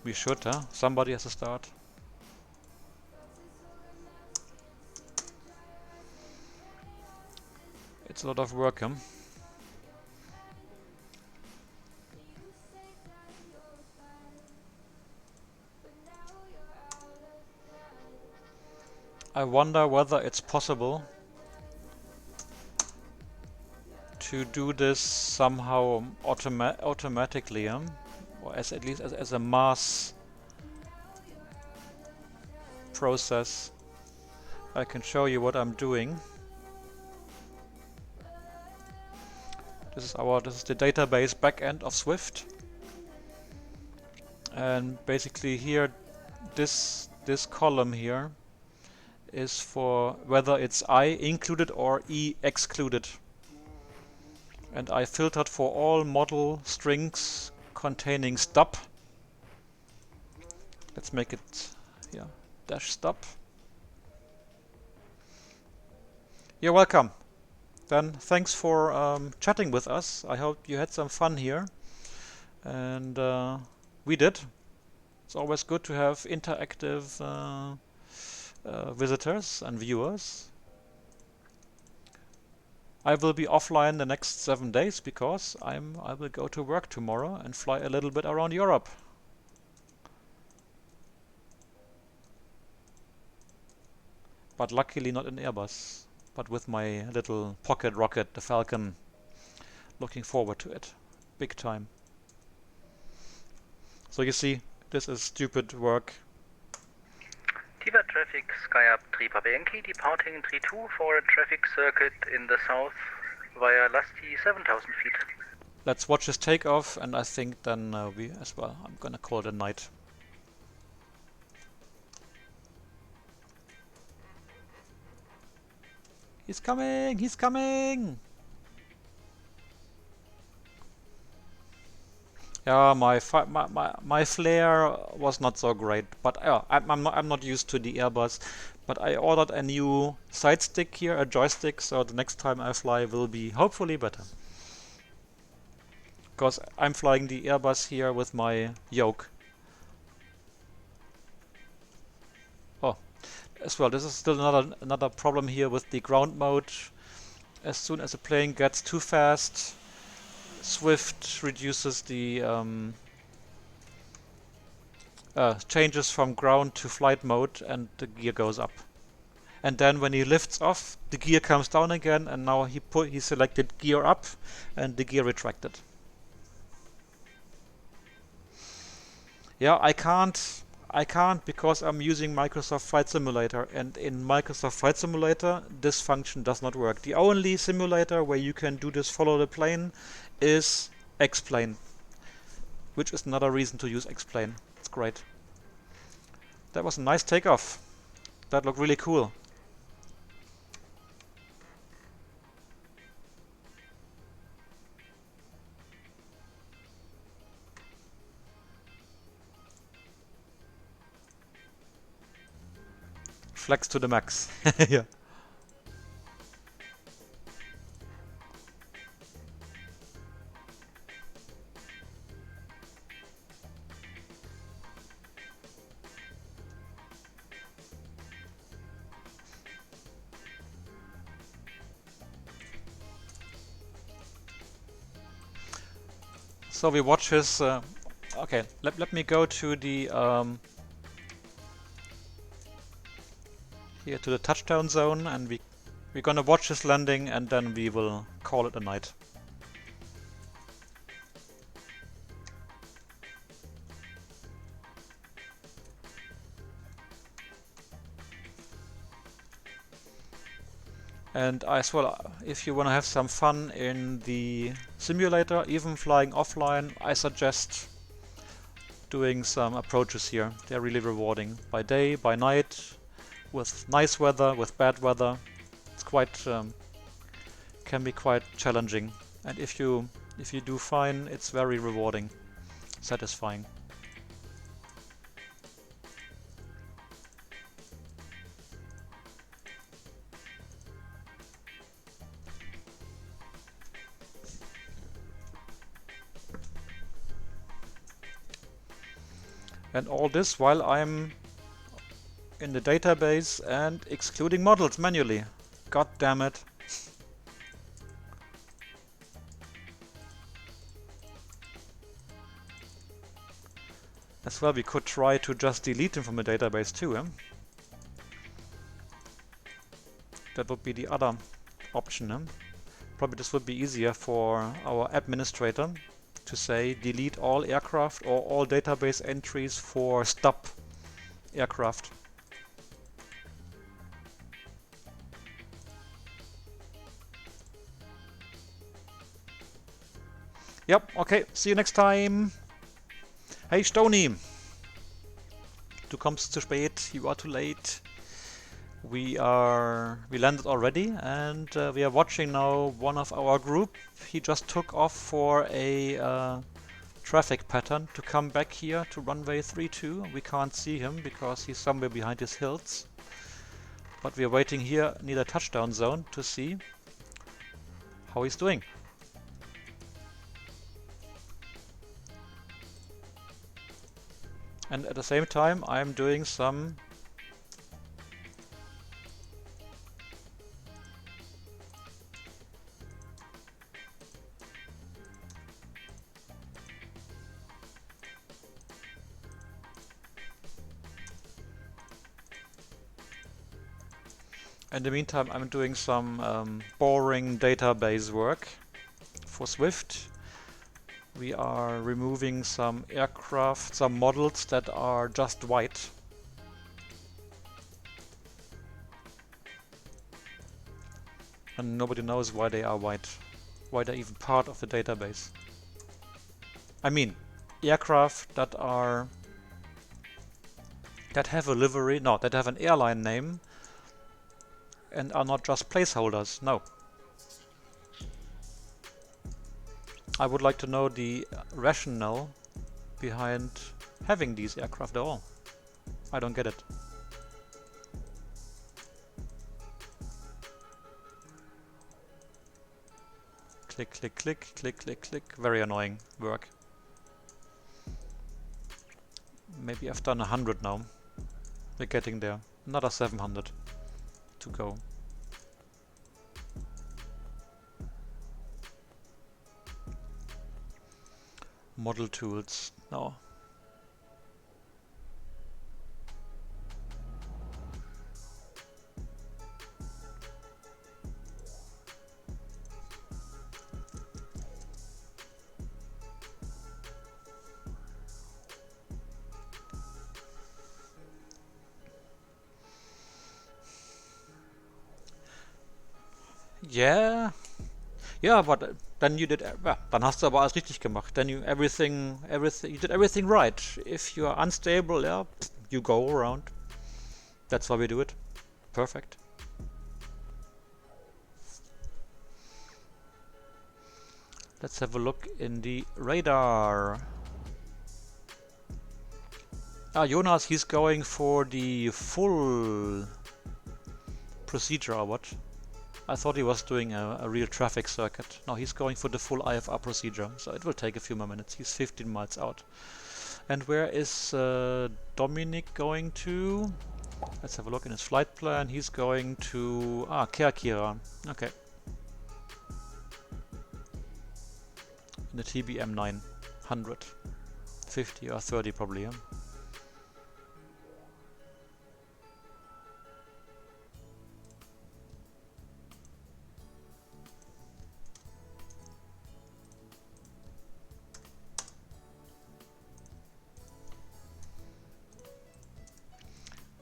We should, huh? Somebody has to start. It's a lot of work, huh? I wonder whether it's possible to do this somehow automatically, or at least as a mass process. I can show you what I'm doing. This is the database backend of Swift, and basically here this column here is for whether it's I included or E excluded. And I filtered for all model strings containing stub. Let's make it dash stub. You're welcome. Then thanks for chatting with us. I hope you had some fun here. And we did. It's always good to have interactive visitors and viewers. I will be offline the next 7 days because I will go to work tomorrow and fly a little bit around Europe. But luckily not in Airbus, but with my little pocket rocket, the Falcon. Looking forward to it. Big time. So you see, this is stupid work. Tyvat traffic, Sky up 3 Papa Yankee, departing 32 for a traffic circuit in the south via Lusty 7,000 feet. Let's watch his takeoff, and I think then we as well. I'm gonna call it a night. He's coming! He's coming! Yeah, my flare was not so great, but I'm not used to the Airbus. But I ordered a new side stick here, a joystick, so the next time I fly will be hopefully better. Because I'm flying the Airbus here with my yoke. Oh, as well, this is still another problem here with the ground mode. As soon as the plane gets too fast, Swift reduces the changes from ground to flight mode, and the gear goes up. And then when he lifts off, the gear comes down again, and now he selected gear up, and the gear retracted. Yeah, I can't because I'm using Microsoft Flight Simulator, and in Microsoft Flight Simulator this function does not work. The only simulator where you can do this follow the plane is X-Plane, which is another reason to use X-Plane. It's great. That was a nice takeoff. That looked really cool. Flex to the max. Yeah. So we watch his. Okay, let me go to the here to the touchdown zone, and we're gonna watch his landing, and then we will call it a night. And as well, if you want to have some fun in the simulator, even flying offline, I suggest doing some approaches here. They're really rewarding. By day, by night, with nice weather, with bad weather. It's quite can be quite challenging. And if you do fine, it's very rewarding, satisfying. And all this while I'm in the database and excluding models manually. God damn it. As well, we could try to just delete them from the database too. That would be the other option. Probably this would be easier for our administrator to say delete all aircraft or all database entries for stop aircraft. Yep, okay, see you next time. Hey Stony, du kommst zu spät, you are too late. We landed already, and we are watching now one of our group. He just took off for a traffic pattern to come back here to runway 32. We can't see him because he's somewhere behind his hills. But we are waiting here near the touchdown zone to see how he's doing. And at the same time, I'm doing some in the meantime, I'm doing some boring database work for Swift. We are removing some aircraft, some models that are just white. And nobody knows why they are white, why they're even part of the database. I mean, aircraft that have a livery, no, that have an airline name and are not just placeholders, no. I would like to know the rationale behind having these aircraft at all. I don't get it. Click, click, click, click, click, click. Very annoying work. Maybe I've done 100 now. We're getting there. Another 700 to go. Model tools. No. Yeah. Yeah, but then you did. Dann hast du aber alles richtig gemacht. Then you you did everything right. If you are unstable, yeah, you go around. That's why we do it. Perfect. Let's have a look in the radar. Ah, Jonas, he's going for the full procedure or what? I thought he was doing a real traffic circuit. No, he's going for the full IFR procedure, so it will take a few more minutes. He's 15 miles out. And where is Dominic going to? Let's have a look in his flight plan. He's going to Kerkira. Okay. In the TBM 900. 50 or 30 probably, yeah?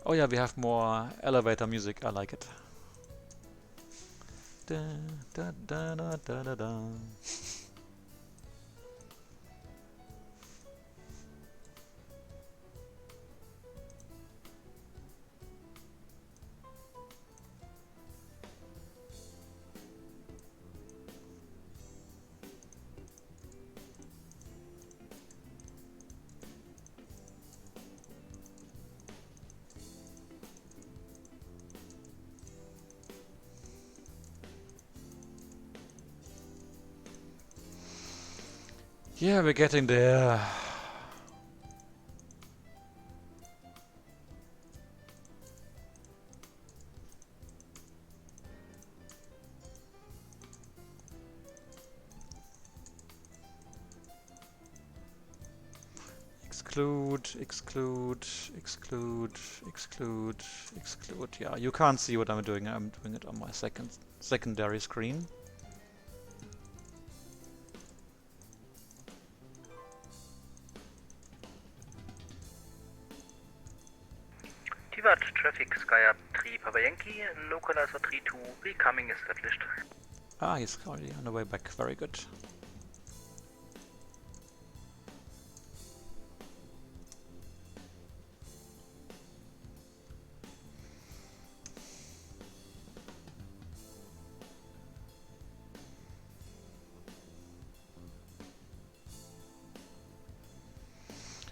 Oh yeah, we have more elevator music. I like it. Da, da, da, da, da, da, da. Yeah, we're getting there. exclude, exclude, exclude, exclude, exclude. Yeah, you can't see what I'm doing. I'm doing it on my secondary screen. Tyvat, traffic Sky up 3 Papa Yankee, localizer 32, becoming established. Ah, he's already on the way back. Very good.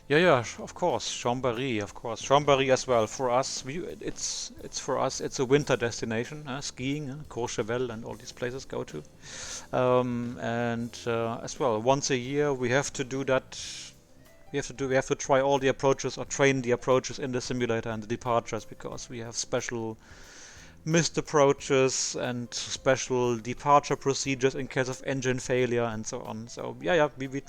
Yeah, of course, Chambéry, of course, Chambéry as well. For us, it's for us. It's a winter destination, skiing, Courchevel, and all these places go to. And as well, once a year we have to do that. We have to try all the approaches or train the approaches in the simulator and the departures, because we have special missed approaches and special departure procedures in case of engine failure and so on. So yeah, we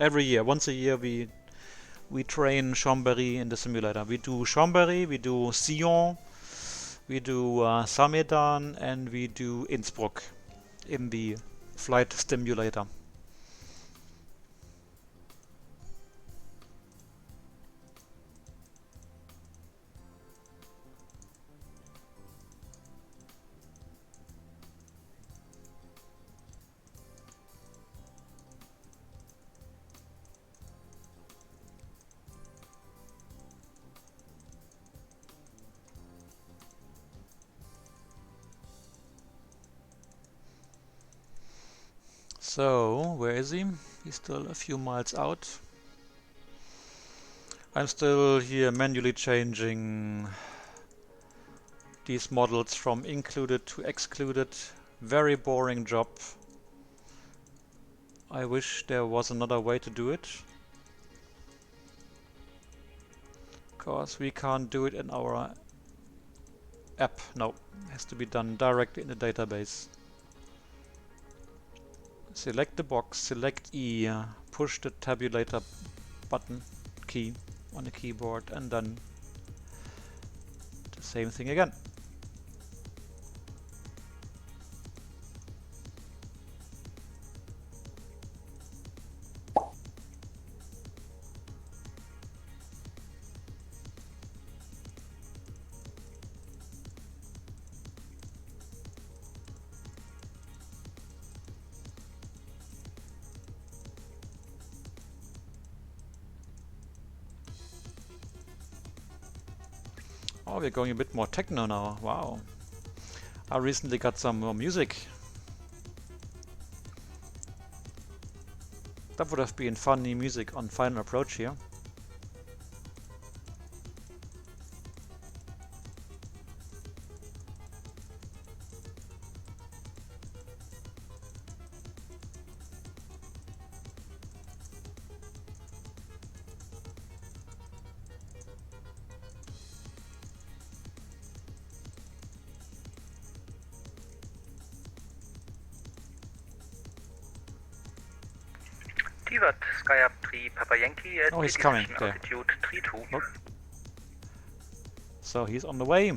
every year, once a year, we train Chambéry in the simulator. We do Chambéry, we do Sion, we do Samedan, and we do Innsbruck in the flight simulator. So, where is he? He's still a few miles out. I'm still here manually changing these models from included to excluded. Very boring job. I wish there was another way to do it. Because we can't do it in our app. No, it has to be done directly in the database. Select the box, select E, push the tabulator button key on the keyboard, and then the same thing again. Oh, we're going a bit more techno now. Wow. I recently got some more music. That would have been funny music on Final Approach here. Tyvat, Sky up 3 Papa Yankee at Oh, he's coming. Okay. altitude 32. Nope. So he's on the way.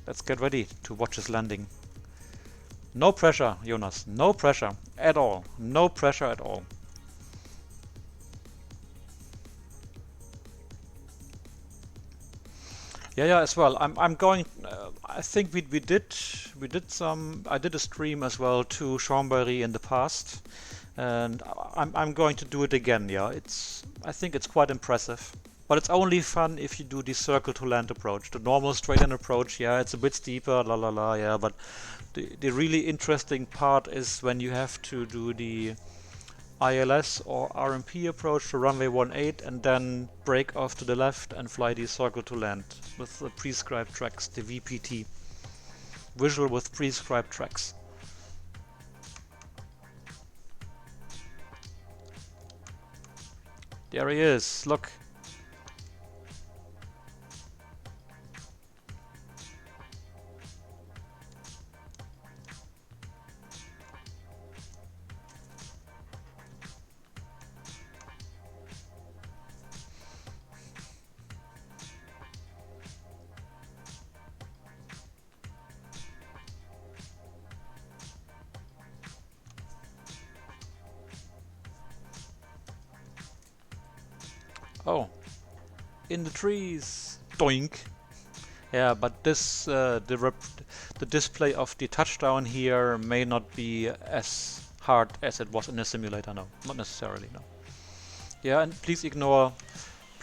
Let's get ready to watch his landing. No pressure, Jonas. No pressure at all. No pressure at all. Yeah, as well. I'm going. I think we did some. I did a stream as well to Chambéry in the past, and I'm going to do it again. Yeah, I think it's quite impressive, but it's only fun if you do the circle to land approach. The normal straight in approach, yeah, it's a bit steeper, la la la, yeah. But the really interesting part is when you have to do the ILS or RMP approach to runway 18 and then break off to the left and fly the circle to land with the prescribed tracks, the VPT. Visual with prescribed tracks. There he is, look. Oh, in the trees. Doink. Yeah, but this the display of the touchdown here may not be as hard as it was in the simulator. No, not necessarily. No. Yeah, and please ignore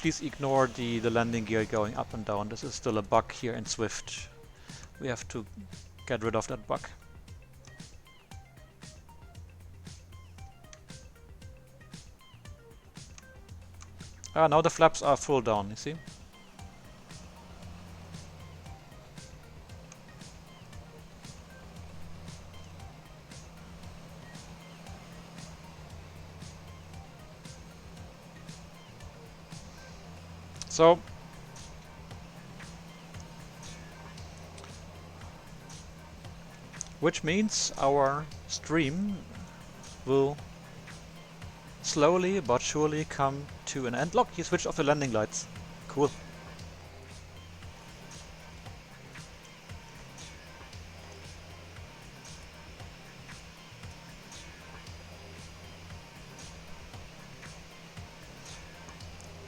the landing gear going up and down. This is still a bug here in Swift. We have to get rid of that bug. Ah, now the flaps are full down, you see? So, which means our stream will slowly but surely come to an end. Look, he switched off the landing lights. Cool.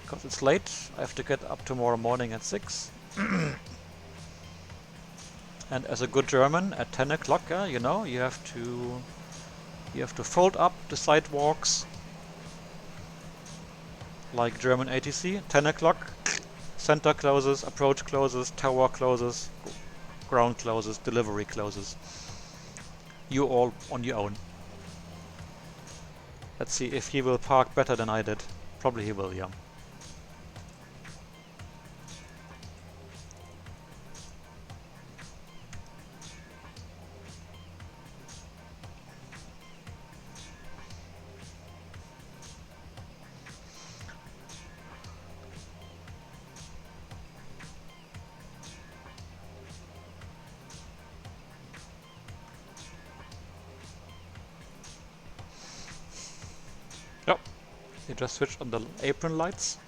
Because it's late, I have to get up tomorrow morning at 6. And as a good German, at 10 o'clock, you know, you have to fold up the sidewalks like German ATC. 10 o'clock, center closes, approach closes, tower closes, ground closes, delivery closes. You all on your own. Let's see if he will park better than I did. Probably he will, yeah. Yep, he just switched on the apron lights.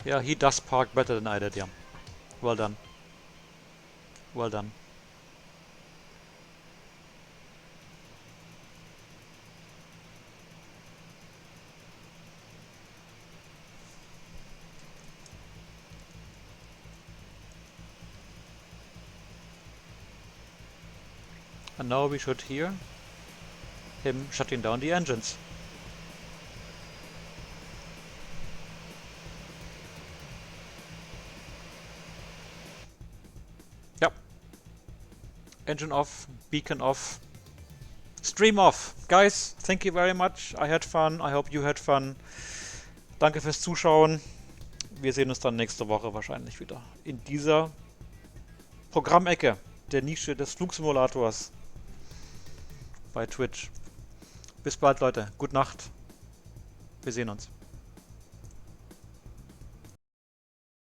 Yeah, he does park better than I did, yeah. Well done. Well done. And now we should hear him shutting down the engines. Yep. Engine off, beacon off, stream off. Guys, thank you very much. I had fun. I hope you had fun. Danke fürs Zuschauen. Wir sehen uns dann nächste Woche wahrscheinlich wieder in dieser Programmecke der Nische des Flugsimulators bei Twitch. Bis bald, Leute. Gute Nacht. Wir sehen uns.